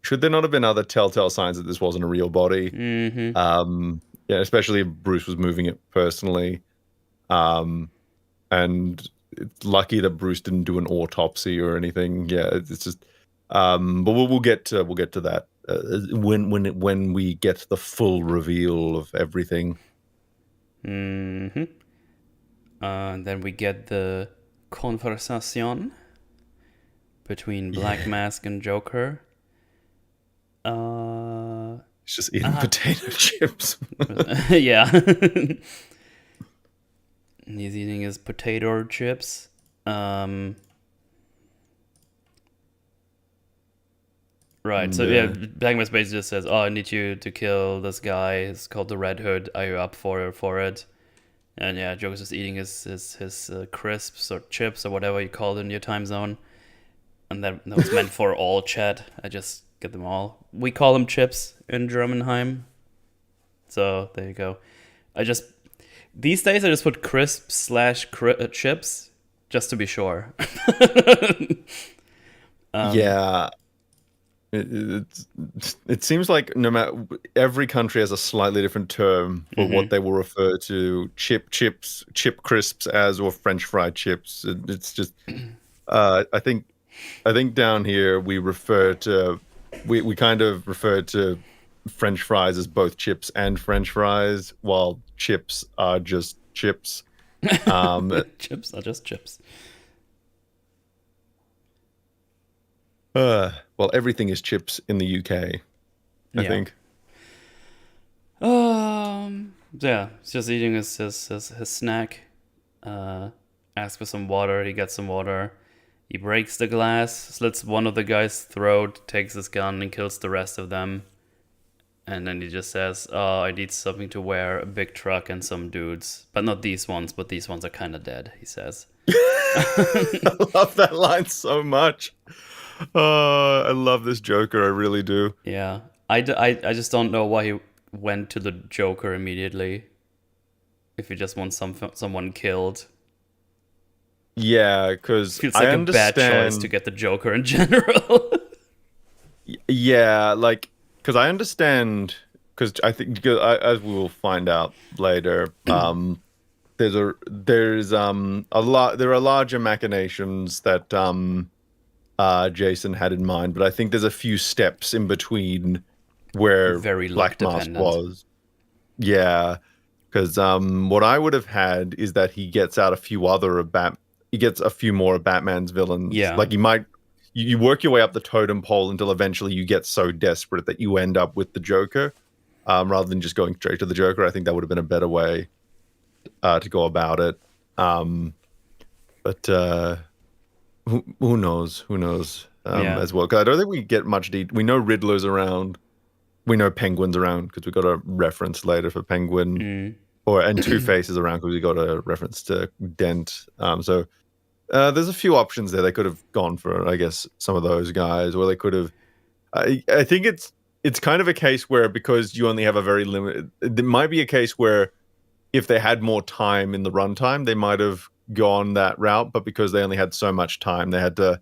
should there not have been other telltale signs that this wasn't a real body? Mm-hmm. Yeah, especially if Bruce was moving it personally. And it's lucky that Bruce didn't do an autopsy or anything. Yeah, it's just, but we'll get to that when we get the full reveal of everything. Mm-hmm. Then we get the conversation between Black Mask and Joker. He's just eating potato chips. Yeah. He's eating his potato chips. Right, so yeah, Black Mask basically just says, "Oh, I need you to kill this guy. It's called the Red Hood. Are you up for it?" And yeah, Joker's just eating his crisps or chips or whatever you call it in your time zone. And that was meant for all chat. I just get them all. We call them chips in Germanheim. So there you go. These days I just put crisps / chips just to be sure. Yeah. It seems like no matter every country has a slightly different term for what they will refer to chips, chip crisps as, or French fried chips. It's just I think down here we kind of refer to French fries as both chips and French fries, while chips are just chips. Chips are just chips. Well, everything is chips in the UK, I think. Yeah, he's just eating his snack. Asks for some water. He gets some water. He breaks the glass, slits one of the guy's throat, takes his gun, and kills the rest of them. And then he just says, "Oh, I need something to wear, a big truck, and some dudes. But not these ones, but these ones are kind of dead," he says. I love that line so much. I love this Joker, I really do. Yeah. I just don't know why he went to the Joker immediately. If he just wants someone killed. Yeah, because Feels like I a understand... bad choice to get the Joker in general. Yeah, like, because I understand, because I think, as we will find out later, there are larger machinations that Jason had in mind, but I think there's a few steps in between where Very Black Mask was. Yeah, because what I would have had is that he gets out a few more of Batman's villains. Yeah. Like you work your way up the totem pole until eventually you get so desperate that you end up with the Joker, rather than just going straight to the Joker. I think that would have been a better way to go about it. But who knows? As well. Because I don't think we get much detail. We know Riddler's around. We know Penguin's around because we got a reference later for Penguin. And Two-Face is around because we got a reference to Dent. So there's a few options there. They could have gone for, I guess, some of those guys, or they could have. I think it's kind of a case where, because you only have a very limited. There might be a case where if they had more time in the runtime, they might have gone that route. But because they only had so much time, they had to.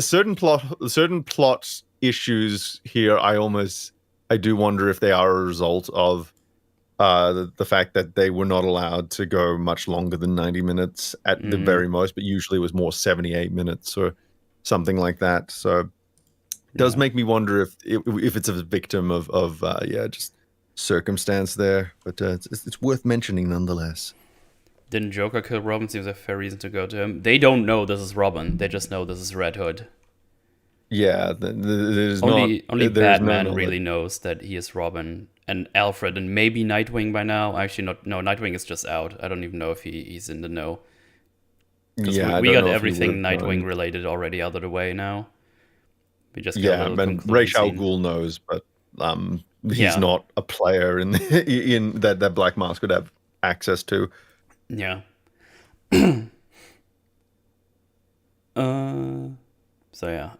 Certain plot issues here. I do wonder if they are a result of the fact that they were not allowed to go much longer than 90 minutes at the very most, but usually it was more 78 minutes or something like that. So it does make me wonder if it's a victim of just circumstance there, but it's worth mentioning nonetheless. Didn't Joker kill Robin? Seems a fair reason to go to him. They don't know this is Robin. They just know this is Red Hood. Yeah, there's only Batman no really knows that he is Robin, and Alfred, and maybe Nightwing by now. Actually, no, Nightwing is just out. I don't even know if he's in the know. Because Yeah, I we don't got know if he would everything have Nightwing known. related already out of the way now. We just get a Yeah, little and conclusion Ra's al scene. Ghul knows, but he's Yeah, not a player in that Black Mask would have access to. yeah. So yeah.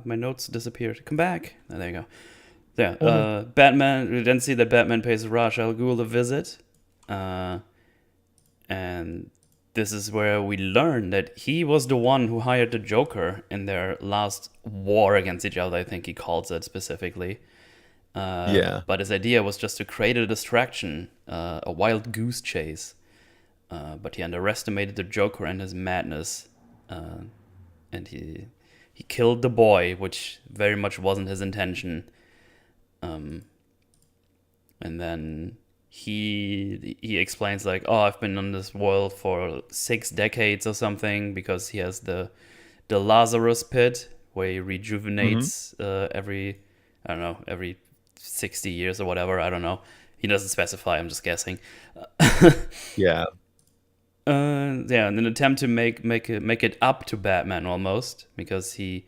My notes disappeared. Come back. Oh, there you go. Yeah. Batman. We then see that Batman pays Ra's al Ghul a visit, and this is where we learn that he was the one who hired the Joker in their last war against each other. I think he calls it specifically. Yeah. But his idea was just to create a distraction, a wild goose chase. But he underestimated the Joker and his madness, and he killed the boy, which very much wasn't his intention. And then he explains like, oh, I've been on this world for 6 decades or something, because he has the Lazarus pit where he rejuvenates every 60 years or whatever. I don't know. He doesn't specify. I'm just guessing. Yeah. Yeah, in an attempt to make it up to Batman almost, because he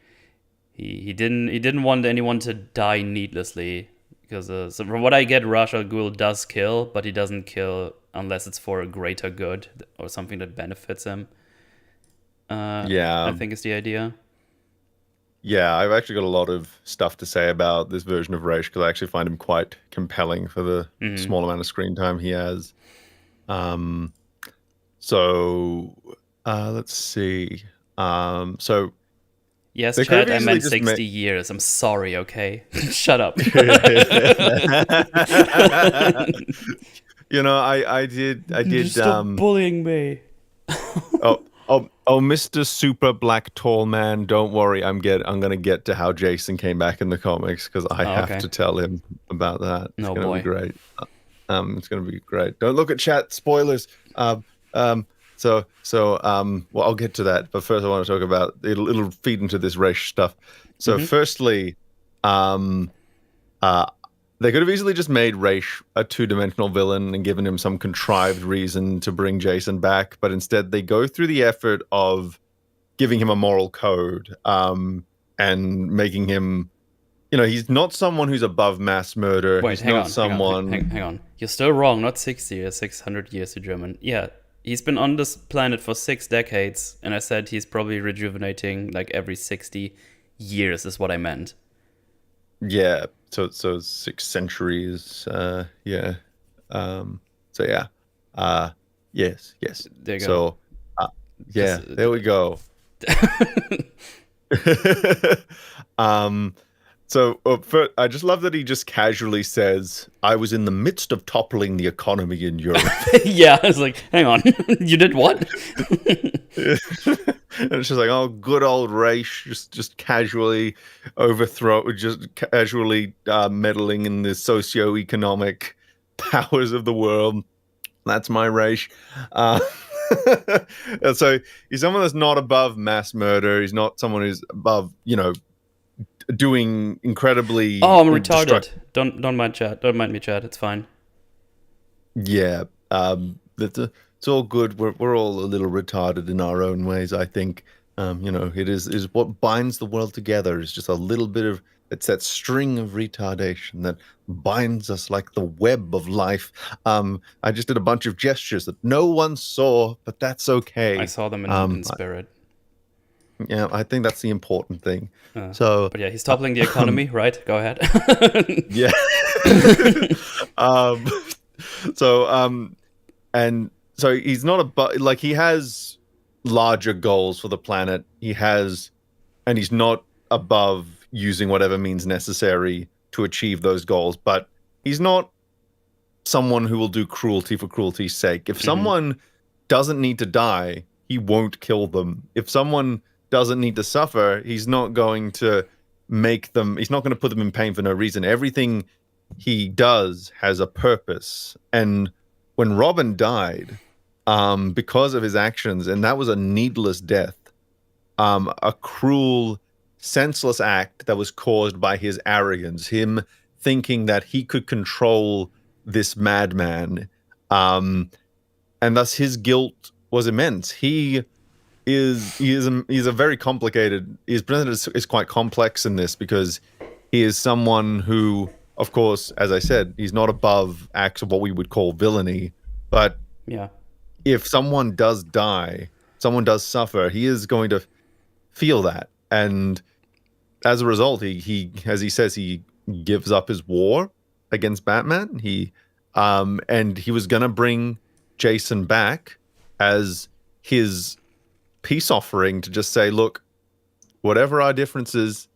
didn't want anyone to die needlessly. Because so from what I get, Ra's al Ghul does kill, but he doesn't kill unless it's for a greater good or something that benefits him. Yeah. I think is the idea. Yeah, I've actually got a lot of stuff to say about this version of Ra's, because I actually find him quite compelling for the small amount of screen time he has. So let's see. So Yes, they could have Chad, I easily meant just 60 years. I'm sorry, okay? Shut up. You know, I did Stop bullying me. Mr. Super Black Tall Man, don't worry, I'm gonna get to how Jason came back in the comics, because I have okay. to tell him about that. It's Oh, gonna boy. be great. It's gonna be great. Don't look at chat, spoilers. Well, I'll get to that, but first I want to talk about it'll feed into this race stuff. So firstly, they could have easily just made Ra's a two-dimensional villain and given him some contrived reason to bring Jason back, but instead they go through the effort of giving him a moral code, and making him, he's not someone who's above mass murder. Wait, He's hang not on, someone. hang on. You're still wrong. Not 60 years, 600 years to German. Yeah, he's been on this planet for 6 decades, and I said he's probably rejuvenating like every 60 years is what I meant. Yeah, so 6 centuries. Yeah. So yeah. Yes. There you go. So yeah, there we go. I just love that he just casually says, "I was in the midst of toppling the economy in Europe." Yeah, I was like, hang on, you did what? And it's just like, oh, good old Ra's, just casually meddling in the socio-economic powers of the world. That's my Ra's. And so he's someone that's not above mass murder. He's not someone who's above, doing incredibly. Oh, I'm retarded. Don't mind chat. Don't mind me, chat. It's fine. Yeah, it's all good. We're all a little retarded in our own ways, I think. It is what binds the world together. Is just a little bit of, it's that string of retardation that binds us like the web of life. I just did a bunch of gestures that no one saw, but that's okay. I saw them in spirit. Yeah, I think that's the important thing. But yeah, he's toppling the economy, right? Go ahead. Yeah. So he's not like, he has larger goals for the planet. And he's not above using whatever means necessary to achieve those goals, but he's not someone who will do cruelty for cruelty's sake. If someone doesn't need to die, he won't kill them. If someone doesn't need to suffer, he's not going to he's not going to put them in pain for no reason. Everything he does has a purpose. And when Robin died, because of his actions, and that was a needless death, a cruel, senseless act that was caused by his arrogance, him thinking that he could control this madman, and thus his guilt was immense. He he's a very complicated. He's presented as quite complex in this because he is someone who, of course, as I said, he's not above acts of what we would call villainy. But Yeah. if someone does die, someone does suffer, he is going to feel that, and as a result, he as he says, he gives up his war against Batman. And he was gonna bring Jason back as his peace offering to just say, look, whatever our differences,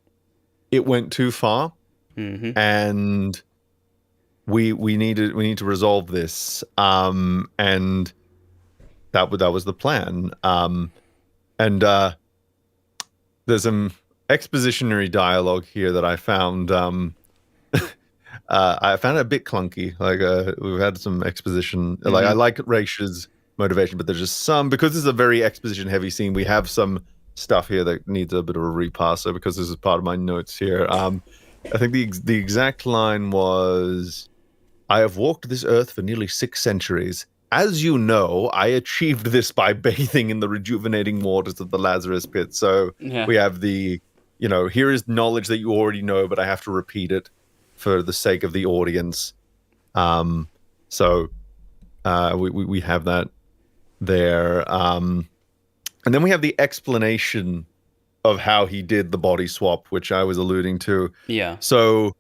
it went too far, and we need to resolve this. And that was the plan. And there's some expositionary dialogue here that I found. I found it a bit clunky. Like we've had some exposition. Like I like Raish's motivation, but there's just some, because this is a very exposition heavy scene. We have some stuff here that needs a bit of a repass. So because this is part of my notes here, I think the exact line was, "I have walked this earth for nearly 6 centuries. As you know, I achieved this by bathing in the rejuvenating waters of the Lazarus Pit." So we have the, here is knowledge that you already know, but I have to repeat it for the sake of the audience. So we have that there. And then we have the explanation of how he did the body swap, which I was alluding to. Yeah. So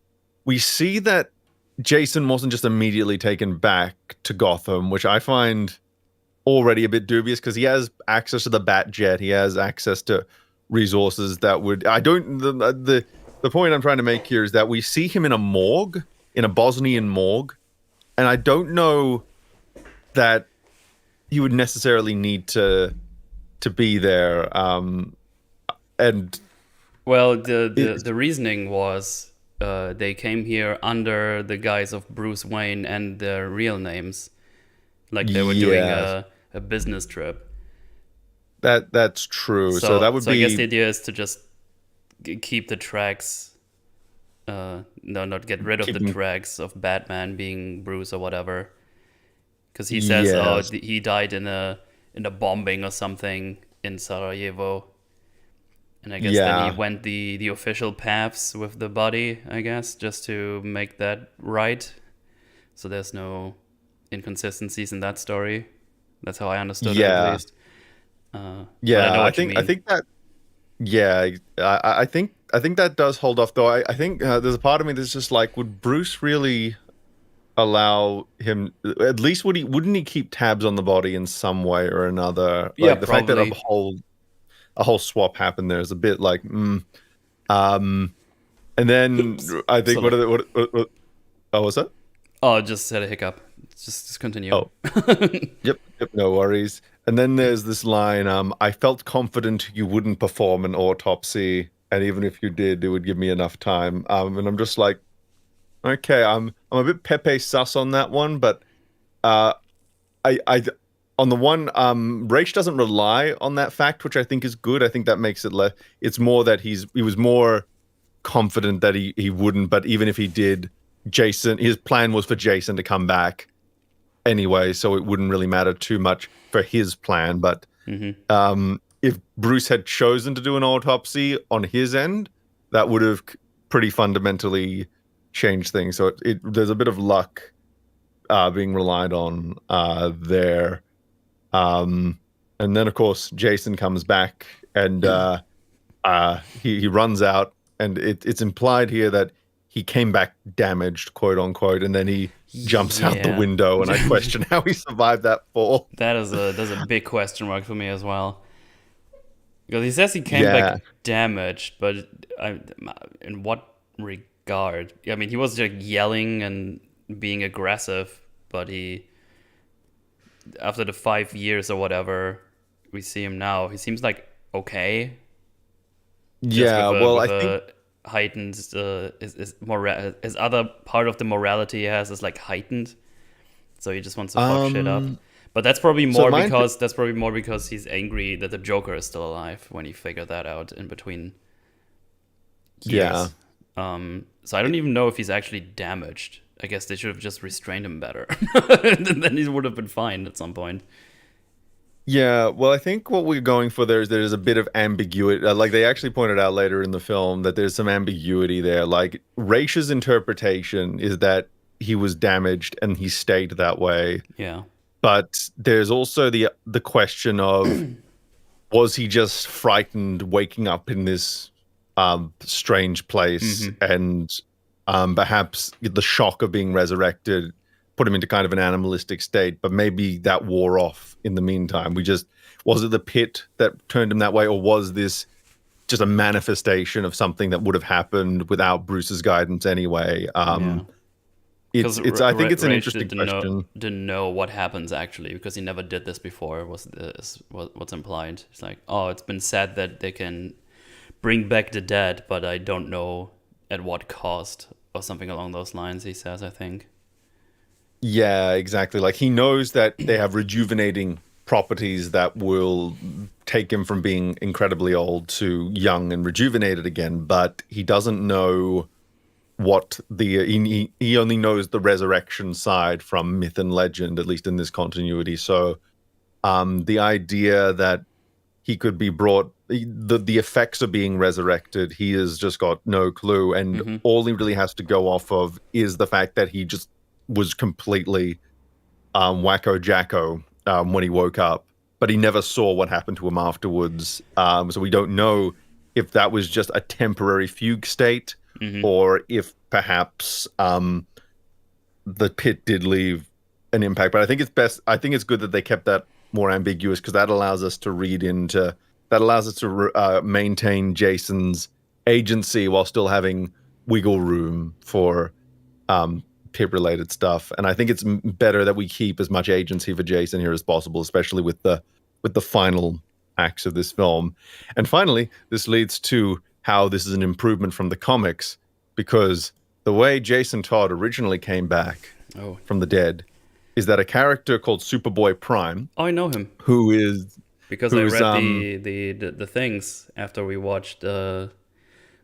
we see that Jason wasn't just immediately taken back to Gotham, which I find already a bit dubious because he has access to the Batjet. He has access to resources that would... The point I'm trying to make here is that we see him in a morgue, in a Bosnian morgue, and I don't know that he would necessarily need to be there. And well, the reasoning was they came here under the guise of Bruce Wayne and their real names, like they were doing a business trip. That's true. So that would be... I guess the idea is to just keep the tracks. Not get rid of the tracks of Batman being Bruce or whatever, because he says, he died in a bombing or something in Sarajevo. And I guess then he went the official paths with the body, I guess, just to make that right. So there's no inconsistencies in that story. That's how I understood it, at least. I think that does hold off, though. I think there's a part of me that's just like, would Bruce really allow him? At least wouldn't he keep tabs on the body in some way or another? Like the fact that a whole swap happened there is a bit like, and then I think what what's that? Oh, just had a hiccup. Just continue. Oh, yep, no worries. And then there's this line, "I felt confident you wouldn't perform an autopsy, and even if you did, it would give me enough time." And I'm just like, okay, I'm a bit Pepe sus on that one, but I on the one, Raish doesn't rely on that fact, which I think is good. I think that makes it less. It's more that he was more confident that he wouldn't, but even if he did, his plan was for Jason to come back anyway, so it wouldn't really matter too much for his plan. But if Bruce had chosen to do an autopsy on his end, that would have pretty fundamentally changed things. So there's a bit of luck being relied on there. And then, of course, Jason comes back and he runs out, and it's implied here that he came back damaged, quote unquote, and then he jumps out the window, and I question how he survived that fall. That's a big question mark for me as well. Because he says he came back damaged, but in what regard? I mean, he was just yelling and being aggressive, but after the 5 years or whatever we see him now, he seems like okay. I think heightened his other part of the morality he has is like heightened, so he just wants to fuck shit up. But that's probably more because he's angry that the Joker is still alive when he figured that out in between years. So I don't even know if he's actually damaged. I guess they should have just restrained him better. Then he would have been fine at some point. Yeah, well, I think what we're going for there is there's a bit of ambiguity. Like they actually pointed out later in the film that there's some ambiguity there. Like Raish's interpretation is that he was damaged and he stayed that way. Yeah. But there's also the question of was he just frightened waking up in this strange place and perhaps the shock of being resurrected put him into kind of an animalistic state, but maybe that wore off in the meantime. Was it the pit that turned him that way, or was this just a manifestation of something that would have happened without Bruce's guidance anyway? Yeah. I think it's an Rage interesting question. Didn't know what happens actually because he never did this before. What's implied? It's like, oh, it's been said that they can bring back the dead, but I don't know at what cost or something along those lines. He says, I think. Yeah, exactly. Like he knows that they have rejuvenating properties that will take him from being incredibly old to young and rejuvenated again, but he doesn't know what he only knows the resurrection side from myth and legend, at least in this continuity. So the idea that he could be brought the effects of being resurrected, he has just got no clue, and all he really has to go off of is the fact that he just was completely wacko jacko when he woke up, but he never saw what happened to him afterwards. So we don't know if that was just a temporary fugue state, or if perhaps the pit did leave an impact. But I think it's good that they kept that more ambiguous, because that allows us to maintain Jason's agency while still having wiggle room for pit-related stuff. And I think it's better that we keep as much agency for Jason here as possible, especially with the final acts of this film. And finally, this leads to how this is an improvement from the comics, because the way Jason Todd originally came back from the dead is that a character called Superboy Prime. Oh, I know him. Because I read the things after we watched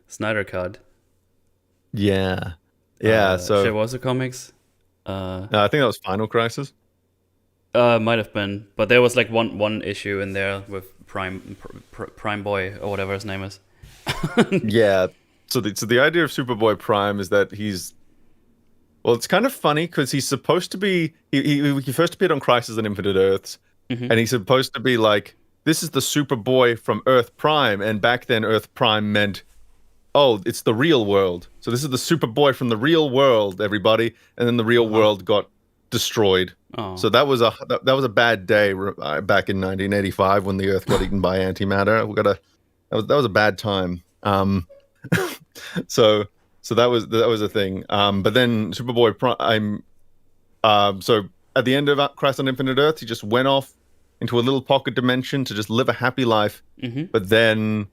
Snyder Cut. Yeah. Shit, was it comics? I think that was Final Crisis. Might have been, but there was like one issue in there with Prime Boy or whatever his name is. Yeah. So the idea of Superboy Prime is that it's kind of funny because he's supposed to be he first appeared on Crisis on Infinite Earths, and he's supposed to be like, this is the Superboy from Earth Prime, and back then Earth Prime meant, oh, it's the real world. So this is the Superboy from the real world, everybody. And then the real world got destroyed. Oh. So that was a bad day back in 1985 when the Earth got eaten by antimatter. That was a bad time. So that was a thing. But then Superboy Prime. So at the end of Crisis on Infinite Earths, he just went off into a little pocket dimension to just live a happy life. But then,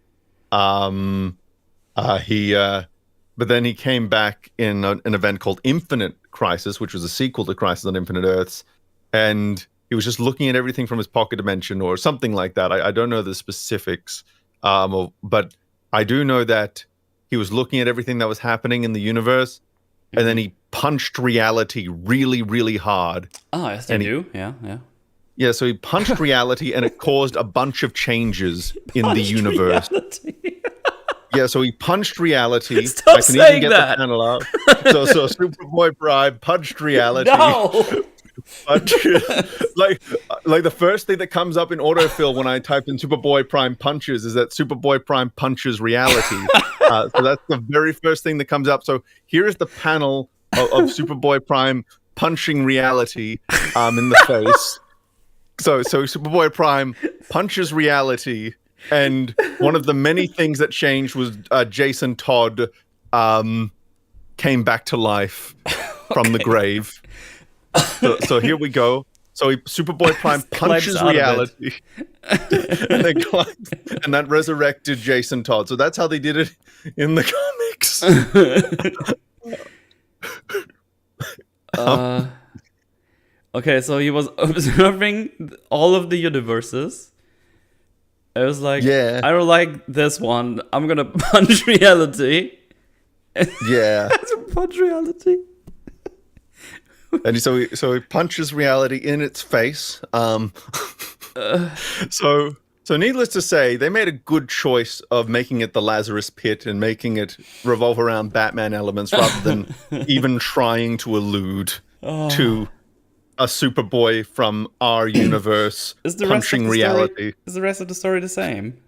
he came back in an event called Infinite Crisis, which was a sequel to Crisis on Infinite Earths, and he was just looking at everything from his pocket dimension or something like that. I don't know the specifics, but I do know that he was looking at everything that was happening in the universe, and then he punched reality really, really hard. Oh, yes, they do. Yeah. Yeah, so he punched reality, and it caused a bunch of changes in the universe. Yeah, so he punched realty. Stop saying that. The panel out. So Superboy Prime punched reality. No. like the first thing that comes up in autofill when I type in Superboy Prime punches is that Superboy Prime punches reality. So that's the very first thing that comes up. So here is the panel of Superboy Prime punching reality in the face. So Superboy Prime punches reality, and one of the many things that changed was Jason Todd came back to life from the grave. So here we go. So Superboy Prime punches reality, and that resurrected Jason Todd. So that's how they did it in the comics. Okay, so he was observing all of the universes. I was like, yeah, I don't like this one. I'm gonna punch reality. Yeah, punch reality. And so he punches reality in its face. So needless to say, they made a good choice of making it the Lazarus Pit and making it revolve around Batman elements rather than even trying to allude to a Superboy from our universe Is the rest of punching the story? reality. Is the rest of the story the same?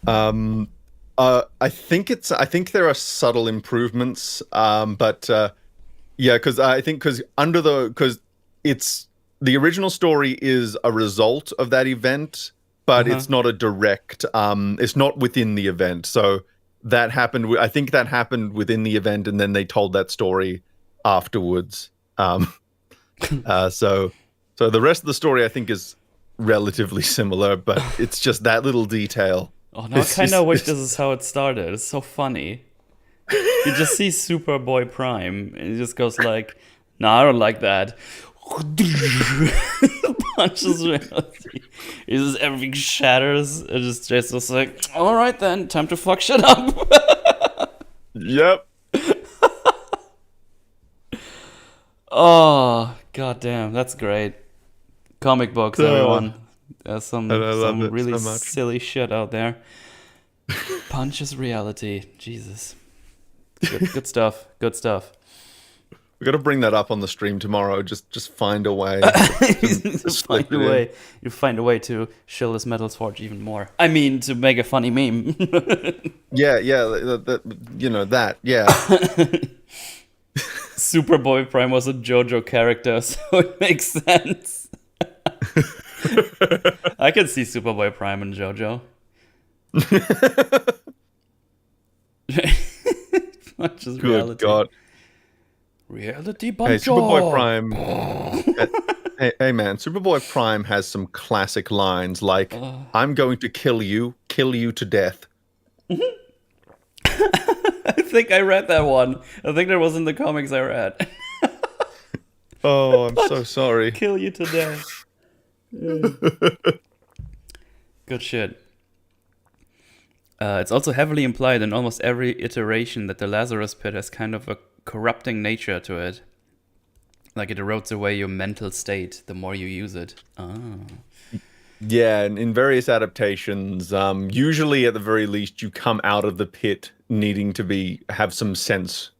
I think there are subtle improvements, but yeah, because it's the original story is a result of that event, but it's not a direct. It's not within the event, so that happened. I think that happened within the event, and then they told that story afterwards. So the rest of the story I think is relatively similar, but it's just that little detail. Oh, now I kind of wish this is how it started. It's so funny. You just see Superboy Prime, and he just goes like, "No, I don't like that." Punches reality. He just everything shatters. And just Jason's like, "All right then, time to fuck shit up." Yep. Oh, goddamn, that's great. Comic books, everyone. There's some really so silly shit out there. Punches reality. Jesus. Good stuff. Good stuff. We got to bring that up on the stream tomorrow. Just find a way. You find a way to shill this Metal's Forge even more. I mean, to make a funny meme. Yeah. That. Yeah. Superboy Prime was a JoJo character, so it makes sense. I can see Superboy Prime and JoJo. Punches reality. Good God. Reality bunch. Hey, Superboy Prime. hey, man. Superboy Prime has some classic lines like, "I'm going to kill you to death." I think I read that one. I think that was in the comics I read. Oh, I'm so sorry. Kill you to death. Good shit. It's also heavily implied in almost every iteration that the Lazarus Pit has kind of a corrupting nature to it. Like it erodes away your mental state the more you use it. Yeah, and in various adaptations, usually at the very least, you come out of the pit needing to have some sense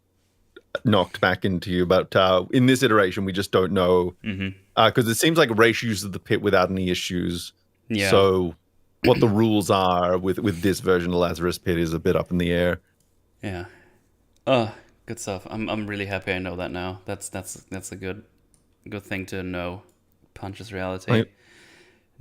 knocked back into you. But in this iteration, we just don't know. Because it seems like Raish uses the pit without any issues. Yeah. So what the rules are with this version of Lazarus Pit is a bit up in the air. Yeah. Good stuff. I'm really happy I know that now. That's a good thing to know. Punches reality.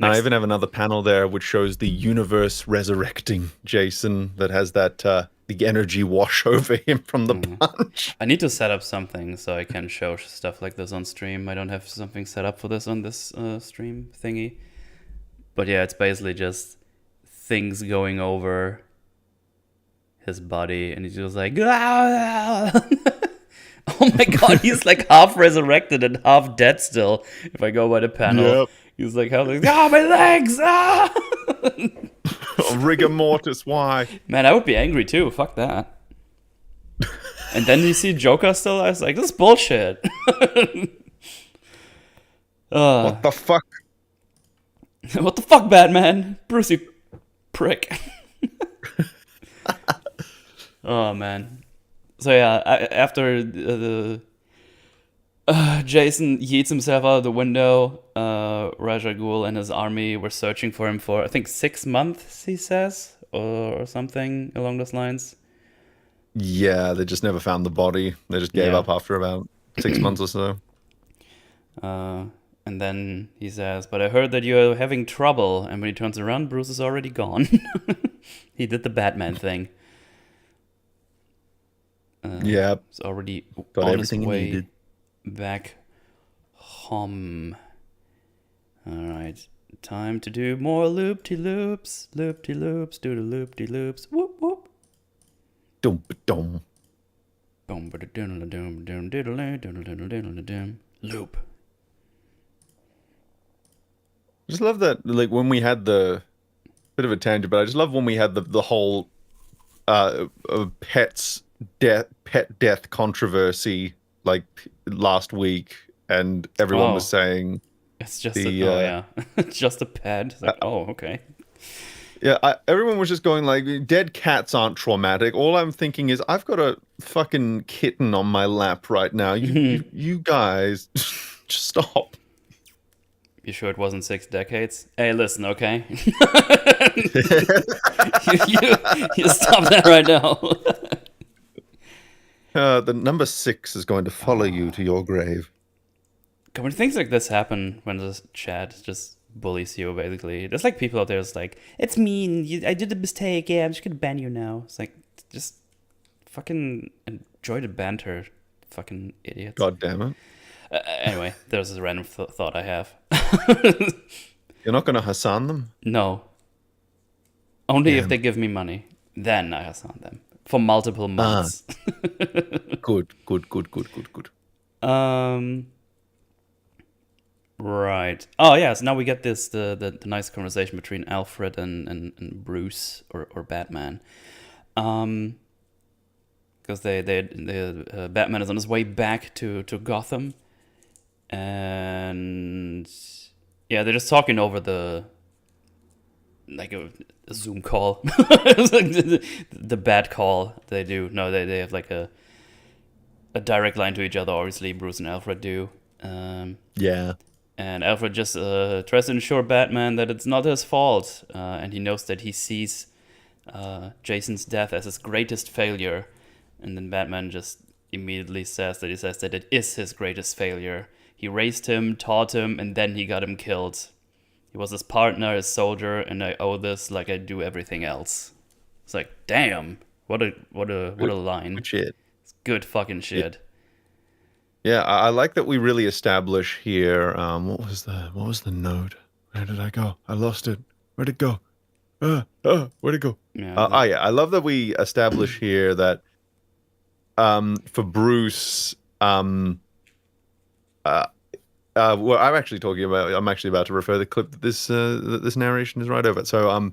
I even have another panel there which shows the universe resurrecting Jason that has that the energy wash over him from the punch. I need to set up something so I can show stuff like this on stream. I don't have something set up for this on this stream thingy. But yeah, it's basically just things going over his body, and he's just like, "Ah!" Oh my god, he's like half resurrected and half dead still. If I go by the panel, Yep. He's like, my legs! Ah! Rigor mortis, why? Man, I would be angry too. Fuck that. And then you see Joker still. I was like, this is bullshit. What the fuck? What the fuck, Batman? Bruce, you prick. Oh, man. So yeah, after Jason yeets himself out of the window, Raja Ghul and his army were searching for him for, I think, 6 months, he says, or something along those lines. Yeah, they just never found the body. They just gave up after about 6 months or so. And then he says, but I heard that you're having trouble. And when he turns around, Bruce is already gone. He did the Batman thing. Yeah. He's already Got on everything his he way needed. back home. All right. Time to do more loop-de-loops. Loop-de-loops. Do the loop-de-loops. Whoop, whoop. Dum-ba-dum. Loop. I just love that, like, when we had the bit of a tangent, but I just love when we had the whole pet death controversy, like, last week, and everyone was saying, It's just The oh yeah, just a pet. It's like, oh, okay. yeah, everyone was just going like, dead cats aren't traumatic. All I'm thinking is, I've got a fucking kitten on my lap right now. You guys, just stop. You sure it wasn't 6 decades? Hey, listen, okay? you stop that right now. The number 6 is going to follow you to your grave. When things like this happen, when the chat just bullies you, basically, there's like people out there that's like, it's mean, I did a mistake, yeah, I'm just gonna ban you now. It's like, just fucking enjoy the banter, fucking idiots. God damn it. Anyway, there's a random thought I have. You're not going to Hassan them? No. Only if Damn. they give me money. Then I Hassan them. For multiple months. Good. Right. Oh yeah, so now we get this the nice conversation between Alfred and Bruce or Batman. Because Batman is on his way back to Gotham. And yeah, they're just talking over the a Zoom call. the bat call they do. No, they have like a direct line to each other. Obviously, Bruce and Alfred do. Yeah. And Alfred just tries to ensure Batman that it's not his fault, and he knows that he sees Jason's death as his greatest failure. And then Batman just immediately says that it is his greatest failure. He raised him, taught him, and then he got him killed. He was his partner, his soldier, and I owe this like I do everything else. It's like, damn, what a line. Good shit. It's good fucking shit. Yeah, I like that we really establish here. What was the note? Where did I go? I lost it. Where'd it go? Where'd it go? Yeah, yeah, I love that we establish here that for Bruce, well, I'm actually about to refer the clip that this narration is right over. So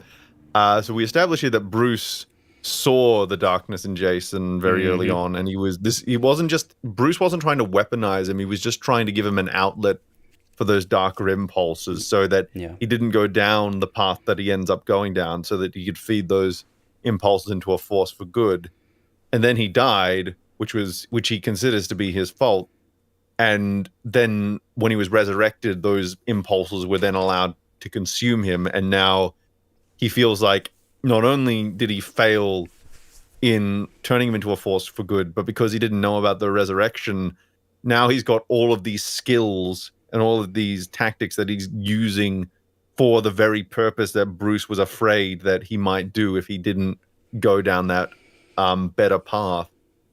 so we establish here that Bruce saw the darkness in Jason very early on, and Bruce wasn't trying to weaponize him. He was just trying to give him an outlet for those darker impulses, so that he didn't go down the path that he ends up going down, so that he could feed those impulses into a force for good. And then he died, which he considers to be his fault. And then when he was resurrected, those impulses were then allowed to consume him. And now he feels like not only did he fail in turning him into a force for good, but because he didn't know about the resurrection, now he's got all of these skills and all of these tactics that he's using for the very purpose that Bruce was afraid that he might do if he didn't go down that better path.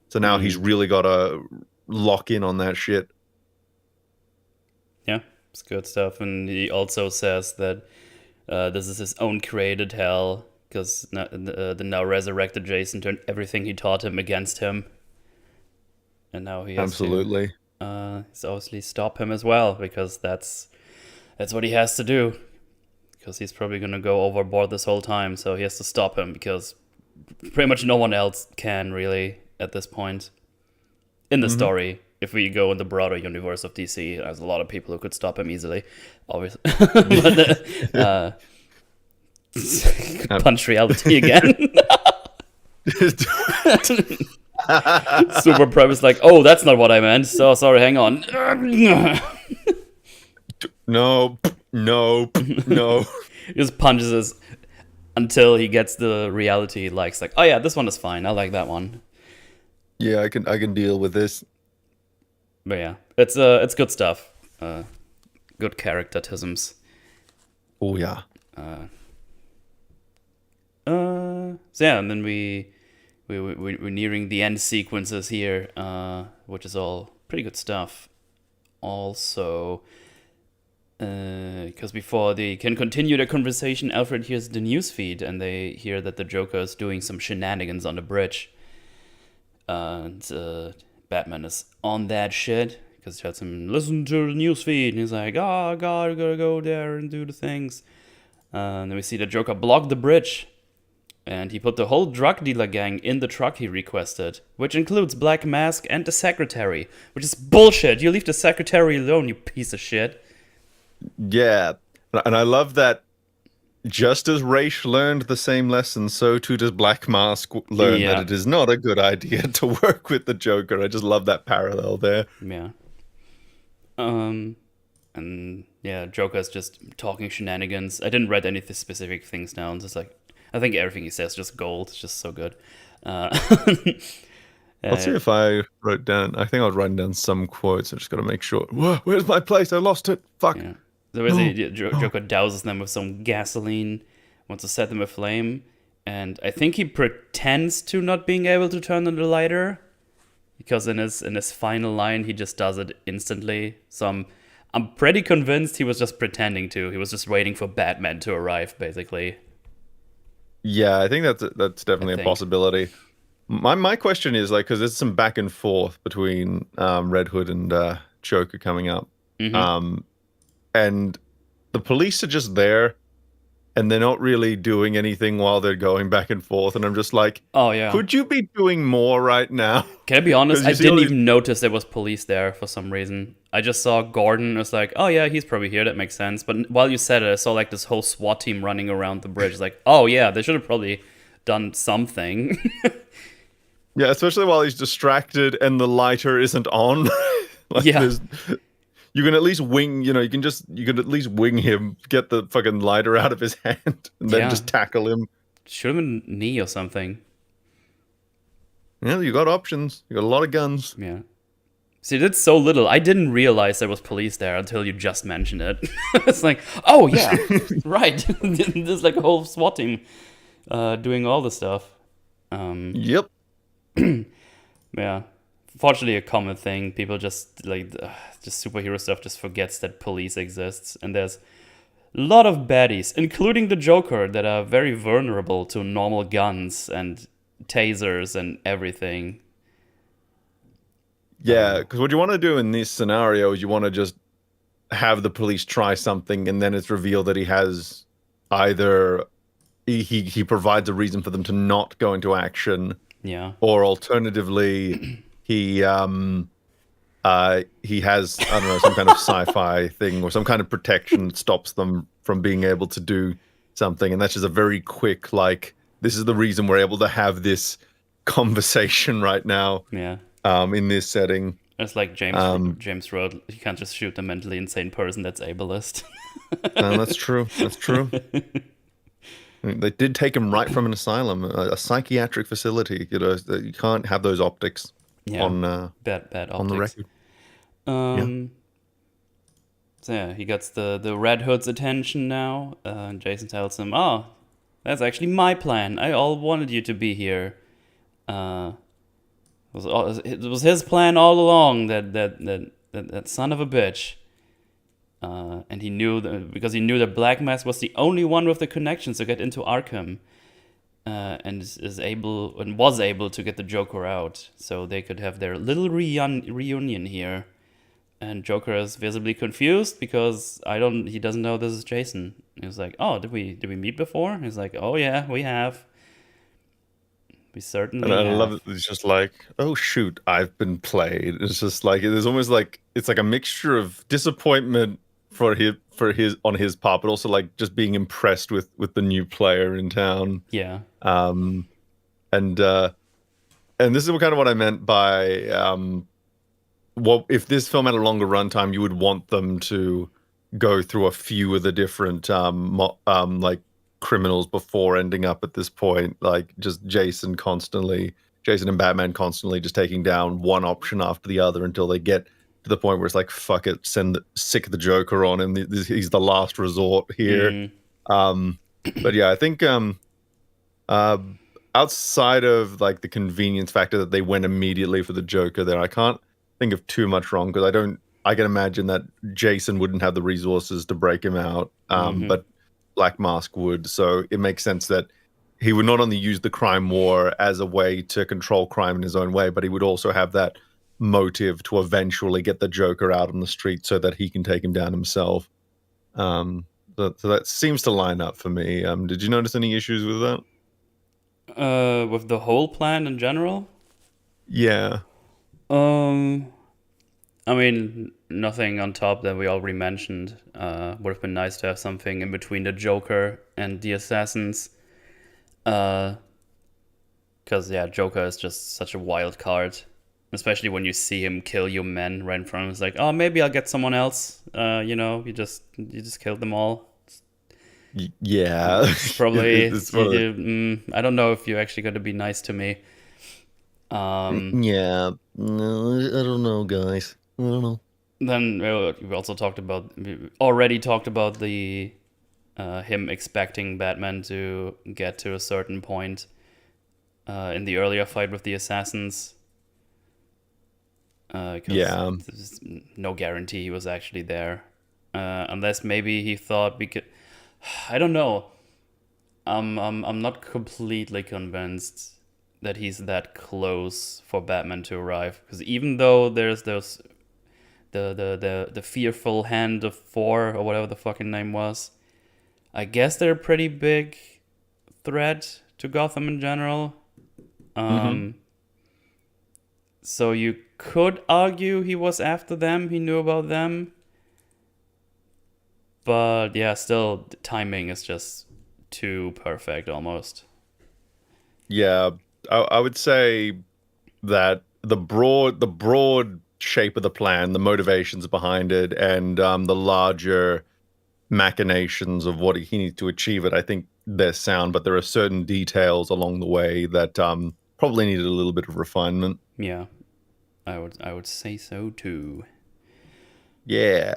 So now he's really got to lock in on that shit. Yeah, it's good stuff. And he also says that this is his own created hell, because the now resurrected Jason turned everything he taught him against him. And now he has to obviously stop him as well, because that's what he has to do. Because he's probably going to go overboard this whole time, so he has to stop him, because pretty much no one else can, really, at this point. In the story, if we go in the broader universe of DC, there's a lot of people who could stop him easily, obviously. But, punch reality again. Super Prime is like, oh, that's not what I meant. So sorry, hang on. No. He just punches us until he gets the reality he likes. Like, oh yeah, this one is fine. I like that one. Yeah, I can deal with this. But yeah, it's good stuff. Good characterisms. Oh yeah. So yeah, and then we're nearing the end sequences here, which is all pretty good stuff. Also, because before they can continue their conversation, Alfred hears the newsfeed, and they hear that the Joker is doing some shenanigans on the bridge. And Batman is on that shit, because he tells him, listen to the newsfeed, and he's like, oh god, I gotta go there and do the things. And then we see the Joker block the bridge, and he put the whole drug dealer gang in the truck he requested, which includes Black Mask and the secretary, which is bullshit. You leave the secretary alone, you piece of shit. Yeah, and I love that. Just as Raish learned the same lesson, so too does Black Mask learn that Yeah, it is not a good idea to work with the Joker. I just love that parallel there. yeah. Um, and yeah, Joker's just talking shenanigans. I didn't write any specific things down. Just like I think everything he says just gold. It's just so good. Uh, Let's see uh, if I wrote down. I think I was writing down some quotes. I just got to make sure. Whoa, where's my place? I lost it. Fuck. yeah. So No. basically, No. Joker douses them with some gasoline, wants to set them aflame, and I think he pretends to not being able to turn on the lighter, because in his final line he just does it instantly. So I'm pretty convinced he was just pretending to. He was just waiting for Batman to arrive, basically. Yeah, I think that's I definitely a think. possibility. My question is like because there's some back and forth between Red Hood and Joker coming up, Mm-hmm. um, and the police are just there and they're not really doing anything while they're going back and forth. And I'm just like, Oh yeah. could you be doing more right now? Can I be honest? Because I you see all didn't these. even notice there was police there for some reason. I just saw Gordon. I was like, oh yeah, he's probably here. That makes sense. But while you said it, I saw like this whole SWAT team running around the bridge. It's like, oh yeah, they should have probably done something. Yeah, especially while he's distracted and the lighter isn't on. Like Yeah, there's you can at least wing, you can at least wing him, get the fucking lighter out of his hand, and then yeah. just tackle him. Should have been knee or something. Yeah, you got options. You got a lot of guns. Yeah. See, did so little. I didn't realize there was police there until you just mentioned it. It's like, oh yeah, right. There's like a whole SWAT team doing all the stuff. Um, Yep. yeah. Fortunately, a common thing. People just like just superhero stuff just forgets that police exists, and there's a lot of baddies, including the Joker, that are very vulnerable to normal guns and tasers and everything. Yeah, because what you want to do in this scenario is you want to just have the police try something, and then it's revealed that he has either he provides a reason for them to not go into action, Yeah. or alternatively, he has, I don't know, some kind of sci-fi thing or some kind of protection that stops them from being able to do something, and that's just a very quick like this is the reason we're able to have this conversation right now Yeah. in this setting. It's like Um, James wrote, you can't just shoot a mentally insane person that's ableist. that's true. That's true. They did take him right from an asylum, a psychiatric facility. You can't have those optics Yeah. on Bad on the optics. record. Yeah. Um so yeah, he gets the Red Hood's attention now. Jason tells him, "Oh, that's actually my plan. I all wanted you to be here. Uh it was his plan all along, that son of a bitch." And he knew that because he knew that Black Mask was the only one with the connections to get into Arkham, and was able to get the Joker out, so they could have their little reunion here. And Joker is visibly confused because he doesn't know this is Jason. He's like, "Oh, did we meet before?" He's like, "Oh yeah, we have. We And certainly I love have." it. It's just like, oh shoot, I've been played. It's just like there's almost like it's like a mixture of disappointment for his on his part, but also like just being impressed with the new player in town. Yeah, Um, and this is kind of what I meant by what if this film had a longer runtime, you would want them to go through a few of the different like criminals before ending up at this point, like just Jason and Batman constantly just taking down one option after the other until they get to the point where it's like fuck it, sick the Joker on him. He's the last resort here. mm, Um, but yeah, I think uh, outside of like the convenience factor that they went immediately for the Joker there, I can't think of too much wrong because I can imagine that Jason wouldn't have the resources to break him out, mm-hmm, but Black Mask would. So it makes sense that he would not only use the crime war as a way to control crime in his own way, but he would also have that motive to eventually get the Joker out on the street so that he can take him down himself. So that seems to line up for me. Did you notice any issues with that? with the whole plan in general. Yeah. Um, I mean, nothing on top that we already mentioned. Would have been nice to have something in between the Joker and the assassins. Because, yeah, Joker is just such a wild card. Especially when you see him kill your men right in front of him. It's like, oh, maybe I'll get someone else. You just killed them all. Yeah. It's probably, It's one of I don't know if you're actually going to be nice to me. yeah. No, I don't know, guys. I don't know. Then we also already talked about the him expecting Batman to get to a certain point in the earlier fight with the assassins. 'Cause Yeah. there's no guarantee he was actually there, unless maybe he thought because I don't know. I'm not completely convinced that he's that close for Batman to arrive, because even though there's those the fearful hand of four or whatever the fucking name was, I guess they're a pretty big threat to Gotham in general. So you could argue he was after them, he knew about them. But yeah, still, the timing is just too perfect almost. Yeah. I would say that the broad shape of the plan, the motivations behind it, and the larger machinations of what he needs to achieve it, I think they're sound, but there are certain details along the way that probably needed a little bit of refinement. Yeah, I would say so too. Yeah.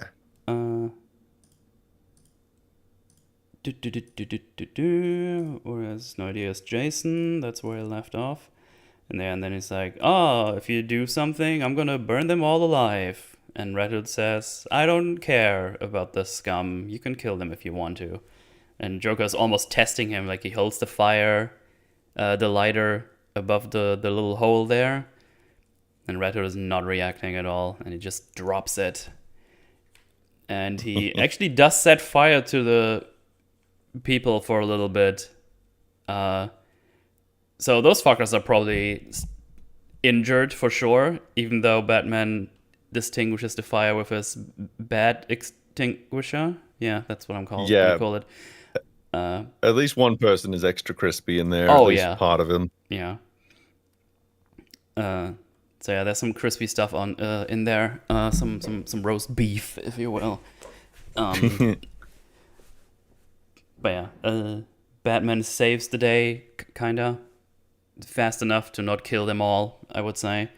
Whereas no idea is Jason. That's where I left off. And then he's like, "Oh, if you do something, I'm gonna burn them all alive." And Red Hood says, "I don't care about the scum. You can kill them if you want to." And Joker's almost testing him, like he holds the the lighter above the little hole there. And Red Hood is not reacting at all, and he just drops it. And he actually does set fire to the people for a little bit. So those fuckers are probably injured for sure, even though Batman distinguishes the fire with his bat extinguisher. Yeah, that's what I'm Yeah. call it. At least one person is extra crispy in there. Oh, at least yeah. part of him. Yeah. So yeah, there's some crispy stuff on in there. Some roast beef, if you will. But yeah, Batman saves the day, kinda fast enough to not kill them all, I would say.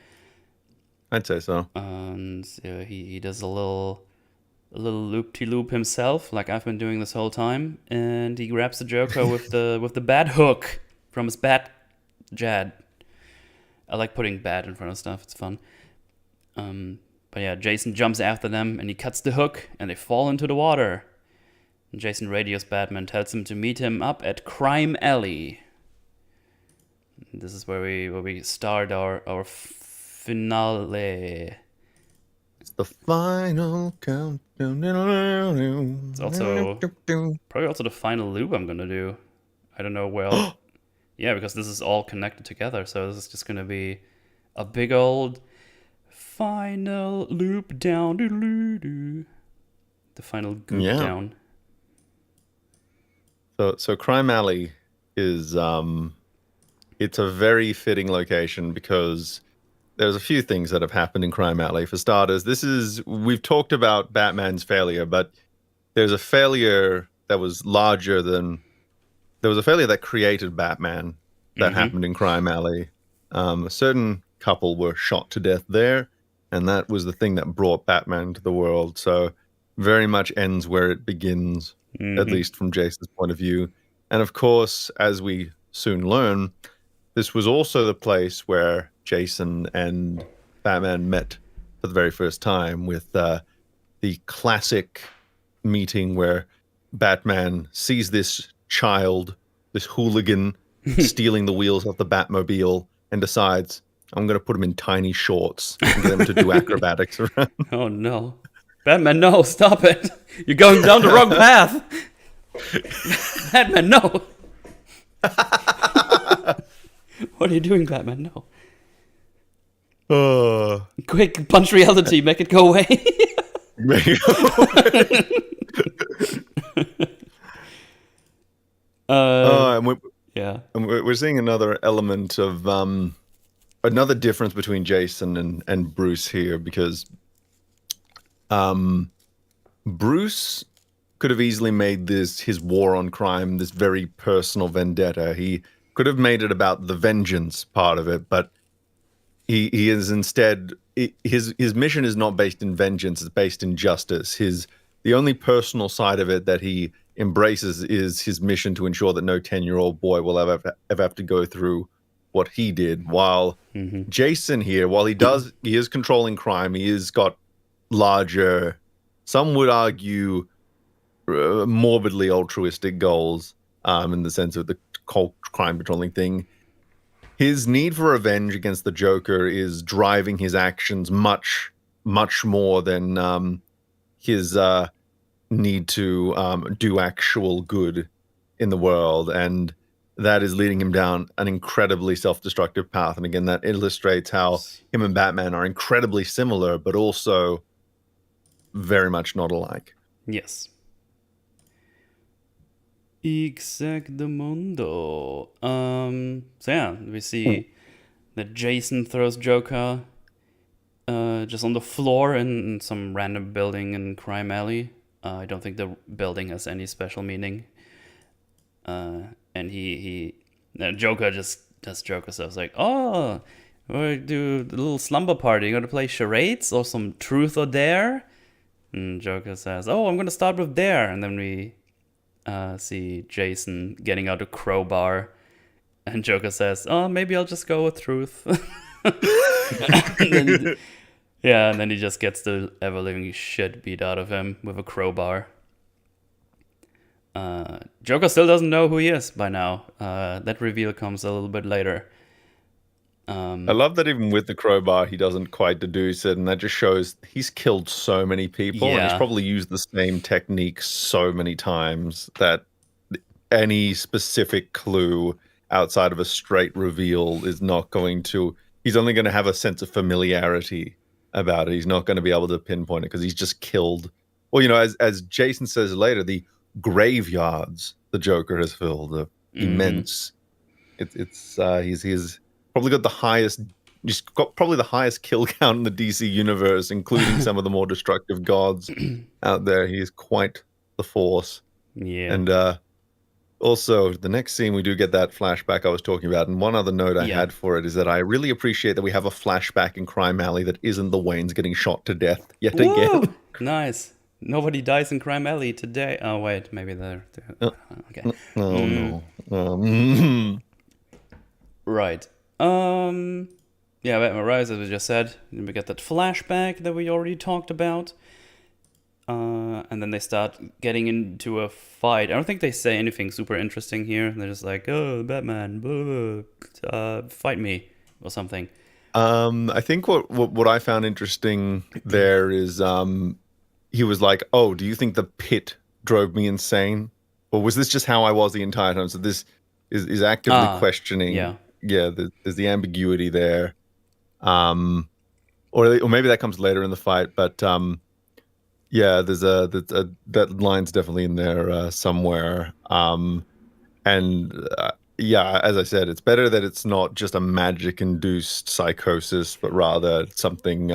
I'd say so. And he does a little loop-de-loop himself, like I've been doing this whole time, and he grabs the Joker with the bat hook from his bat jad. I like putting bat in front of stuff; it's fun. But yeah, Jason jumps after them, and he cuts the hook, and they fall into the water. And Jason radios Batman, tells him to meet him up at Crime Alley. This is where we start our finale. It's the final countdown. It's also probably also the final loop I'm gonna do. I don't know where. Yeah, because this is all connected together, so this is just gonna be a big old final loop down. The final goop down. So Crime Alley is it's a very fitting location because there's a few things that have happened in Crime Alley. For starters, we've talked about Batman's failure, but there's a failure that was larger than there was a failure that created Batman that happened in Crime Alley. A certain couple were shot to death there, and that was the thing that brought Batman to the world. So very much ends where it begins, at least from Jason's point of view. And of course, as we soon learn, this was also the place where Jason and Batman met for the very first time, with the classic meeting where Batman sees this child, this hooligan, stealing the wheels off the Batmobile, and decides, I'm going to put him in tiny shorts and get him to do acrobatics around. Oh no. Batman, no, stop it. You're going down the wrong path. Batman, no. What are you doing, Batman? No. Oh. Quick, punch reality, make it go away. uh, And yeah. we're seeing another element of another difference between Jason and Bruce here, because Bruce could have easily made this his war on crime, this very personal vendetta. He could have made it about the vengeance part of it, but he is instead his mission is not based in vengeance; it's based in justice. The only personal side of it that he embraces is his mission to ensure that no 10-year-old boy will ever have to go through what he did. While Jason here, while he is controlling crime, he has got larger, some would argue, morbidly altruistic goals, in the sense of the whole crime controlling thing. His need for revenge against the Joker is driving his actions much, much more than his need to do actual good in the world, and that is leading him down an incredibly self-destructive path. And again, that illustrates how him and Batman are incredibly similar, but also very much not alike. Yes. Exactamundo. So yeah, we see that Jason throws Joker just on the floor in some random building in Crime Alley. I don't think the building has any special meaning. And Joker just does Joker stuff. It's like, oh, we do the little slumber party. You gonna play charades or some truth or dare? And Joker says, oh, I'm gonna start with dare. And then we see Jason getting out a crowbar, and Joker says, oh, maybe I'll just go with truth. and then he just gets the ever-living shit beat out of him with a crowbar. Joker still doesn't know who he is by now. That reveal comes a little bit later. I love that even with the crowbar, he doesn't quite deduce it, and that just shows he's killed so many people, and he's probably used the same technique so many times that any specific clue outside of a straight reveal is not going to... He's only going to have a sense of familiarity about it. He's not going to be able to pinpoint it because he's just killed. Well, as Jason says later, the graveyards the Joker has filled are immense. He's probably got the highest, just got probably the highest kill count in the DC universe, including some of the more destructive gods out there. He is quite the force. Yeah. And also, the next scene, we do get that flashback I was talking about. And one other note I had for it is that I really appreciate that we have a flashback in Crime Alley that isn't the Waynes getting shot to death yet again. Nice. Nobody dies in Crime Alley today. Oh, wait, maybe they're okay. No. Right. Batman Rise, as we just said, we get that flashback that we already talked about. And then they start getting into a fight. I don't think they say anything super interesting here. They're just like, oh, Batman, blah, blah, fight me, or something. I think what I found interesting there is he was like, oh, do you think the pit drove me insane? Or was this just how I was the entire time? So this is actively questioning. Yeah, there's the ambiguity there. Or maybe that comes later in the fight, but there's that line's definitely in there somewhere. As I said, it's better that it's not just a magic-induced psychosis, but rather something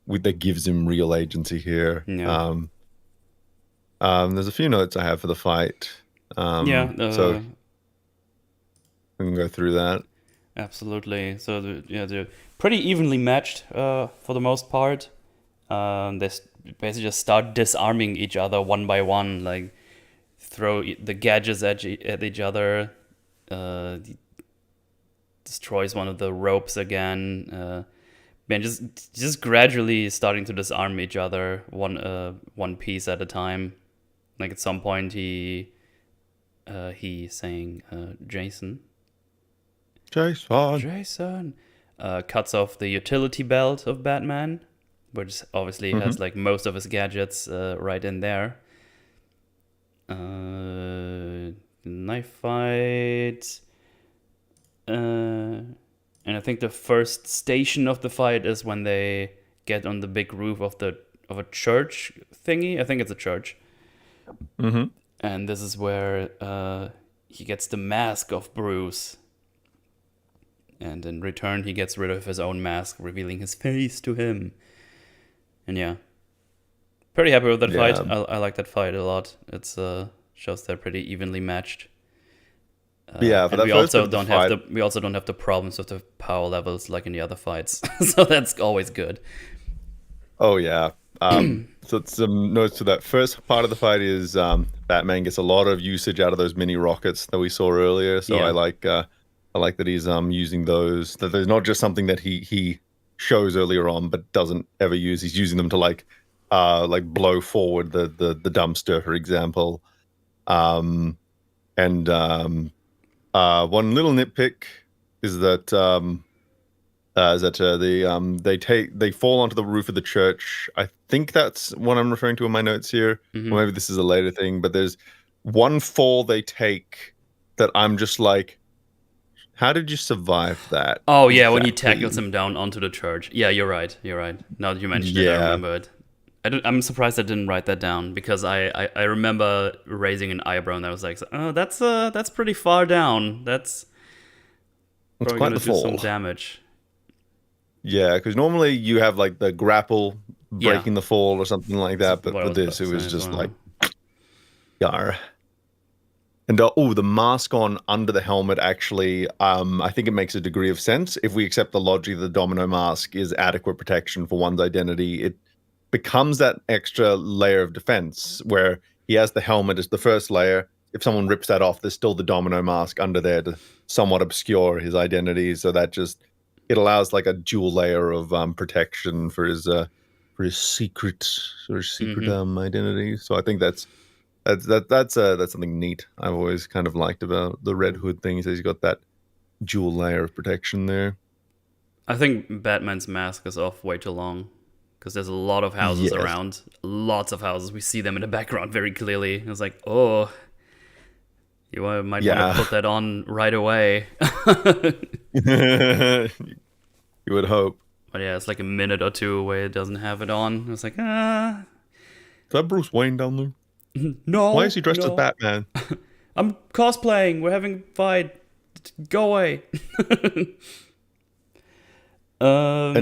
that gives him real agency here. Yeah. There's a few notes I have for the fight. So we can go through that. Absolutely. So they're pretty evenly matched for the most part. They basically just start disarming each other one by one, like throw the gadgets at each other. Destroys one of the ropes again. Just gradually starting to disarm each other one piece at a time. Like at some point he saying Jason cuts off the utility belt of Batman, which obviously has like most of his gadgets right in there. Knife fight. And And I think the first station of the fight is when they get on the big roof of a church thingy. I think it's a church. Mm-hmm. And this is where he gets the mask of Bruce. And in return, he gets rid of his own mask, revealing his face to him. And yeah, pretty happy with that fight. I like that fight a lot. It's shows they're pretty evenly matched. Yeah, but and we also don't have the problems with the power levels like in the other fights. So that's always good. Oh yeah. So some notes to that first part of the fight is Batman gets a lot of usage out of those mini rockets that we saw earlier. So Yeah. I like that he's using those. That there's not just something that he shows earlier on but doesn't ever use. He's using them to like blow forward the dumpster, for example. One little nitpick is that they fall onto the roof of the church. I think that's what I'm referring to in my notes here. Mm-hmm. Or maybe this is a later thing, but there's one fall they take that I'm just like, how did you survive that? Oh yeah, when he tackles him down onto the church. Yeah, you're right. Now that you mentioned it, I remember it. I'm surprised I didn't write that down because I remember raising an eyebrow and I was like, oh, that's pretty far down. That's probably quite gonna the do fall. some damage. Yeah, because normally you have like the grapple breaking the fall or something like that, but with this it was just like, yar. And the mask on under the helmet actually, I think it makes a degree of sense. If we accept the logic that the domino mask is adequate protection for one's identity, it becomes that extra layer of defense where he has the helmet as the first layer. If someone rips that off, there's still the domino mask under there to somewhat obscure his identity. So that just, it allows like a dual layer of protection for his secret identity. So I think that's something neat. I've always kind of liked about the Red Hood thing. He's got that dual layer of protection there. I think Batman's mask is off way too long because there's a lot of houses around. Lots of houses. We see them in the background very clearly. It's like, oh, you might want to put that on right away. You would hope. But yeah, it's like a minute or two where it doesn't have it on. It's like, ah. Is that Bruce Wayne down there? No. Why is he dressed as Batman? I'm cosplaying. We're having a fight. Go away. Oh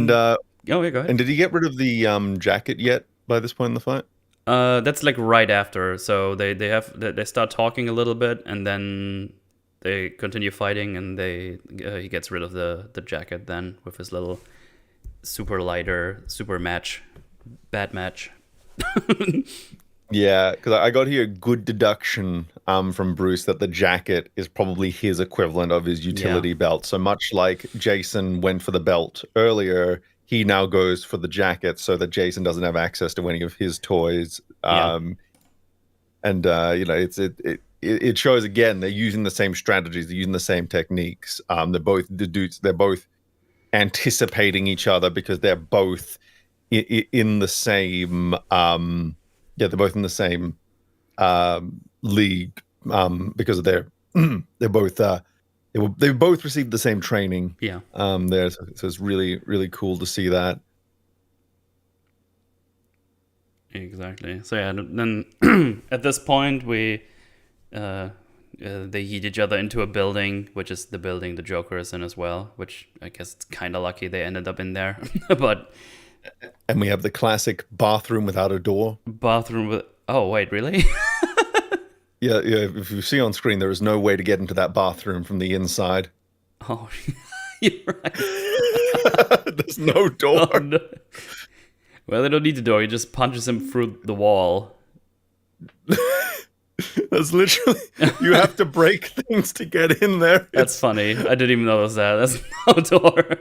yeah, go ahead. And did he get rid of the jacket yet by this point in the fight? That's like right after. So they start talking a little bit, and then they continue fighting, and he gets rid of the jacket then with his little super bat match. Yeah, because I got here a good deduction from Bruce that the jacket is probably his equivalent of his utility belt. So much like Jason went for the belt earlier, he now goes for the jacket so that Jason doesn't have access to any of his toys. It shows again they're using the same strategies, they're using the same techniques. They're both anticipating each other because they're both in the same. They're both in the same league because of they both received the same training. Yeah. There, so it's really, really cool to see that. Exactly. So yeah, then at this point they heat each other into a building, which is the building the Joker is in as well. Which I guess it's kind of lucky they ended up in there, but. And we have the classic bathroom without a door. Oh, wait, really? Yeah. If you see on screen, there is no way to get into that bathroom from the inside. Oh, you're right. There's no door. Oh, no. Well, they don't need the door. He just punches him through the wall. That's literally... You have to break things to get in there. That's funny. I didn't even notice that. That's no door.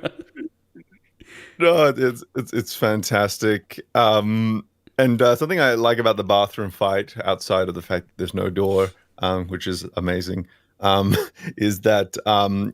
No, it's fantastic. And something I like about the bathroom fight, outside of the fact that there's no door, which is amazing, is that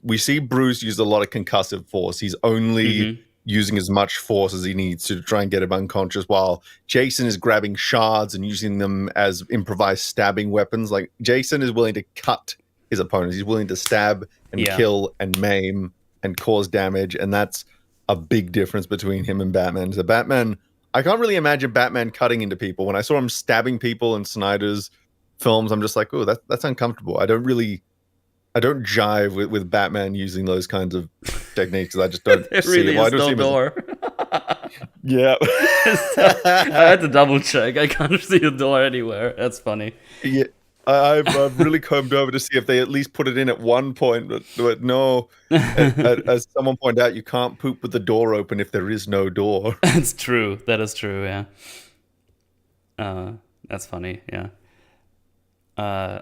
we see Bruce use a lot of concussive force. He's only using as much force as he needs to try and get him unconscious, while Jason is grabbing shards and using them as improvised stabbing weapons. Like, Jason is willing to cut his opponents. He's willing to stab and kill and maim. and cause damage, and that's a big difference between him and Batman. So Batman, I can't really imagine Batman cutting into people. When I saw him stabbing people in Snyder's films, I'm just like, oh, that's uncomfortable. I don't jive with Batman using those kinds of techniques because I just don't There see really it. Well, I is don't no see him as door. yeah. I had to double check. I can't see a door anywhere. That's funny. Yeah, I've really combed over to see if they at least put it in at one point, but no. As someone pointed out, you can't poop with the door open if there is no door. That's true. That is true. Yeah. That's funny. Yeah.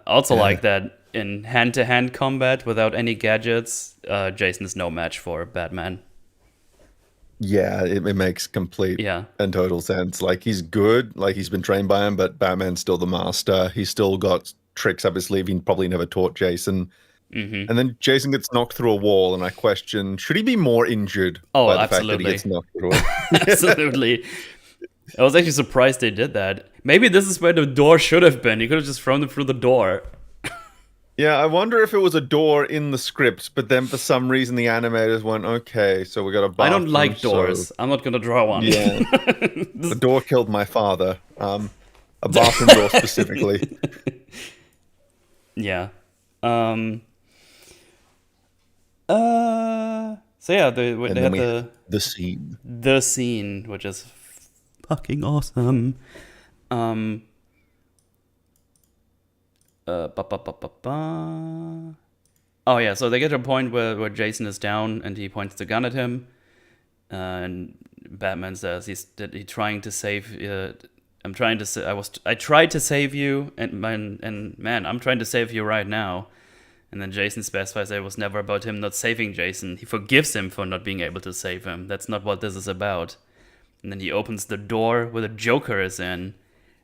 Also, like that in hand-to-hand combat without any gadgets, Jason is no match for Batman. Yeah, it makes complete and total sense. Like, he's good, like he's been trained by him, but Batman's still the master. He's still got tricks up his sleeve he probably never taught Jason. Mm-hmm. And then Jason gets knocked through a wall, and I question, should he be more injured by the fact that he gets knocked through it? Absolutely. I was actually surprised they did that. Maybe this is where the door should have been. You could have just thrown him through the door. Yeah, I wonder if it was a door in the script, but then for some reason the animators went, okay, so we got a bathroom. I don't like doors. So... I'm not going to draw one. Yeah. The door killed my father. A bathroom door specifically. Yeah. So yeah, they had the scene. The scene, which is fucking awesome. Oh yeah, so they get to a point where Jason is down and he points the gun at him, and Batman says he's trying to save. I tried to save you, and man, I'm trying to save you right now. And then Jason specifies that it was never about him not saving Jason. He forgives him for not being able to save him. That's not what this is about. And then he opens the door where the Joker is in.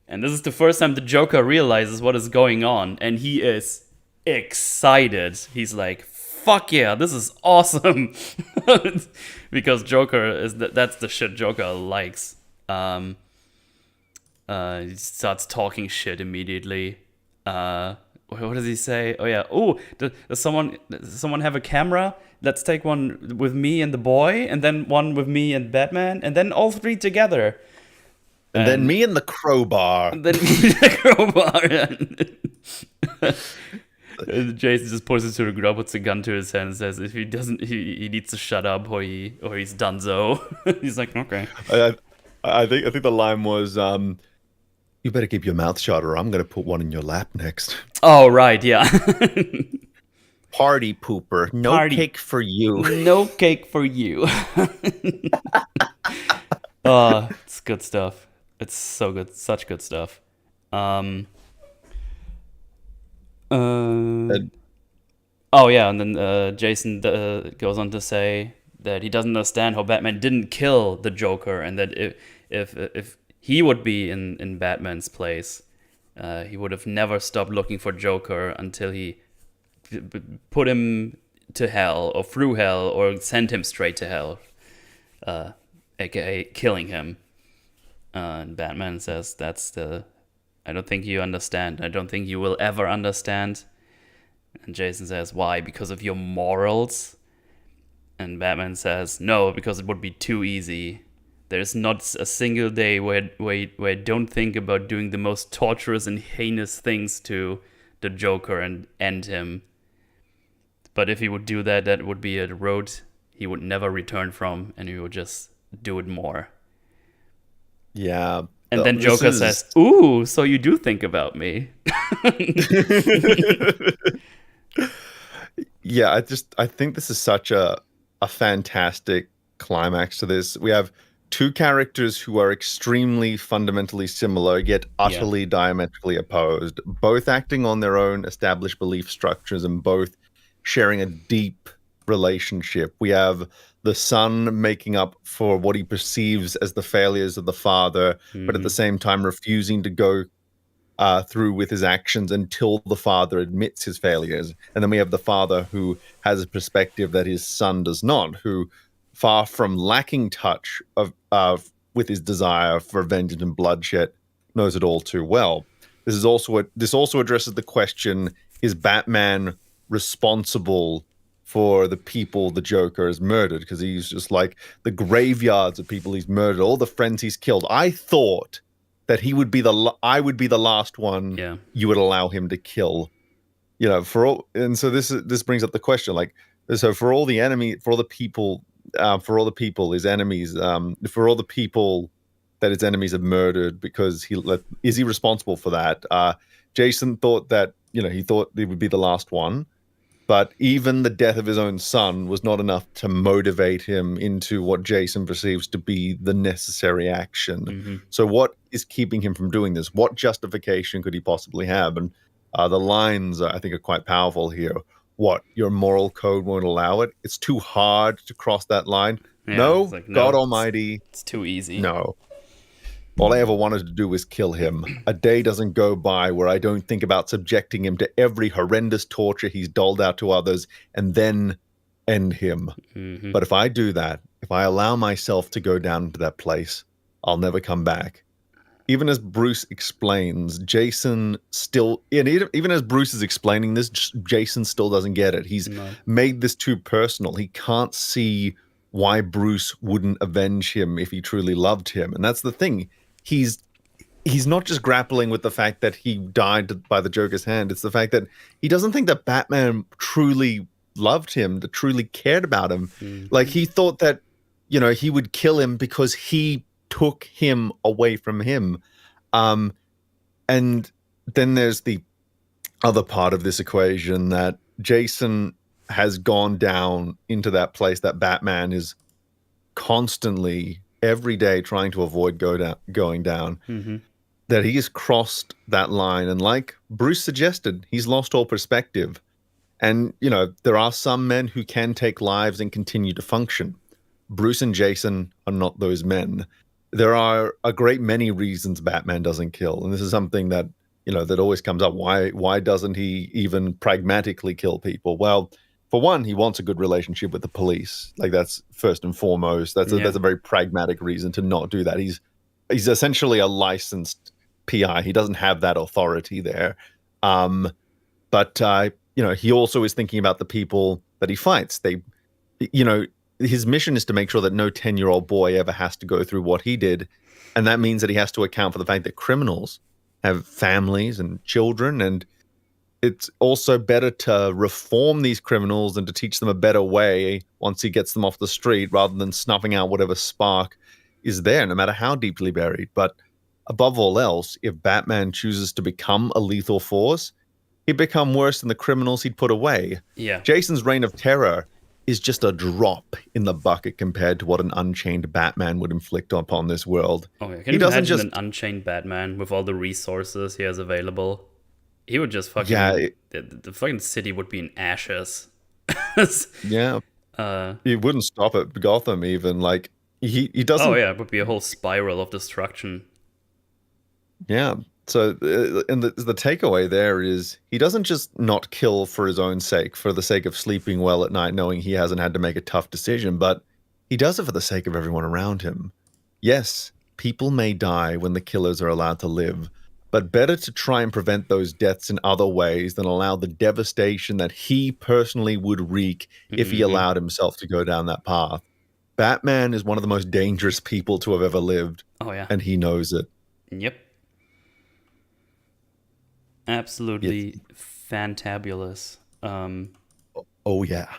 And this is the first time the Joker realizes what is going on. And he is excited. He's like, fuck yeah, this is awesome. Because Joker that's the shit Joker likes. He starts talking shit immediately. What does he say? Oh yeah. Oh, does someone have a camera? Let's take one with me and the boy, and then one with me and Batman, and then all three together. And then me and the crowbar. And then me and the crowbar. And Jason just points it to the ground, puts a gun to his hand, and says, "If he doesn't, he needs to shut up, or he's donezo." He's like, "Okay." I think the line was, "You better keep your mouth shut, or I'm gonna put one in your lap next." Oh right, yeah. Party pooper, no cake for you. No cake for you. Oh, it's good stuff. It's so good, such good stuff. Oh yeah, and then Jason goes on to say that he doesn't understand how Batman didn't kill the Joker, and that if he would be in Batman's place, he would have never stopped looking for Joker until he put him to hell, or through hell, or sent him straight to hell, aka killing him. And Batman says, I don't think you understand. I don't think you will ever understand. And Jason says, why? Because of your morals? And Batman says, no, because it would be too easy. There's not a single day where I don't think about doing the most torturous and heinous things to the Joker and end him. But if he would do that, that would be a road he would never return from, and he would just do it more. Yeah. And then Joker says, ooh, so you do think about me. Yeah, I think this is such a fantastic climax to this. We have two characters who are extremely fundamentally similar, yet utterly diametrically opposed, both acting on their own established belief structures and both sharing a deep relationship. We have the son making up for what he perceives as the failures of the father, but at the same time refusing to go through with his actions until the father admits his failures. And then we have the father who has a perspective that his son does not, who, far from lacking touch with his desire for vengeance and bloodshed, knows it all too well. This also addresses the question: is Batman responsible for the people the Joker has murdered, because he's just like the graveyards of people he's murdered, all the friends he's killed. I thought that I would be the last one Yeah. you would allow him to kill. And so this brings up the question, like, so for all the people his enemies, for all the people that his enemies have murdered, because is he responsible for that? Jason thought that, he thought he would be the last one, but even the death of his own son was not enough to motivate him into what Jason perceives to be the necessary action. Mm-hmm. So what is keeping him from doing this? What justification could he possibly have? And the lines, I think, are quite powerful here. What, your moral code won't allow it? It's too hard to cross that line? Yeah, No, it's like, God no, Almighty. It's too easy. No. All I ever wanted to do was kill him. A day doesn't go by where I don't think about subjecting him to every horrendous torture he's doled out to others and then end him. Mm-hmm. But if I do that, if I allow myself to go down to that place, I'll never come back. Even as Bruce explains, Jason still, and even as Bruce is explaining this, Jason still doesn't get it. He's made this too personal. He can't see why Bruce wouldn't avenge him if he truly loved him. And that's the thing. He's not just grappling with the fact that he died by the Joker's hand. It's the fact that he doesn't think that Batman truly loved him, that truly cared about him. Mm-hmm. Like, he thought that, he would kill him because he took him away from him. And then there's the other part of this equation, that Jason has gone down into that place that Batman is constantly, every day, trying to avoid going down. Mm-hmm. That he has crossed that line, and like Bruce suggested, he's lost all perspective. And there are some men who can take lives and continue to function. Bruce and Jason are not those men. There are a great many reasons Batman doesn't kill, and this is something that that always comes up. Why doesn't he even pragmatically kill people? Well, for one, he wants a good relationship with the police. Like, that's first and foremost. That's a very pragmatic reason to not do that. He's essentially a licensed PI. He doesn't have that authority there. But he also is thinking about the people that he fights. His mission is to make sure that no 10-year-old boy ever has to go through what he did. And that means that he has to account for the fact that criminals have families and children, and it's also better to reform these criminals and to teach them a better way once he gets them off the street, rather than snuffing out whatever spark is there, no matter how deeply buried. But above all else, if Batman chooses to become a lethal force, he'd become worse than the criminals he'd put away. Yeah. Jason's reign of terror is just a drop in the bucket compared to what an unchained Batman would inflict upon this world. Oh, yeah. Can you imagine an unchained Batman with all the resources he has available? He would just fucking... Yeah, the fucking city would be in ashes. Yeah. He wouldn't stop at Gotham even. Like, he doesn't... Oh, yeah, it would be a whole spiral of destruction. Yeah. So, and the takeaway there is, he doesn't just not kill for his own sake, for the sake of sleeping well at night, knowing he hasn't had to make a tough decision, but he does it for the sake of everyone around him. Yes, people may die when the killers are allowed to live, but better to try and prevent those deaths in other ways than allow the devastation that he personally would wreak if he allowed himself to go down that path. Batman is one of the most dangerous people to have ever lived. Oh, yeah. And he knows it. Yep. Absolutely fantabulous. Oh, yeah.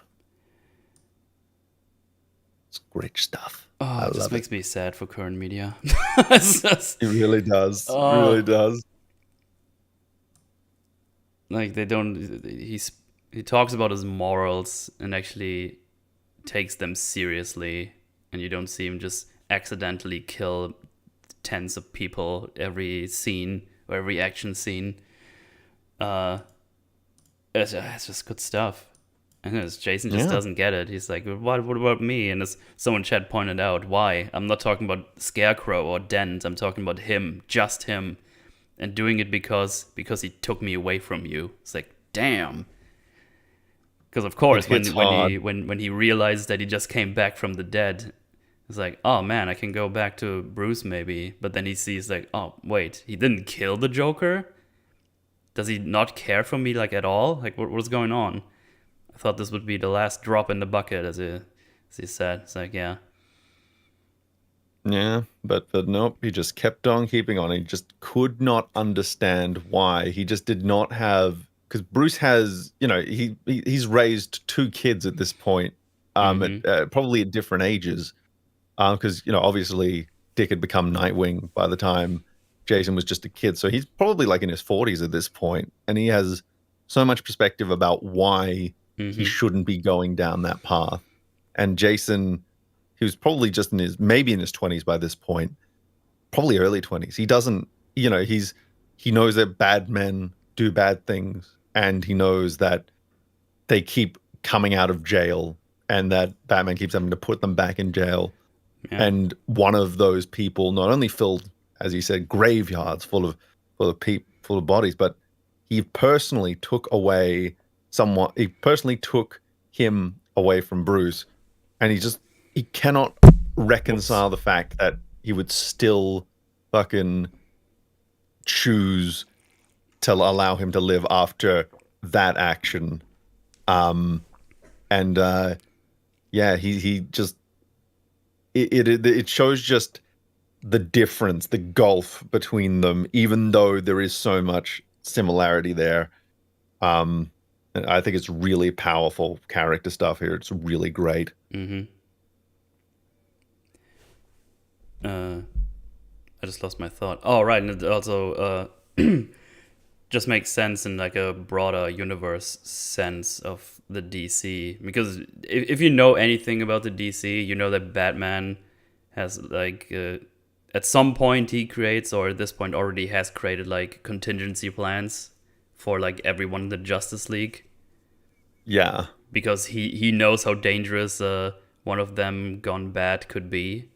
It's great stuff. Oh, it just makes me sad for current media. It really does. It really does. Like, they don't... He talks about his morals and actually takes them seriously, and you don't see him just accidentally kill tens of people every scene or every action scene. It's just good stuff. And Jason just doesn't get it. He's like, what about me? And as someone chat pointed out, why? I'm not talking about Scarecrow or Dent. I'm talking about him, just him. And doing it because he took me away from you. It's like, damn. Because of course, when he realized that he just came back from the dead, it's like, oh man, I can go back to Bruce maybe. But then he sees like, oh wait, he didn't kill the Joker? Does he not care for me like at all? Like, what's going on? I thought this would be the last drop in the bucket, as he said. It's like, yeah. Yeah, but nope, he just kept on keeping on. He just could not understand why. He just did not have, because Bruce has, he's raised two kids at this point, probably at different ages, because obviously Dick had become Nightwing by the time Jason was just a kid, so he's probably like in his 40s at this point, and he has so much perspective about why he shouldn't be going down that path. And Jason, he was probably just maybe in his 20s by this point, probably early 20s. He doesn't, he knows that bad men do bad things, and he knows that they keep coming out of jail and that Batman keeps having to put them back in jail. Yeah. And one of those people not only filled, as he said, graveyards full of bodies, but he personally took him away from Bruce, and he cannot reconcile the fact that he would still fucking choose to allow him to live after that action. He just it shows just the difference, the gulf between them, even though there is so much similarity there. And I think it's really powerful character stuff here. It's really great. I just lost my thought. Oh, right, and it also just makes sense in like a broader universe sense of the DC, because if you know anything about the DC, you know that Batman has like at some point he creates, or at this point already has created, like contingency plans for like everyone in the Justice League. Yeah, because he knows how dangerous one of them gone bad could be.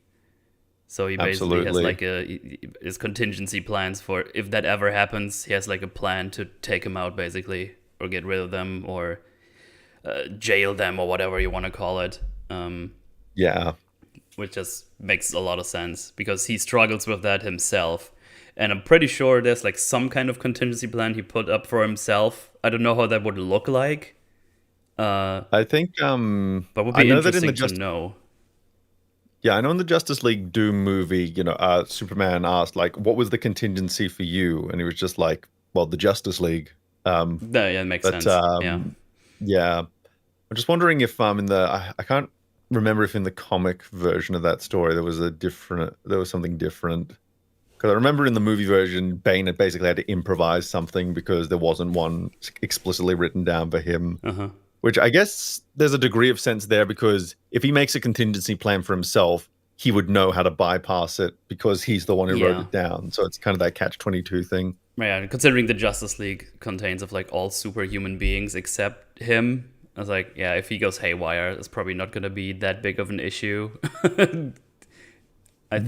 So he basically has like his contingency plans for if that ever happens. He has like a plan to take him out, basically, or get rid of them, or jail them, or whatever you want to call it. Which just makes a lot of sense, because he struggles with that himself. And I'm pretty sure there's like some kind of contingency plan he put up for himself. I don't know how that would look like. I think but would be interesting to know. Yeah, I know in the Justice League Doom movie, Superman asked, like, what was the contingency for you? And he was just like, well, the Justice League. Yeah, it makes sense. Yeah. I'm just wondering if I can't remember if in the comic version of that story there was something different. Because I remember in the movie version, Bane had basically had to improvise something because there wasn't one explicitly written down for him. Which I guess there's a degree of sense there, because if he makes a contingency plan for himself, he would know how to bypass it because he's the one who wrote it down. So it's kind of that catch-22 thing. Yeah, considering the Justice League contains of like all superhuman beings except him, I was like, yeah, if he goes haywire, it's probably not going to be that big of an issue. I think.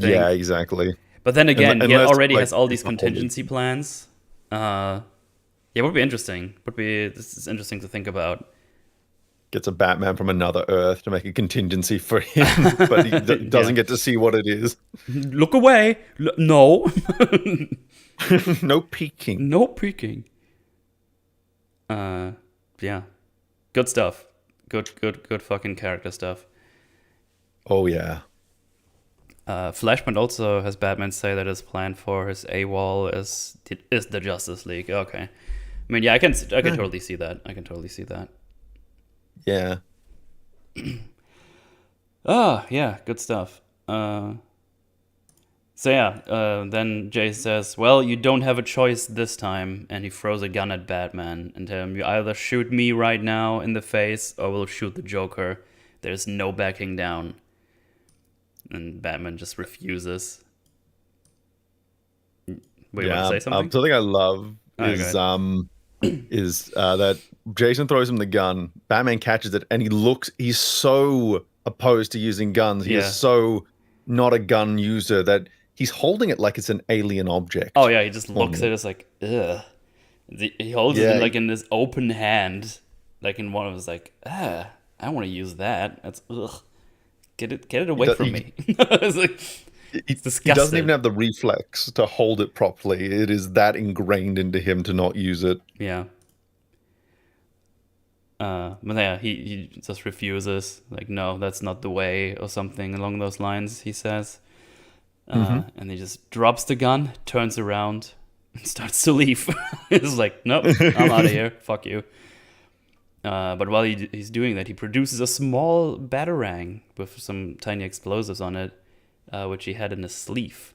Yeah, exactly. But then again, he already has all these contingency plans. It would be interesting. This is interesting to think about. Gets a Batman from another Earth to make a contingency for him, but he doesn't get to see what it is. Look away! No. No peeking. No peeking. Yeah. Good stuff. Good fucking character stuff. Oh, yeah. Flashpoint also has Batman say that his plan for his AWOL is the Justice League. Okay. I mean, yeah, I can totally see that. Yeah. Yeah, good stuff. Then Jay says, well, you don't have a choice this time, and he throws a gun at Batman and tells him, you either shoot me right now in the face or we'll shoot the Joker. There's no backing down. And Batman just refuses. Wait, you want to say something? Something I love is that Jason throws him the gun, Batman catches it, and he's so opposed to using guns. He is so not a gun user that he's holding it like it's an alien object. Oh yeah, he just looks at it as like, ugh. He holds it like in his open hand, like in one of his like, I want to use that. That's ugh. Get it away from me. It's like, it's disgusting. He doesn't even have the reflex to hold it properly. It is that ingrained into him to not use it. Yeah. But yeah, he just refuses. Like, no, that's not the way, or something along those lines, he says. And he just drops the gun, turns around, and starts to leave. He's like, nope, I'm out of here. Fuck you. But while he's doing that, he produces a small batarang with some tiny explosives on it, which he had in his sleeve.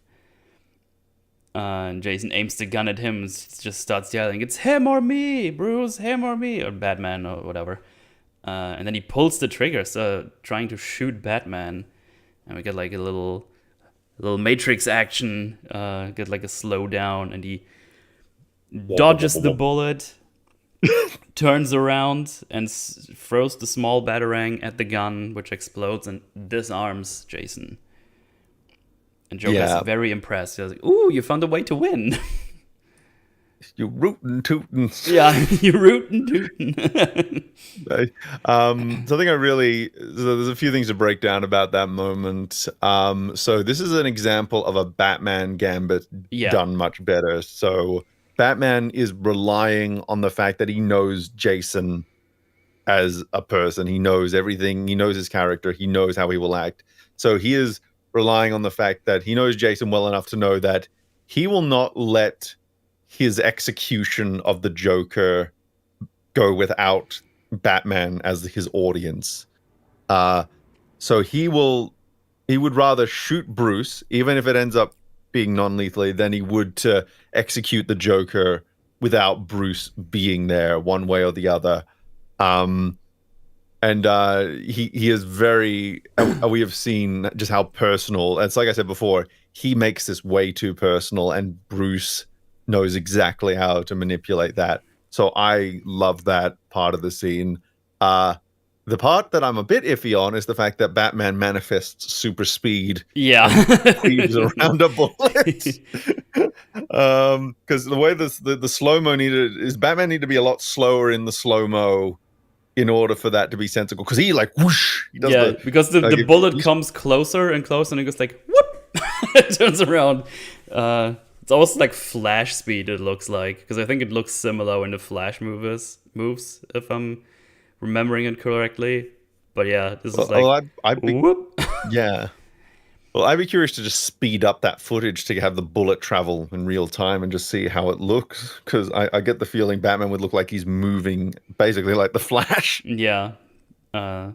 And Jason aims the gun at him and just starts yelling, "It's him or me, Bruce, him or me," or Batman or whatever. And then he pulls the trigger, so trying to shoot Batman. And we get like a little Matrix action, get like a slowdown, and he dodges the bullet, turns around, and throws the small batarang at the gun, which explodes and disarms Jason. And Joker's very impressed. He's like, "Ooh, you found a way to win." You rootin' tootin'. Yeah, you rootin' tootin'. Something I really... So there's a few things to break down about that moment. So this is an example of a Batman gambit done much better. So Batman is relying on the fact that he knows Jason as a person. He knows everything. He knows his character. He knows how he will act. So he is relying on the fact that he knows Jason well enough to know that he will not let his execution of the Joker go without Batman as his audience. So he would rather shoot Bruce, even if it ends up being non-lethally, than he would to execute the Joker without Bruce being there one way or the other. And he is very... we have seen just how personal... It's like I said before, he makes this way too personal, and Bruce knows exactly how to manipulate that. So I love that part of the scene. The part that I'm a bit iffy on is the fact that Batman manifests super speed. Yeah. And weaves around a bullet. Because the way the slow-mo Batman need to be a lot slower in the slow-mo in order for that to be sensible. Because he like whoosh. He does because the bullet comes closer and closer, and it goes like whoop. It turns around. It's almost like Flash speed, it looks like, because I think it looks similar when the Flash moves, if I'm remembering it correctly. But yeah, this is like whoop. Yeah. Well, I'd be curious to just speed up that footage to have the bullet travel in real time and just see how it looks, because I get the feeling Batman would look like he's moving basically like the Flash. Yeah. And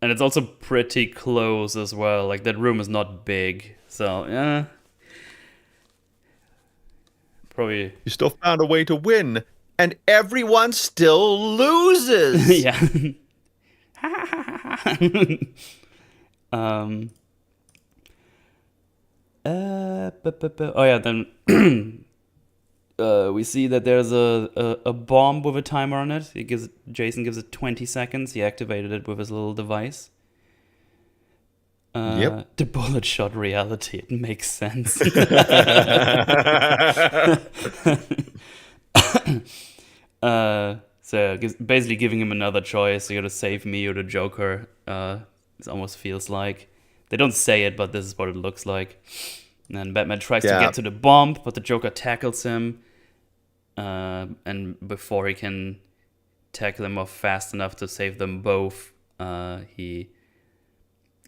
it's also pretty close as well. Like, that room is not big, so yeah. Probably. You still found a way to win, and everyone still loses. Yeah. Oh yeah, then we see that there's a bomb with a timer on it. Jason gives it 20 seconds. He activated it with his little device. The bullet shot reality. It makes sense. So basically giving him another choice. You gotta save me or the Joker. It almost feels like. They don't say it, but this is what it looks like. And then Batman tries to get to the bomb, but the Joker tackles him. And before he can tackle him off fast enough to save them both, he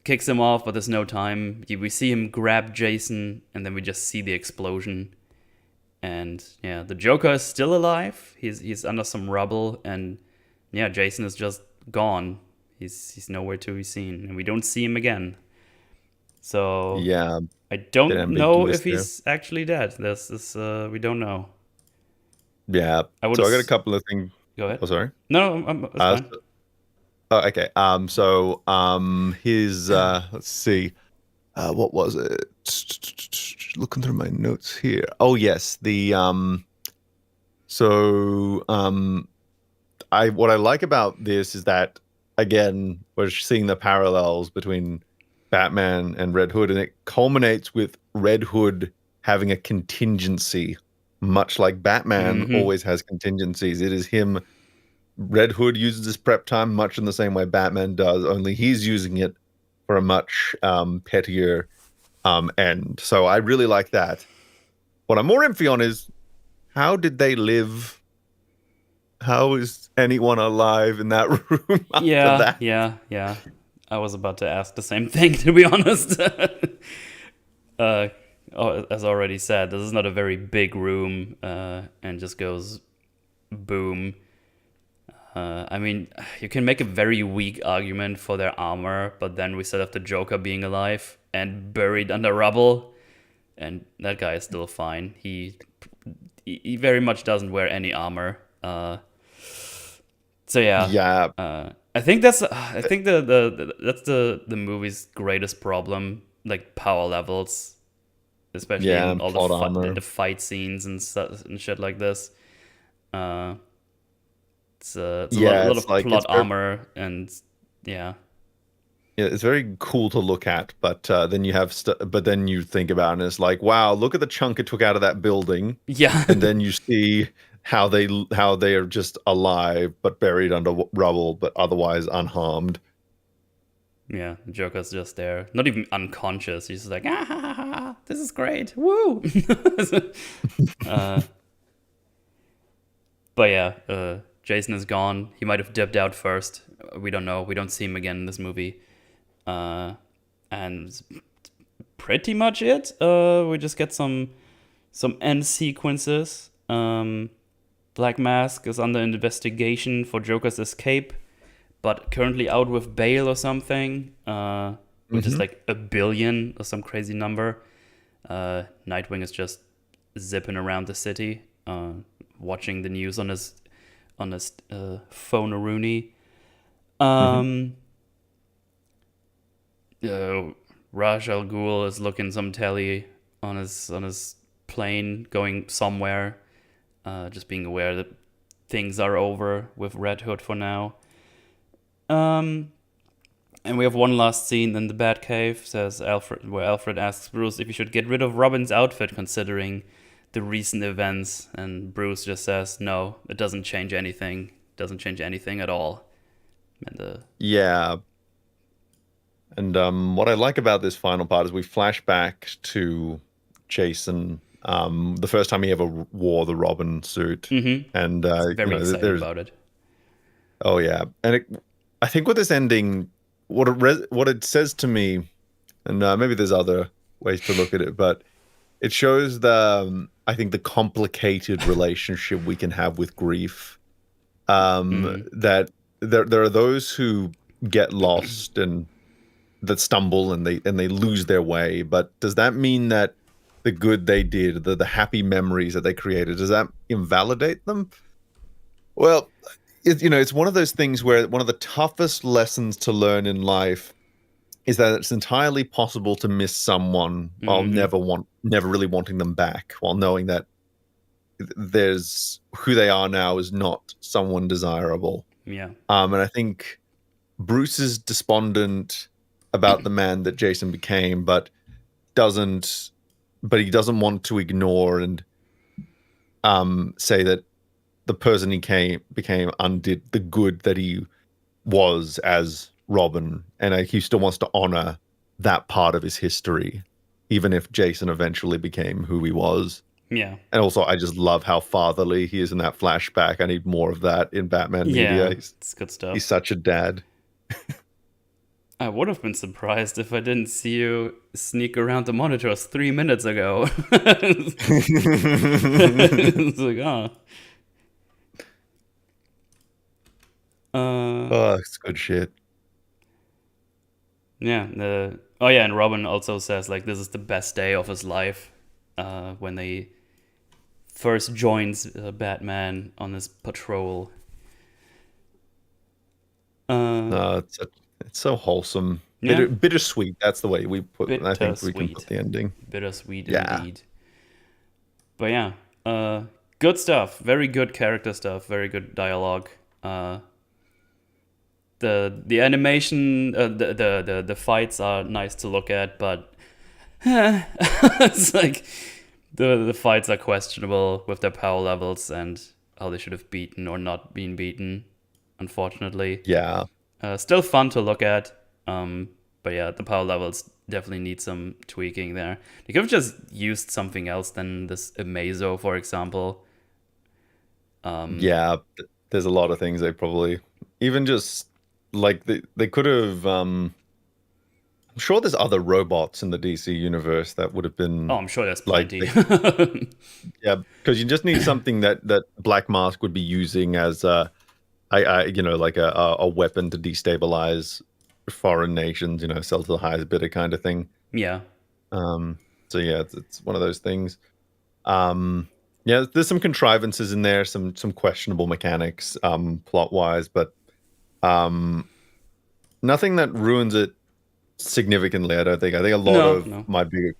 kicks him off, but there's no time. We see him grab Jason, and then we just see the explosion. And yeah, the Joker is still alive. He's under some rubble, and yeah, Jason is just gone. He's nowhere to be seen, and we don't see him again. So yeah, I don't know if he's actually dead. We don't know. Yeah. So I got a couple of things. Go ahead. Oh, sorry. No, it's fine. Okay. His let's see. What was it? Looking through my notes here. Oh yes, what I like about this is that, again, we're seeing the parallels between Batman and Red Hood, and it culminates with Red Hood having a contingency, much like Batman always has contingencies. It is him. Red Hood uses his prep time much in the same way Batman does, only he's using it for a much pettier end. So I really like that. What I'm more iffy on is, how did they live How is anyone alive in that room after Yeah, that? yeah. I was about to ask the same thing, to be honest. uh, as already said, this is not a very big room, and just goes boom. I mean, you can make a very weak argument for their armor, but then we still have the Joker being alive and buried under rubble, and that guy is still fine. He very much doesn't wear any armor. So yeah, Yeah, I think the that's the movie's greatest problem, like power levels, especially yeah, in and all plot in armor. the fight scenes and stuff and shit like this. Uh, it's a Yeah, lot it's of like plot armor and yeah, yeah, it's very cool to look at, but then you have but then you think about it and it's like, wow, look at the chunk it took out of that building, yeah, and then you see how they are just alive but buried under rubble, but otherwise unharmed. yeah. The Joker's just there, not even unconscious. He's just like, ah, ha, ha, ha, ha, this is great, woo. uh, but yeah, Jason is gone. He might have dipped out first. We don't know. We don't see him again in this movie. And pretty much it. We just get some end sequences. Black Mask is under investigation for Joker's escape, but currently out with bail or something, which is Hmm. like 1 billion or some crazy number. Nightwing is just zipping around the city, watching the news on his phone Rooney. Hmm. Um, Raj Al Ghul is looking some telly on his plane going somewhere, just being aware that things are over with Red Hood for now. Um, and we have one last scene in the Batcave, says Alfred, where Alfred asks Bruce if he should get rid of Robin's outfit considering the recent events, and Bruce just says, "No, it doesn't change anything. Doesn't change anything at all." And Yeah, and what I like about this final part is we flash back to Jason, the first time he ever wore the Robin suit, and he's you very know, excited there's about it. oh yeah, and I think with this ending, what it says to me, and maybe there's other ways to look at it, but it shows I think the complicated relationship we can have with grief. That there are those who get lost and that stumble and they lose their way, but does that mean that the good they did, the happy memories that they created, does that invalidate them? Well, it's one of those things where one of the toughest lessons to learn in life is that it's entirely possible to miss someone while never really wanting them back, while knowing that there's who they are now is not someone desirable. Yeah, And I think Bruce is despondent about the man that Jason became, doesn't but he doesn't want to ignore and say that the person became undid the good that he was as Robin, and he still wants to honor that part of his history, even if Jason eventually became who he was. yeah, And also, I just love how fatherly he is in that flashback. I need more of that in Batman media. yeah. It's good He's stuff. such a dad. I would have been surprised if I didn't see you sneak around the monitors 3 minutes ago. It's like, oh. Uh, Oh, it's good shit. yeah. Oh, yeah. And Robin also says, like, this is the best day of his life when they first joins Batman on his patrol. Uh, It's so wholesome. yeah. Bittersweet. That's the way we put. I think we can put Bittersweet. the ending. Bittersweet Yeah. indeed. But yeah, good stuff. Very good character stuff. Very good dialogue. The animation, the fights are nice to look at, but it's like the fights are questionable with their power levels and how they should have beaten or not been beaten. Unfortunately, Yeah. still fun to look at. But yeah, the power levels definitely need some tweaking there. They could have just used something else than this Amazo, for example. Yeah. there's a lot of things they probably even just like they could have. I'm sure there's other robots in the DC universe that would have been Oh, I'm sure there's like, plenty. yeah, because you just need something that Black Mask would be using as like a weapon to destabilize foreign nations, sell to the highest bidder kind of thing. Yeah. So yeah, it's one of those things. Yeah, there's some contrivances in there, some questionable mechanics, plot wise, but nothing that ruins it significantly. I don't think. I think a lot of No. my big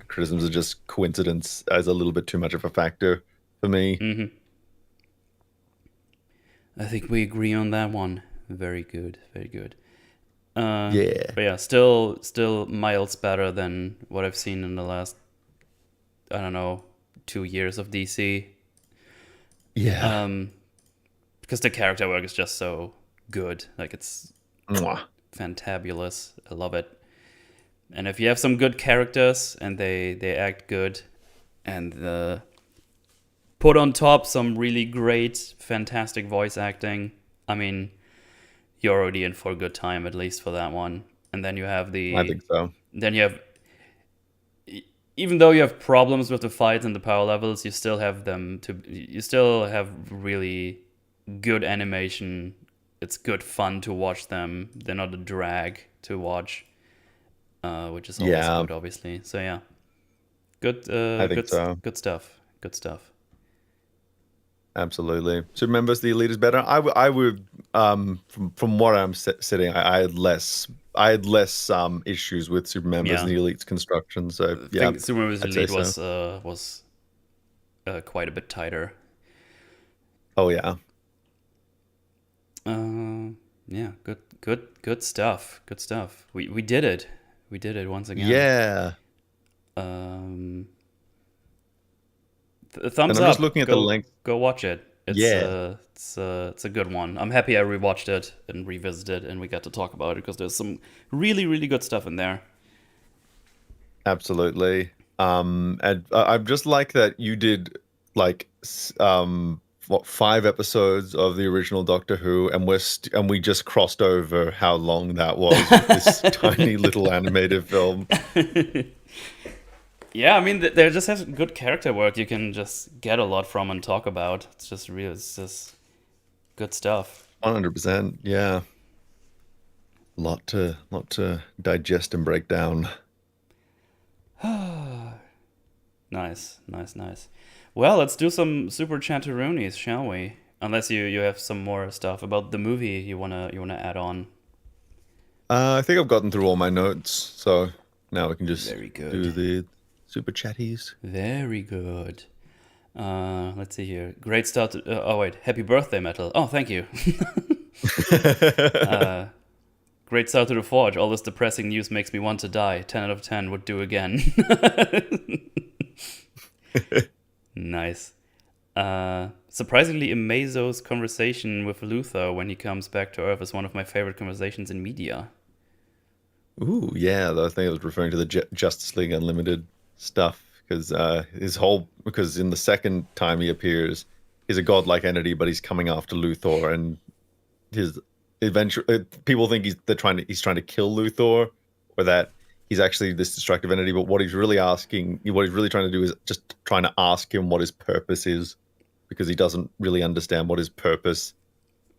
criticisms are just coincidence as a little bit too much of a factor for me. Mm-hmm. I think we agree on that one. Very good. Very good. Yeah. But yeah, still miles better than what I've seen in the last, I don't know, 2 years of DC. Yeah. Because the character work is just so good. Like, it's Mwah. fantabulous. I love it. And if you have some good characters and they act good, and put on top some really great, fantastic voice acting, I mean, you're already in for a good time, at least for that one. And then you have I think so. Then you have, even though you have problems with the fights and the power levels, you still have really good animation. It's good fun to watch them. They're not a drag to watch, which is always good, obviously. So yeah, good. I think so. Good stuff. Good stuff. Absolutely. So remember, the Elite is better. I would from what I'm sitting, I had less issues with Super Members and the Elite's construction. So I think Super Members Elite was quite a bit tighter. Oh yeah. Yeah. Good stuff. Good stuff. We did it. We did it once again. Yeah. Thumbs and I'm up. Just looking at the link. Go watch it. It's a good one. I'm happy I rewatched it and revisited, and we got to talk about it because there's some really, really good stuff in there. Absolutely. And I just like that you did like 5 episodes of the original Doctor Who, and we just crossed over how long that was with this tiny little animated film. Yeah, I mean, there just has good character work you can just get a lot from and talk about. It's just good stuff. 100%, yeah. Lot to digest and break down. Nice. Well, let's do some super chantaroonies, shall we? Unless you have some more stuff about the movie you wanna add on. I think I've gotten through all my notes, so now we can just do the super chatties. Very good. Let's see here. Great start to... happy birthday, Metal. Oh, thank you. Great start to the Forge. All this depressing news makes me want to die. 10 out of 10 would do again. Nice. Surprisingly, Amazo's conversation with Luthor when he comes back to Earth is one of my favorite conversations in media. Ooh, yeah. I think I was referring to the Justice League Unlimited stuff, because because in the second time he appears, he's a godlike entity, but he's coming after Luthor, and people think he's trying to kill Luthor, or that he's actually this destructive entity. But what he's really trying to do is just trying to ask him what his purpose is, because he doesn't really understand what his purpose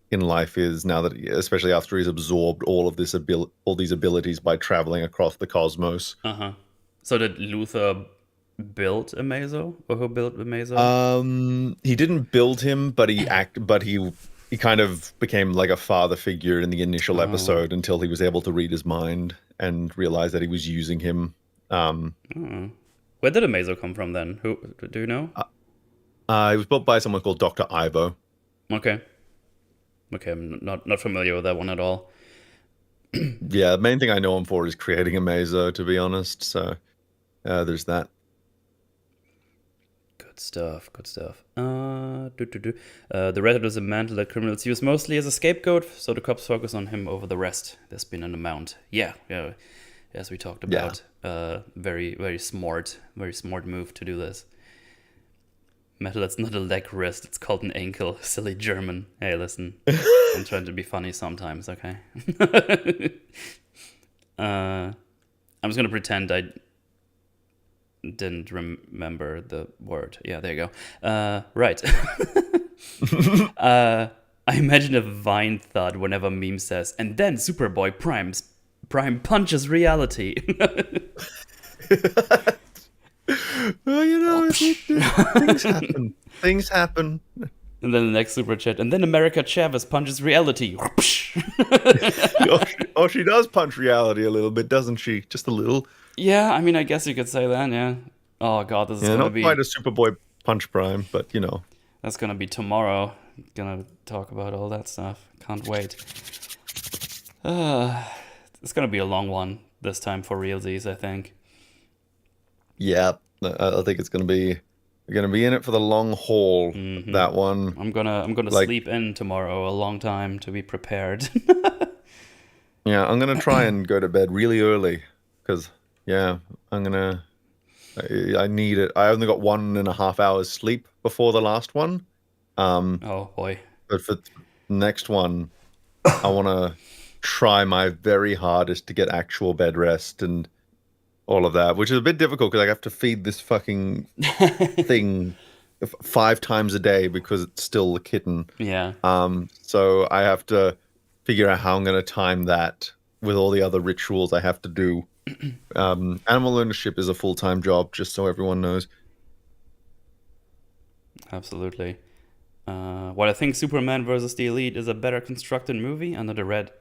in life is now, that especially after he's absorbed all these abilities by traveling across the cosmos. So did Luthor build Amazo, or who built Amazo? He didn't build him, but he kind of became like a father figure in the initial episode until he was able to read his mind and realize that he was using him. Where did Amazo come from then? Who do you know? He was built by someone called Dr. Ivo. Okay, I'm not familiar with that one at all. Yeah, the main thing I know him for is creating Amazo, to be honest. So there's that. Good stuff. The Red Hood is a mantle that criminals use mostly as a scapegoat, so the cops focus on him over the rest. There's been an amount. Yeah, as we talked about. Very, very smart move to do this. Metal, it's not a leg wrist, it's called an ankle. Silly German. Hey, listen. I'm trying to be funny sometimes, okay? I'm just gonna pretend I didn't remember the word. Yeah, there you go. Right. I imagine a Vine thud whenever meme says, and then Superboy Prime punches reality. Well, you know, things happen. Things happen. And then the next super chat, and then America Chavez punches reality. She does punch reality a little bit, doesn't she? Just a little. Yeah, I mean, I guess you could say that, yeah. Oh god, this is Yeah, gonna not be... quite a Superboy Punch Prime, but you know. That's gonna be tomorrow. Gonna talk about all that stuff. Can't wait. It's gonna be a long one this time for realsies, I think. Yeah, I think it's gonna be. We're gonna be in it for the long haul. Mhm. That one. I'm gonna Like- sleep in tomorrow a long time to be prepared. Yeah, I'm gonna try and go to bed really early, because yeah, I'm gonna. I need it. I only got 1.5 hours sleep before the last one. Oh boy. But for the next one, I want to try my very hardest to get actual bed rest and all of that, which is a bit difficult because I have to feed this fucking thing 5 times a day because it's still a kitten. Yeah. So I have to figure out how I'm going to time that with all the other rituals I have to do. Animal ownership is a full-time job, just so everyone knows. Absolutely. What I think Superman vs. the Elite is a better constructed movie under the Red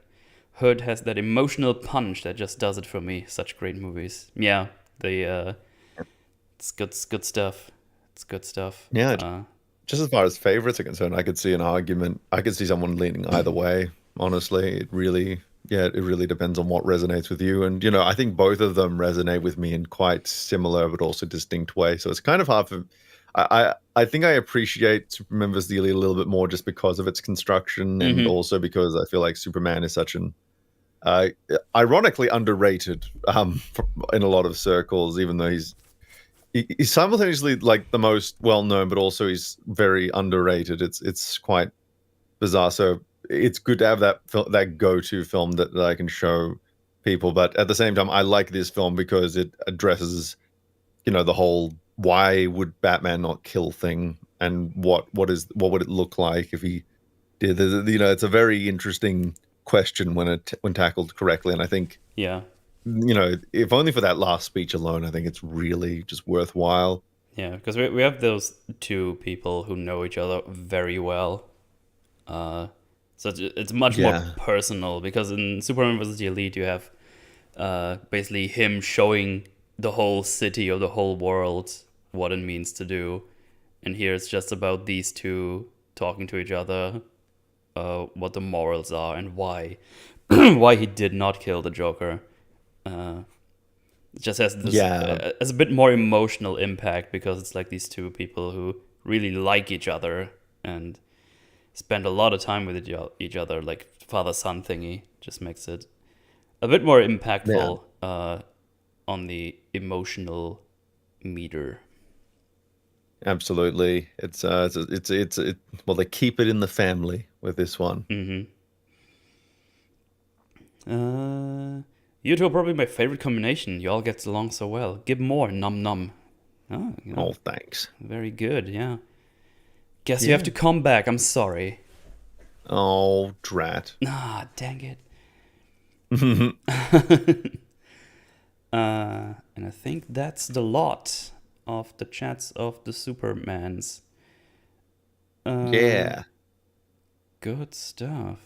Hood has that emotional punch that just does it for me. Such great movies. Yeah, it's good stuff. It's good stuff. Yeah, just as far as favorites are concerned, I could see an argument. I could see someone leaning either way. Honestly, it really depends on what resonates with you. And you know, I think both of them resonate with me in quite similar but also distinct way. So it's kind of hard for. I think I appreciate Superman vs. the Elite a little bit more just because of its construction, and also because I feel like Superman is such an ironically underrated in a lot of circles, even though he's simultaneously like the most well known, but also he's very underrated. It's quite bizarre. So it's good to have that go-to film that I can show people. But at the same time, I like this film because it addresses, you know, the whole why would Batman not kill thing, and what would it look like if he did? You know, it's a very interesting question when tackled correctly, and I think Yeah. you know, if only for that last speech alone, I think it's really just worthwhile. Yeah, because we have those two people who know each other very well. So it's much more personal, because in Superman vs. the Elite you have basically him showing the whole city or the whole world what it means to do. And here it's just about these two talking to each other, what the morals are and why why he did not kill the Joker. It just has this has a bit more emotional impact because it's like these two people who really like each other and spend a lot of time with each other, like father-son thingy. Just makes it a bit more impactful on the emotional meter. Absolutely, it's well, they keep it in the family with this one. You two are probably my favorite combination. You all get along so well. Give more, num num. Oh, you know, thanks. very good, yeah. Guess you have to come back. I'm sorry. Oh, drat. Ah, dang it. And I think that's the lot of the chats of the Supermans. Yeah. Good stuff.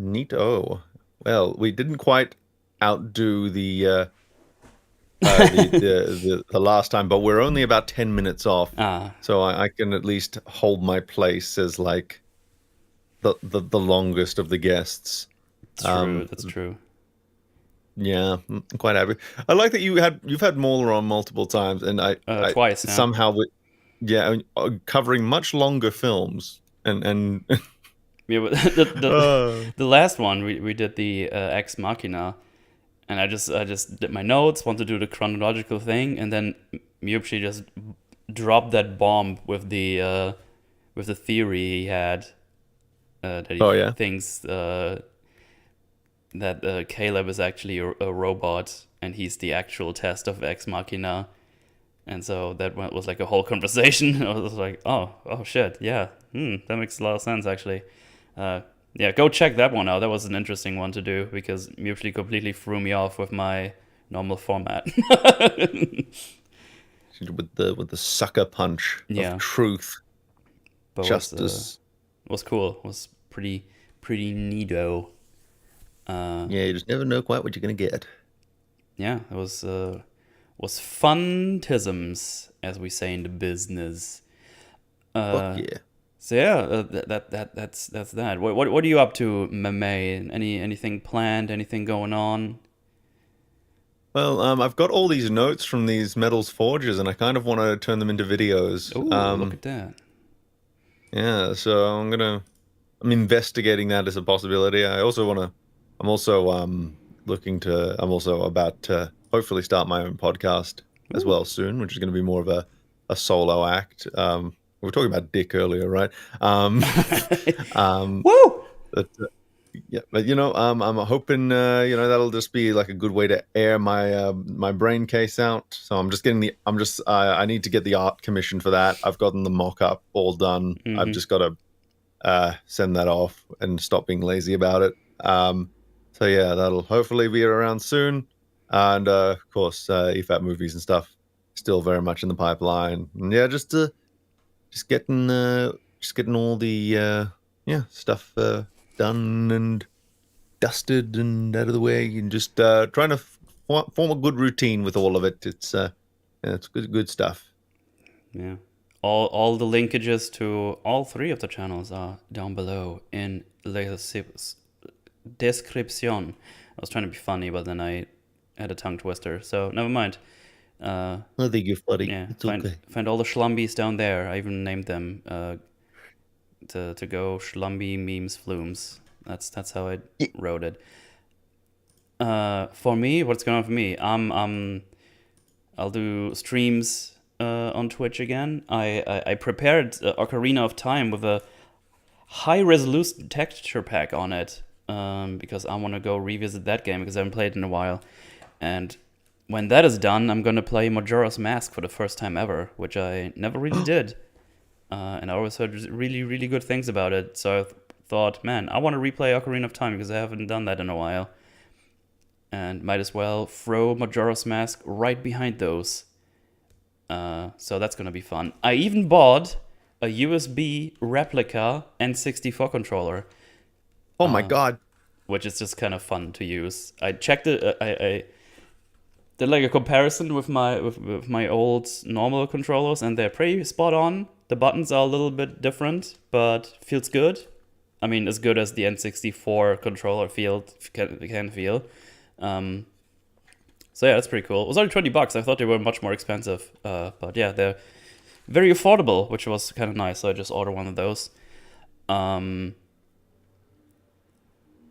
Neato. Well, we didn't quite outdo the last time, but we're only about 10 minutes off. So I can at least hold my place as like the longest of the guests. True, that's true. Yeah, I'm quite happy. I like that you've had Mauler on multiple times, and I twice somehow covering much longer films and yeah, but the last one we did the Ex Machina, and I just did my notes, want to do the chronological thing, and then Myupshi just dropped that bomb with the theory he had that he Oh yeah. thinks that Caleb is actually a robot and he's the actual test of Ex Machina. And so that was like a whole conversation. I was like, oh shit, yeah, that makes a lot of sense actually. Yeah, go check that one out. That was an interesting one to do because Mutually completely threw me off with my normal format. With the sucker punch of Yeah, truth, but justice. was cool. Was pretty neato. Yeah, you just never know quite what you're gonna get. Yeah, it was fun-tisms, as we say in the business. Fuck Uh, yeah. so yeah, that's that. What are you up to, Mame? Anything planned? Anything going on? Well, I've got all these notes from these metals forges, and I kind of want to turn them into videos. Oh, look at that. Yeah, so I'm investigating that as a possibility. I'm also I'm also about to hopefully start my own podcast as Ooh. well soon, which is going to be more of a solo act. We were talking about Dick earlier, right? Um, Woo! but, yeah, but I'm hoping that'll just be like a good way to air my brain case out. So I need to get the art commissioned for that. I've gotten the mock-up all done. I've Mm-hmm. just got to send that off and stop being lazy about it. So yeah, that'll hopefully be around soon. And of course, EFAT movies and stuff still very much in the pipeline. And yeah, just getting all the stuff done and dusted and out of the way, and just trying to form a good routine with all of it. It's good stuff. Yeah. All the linkages to all three of the channels are down below in the description. I was trying to be funny, but then I had a tongue twister, so never mind. I think you're funny. Yeah, It's find okay. find all the schlumbis down there. I even named them to go schlumbi memes flooms. That's how I Yeah. wrote it. For me, what's going on for me? I'll do streams on Twitch again. I prepared Ocarina of Time with a high resolution texture pack on it because I want to go revisit that game because I haven't played it in a while. And when that is done, I'm going to play Majora's Mask for the first time ever, which I never really did. And I always heard really, really good things about it. So I thought, man, I want to replay Ocarina of Time because I haven't done that in a while. And might as well throw Majora's Mask right behind those. So that's going to be fun. I even bought a USB replica N64 controller, Oh my God. which is just kind of fun to use. I checked it. I did like a comparison with my old normal controllers, and they're pretty spot on. The buttons are a little bit different, but feels good. I mean, as good as the N64 controller can feel. So yeah, that's pretty cool. It was only $20. I thought they were much more expensive, but yeah, they're very affordable, which was kind of nice. So I just ordered one of those.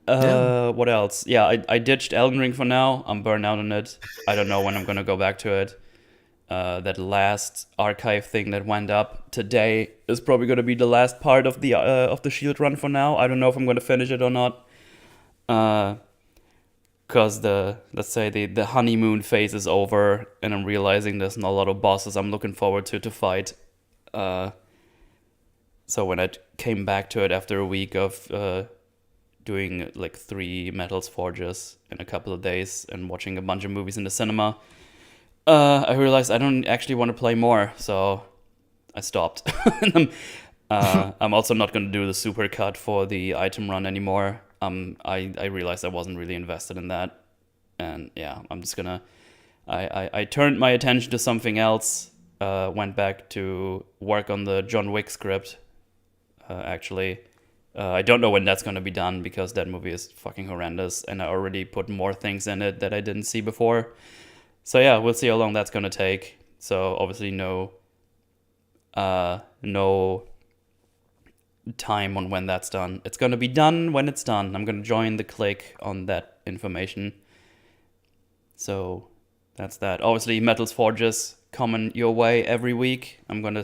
Yeah. What else? Yeah, I ditched Elden Ring for now. I'm burned out on it. I don't know when I'm gonna go back to it. That last archive thing that went up today is probably gonna be the last part of the Shield run for now. I don't know if I'm gonna finish it or not. Because let's say the honeymoon phase is over, and I'm realizing there's not a lot of bosses I'm looking forward to fight. So when I came back to it after a week of doing like 3 metals forges in a couple of days and watching a bunch of movies in the cinema, I realized I don't actually want to play more, so I stopped. I'm also not going to do the super cut for the item run anymore. I realized I wasn't really invested in that, and yeah, I'm just gonna. I turned my attention to something else. Went back to work on the John Wick script. Actually, I don't know when that's gonna be done because that movie is fucking horrendous, and I already put more things in it that I didn't see before. So yeah, we'll see how long that's gonna take. So obviously no time on when that's done. It's gonna be done when it's done. I'm gonna join the clique on that information. So that's that. Obviously, Metals Forges coming your way every week. I'm gonna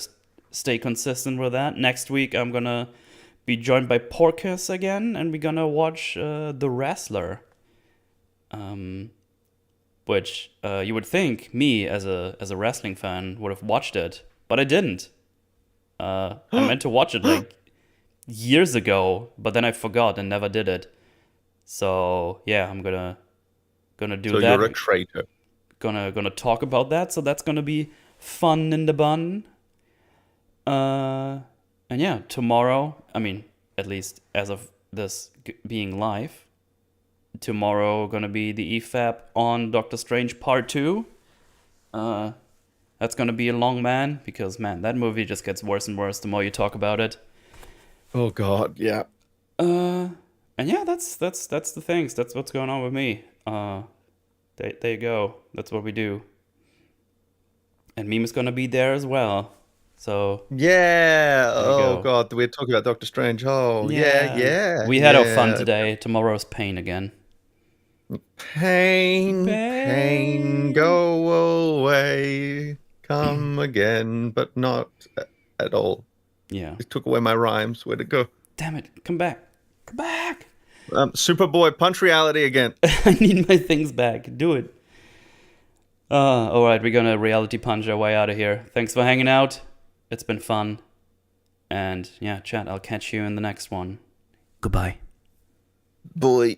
stay consistent with that. Next week, I'm gonna be joined by Porcus again, and we're gonna watch The Wrestler. Which you would think me as a wrestling fan would have watched it, but I didn't. I meant to watch it like years ago, but then I forgot and never did it. So yeah, I'm gonna do So that. you're a traitor. Gonna talk about that. So that's gonna be fun in the bun. And yeah, tomorrow. I mean, at least as of this being live, tomorrow gonna be the EFAP on Doctor Strange Part 2. That's gonna be a long man because man, that movie just gets worse and worse the more you talk about it. Oh God, yeah. And yeah, that's the things. That's what's going on with me. There you go. That's what we do. And Meme is gonna be there as well. So Yeah. there you Oh go. God, we're talking about Doctor Strange. Oh yeah. We had our fun today. Tomorrow's pain again. Pain, go away, come again, but not at all. Yeah. It took away my rhymes. Where'd it go? Damn it! Come back! Come back! Superboy, punch reality again. I need my things back. Do it. All right, we're gonna reality punch our way out of here. Thanks for hanging out. It's been fun. And yeah, chat. I'll catch you in the next one. Goodbye. Boy.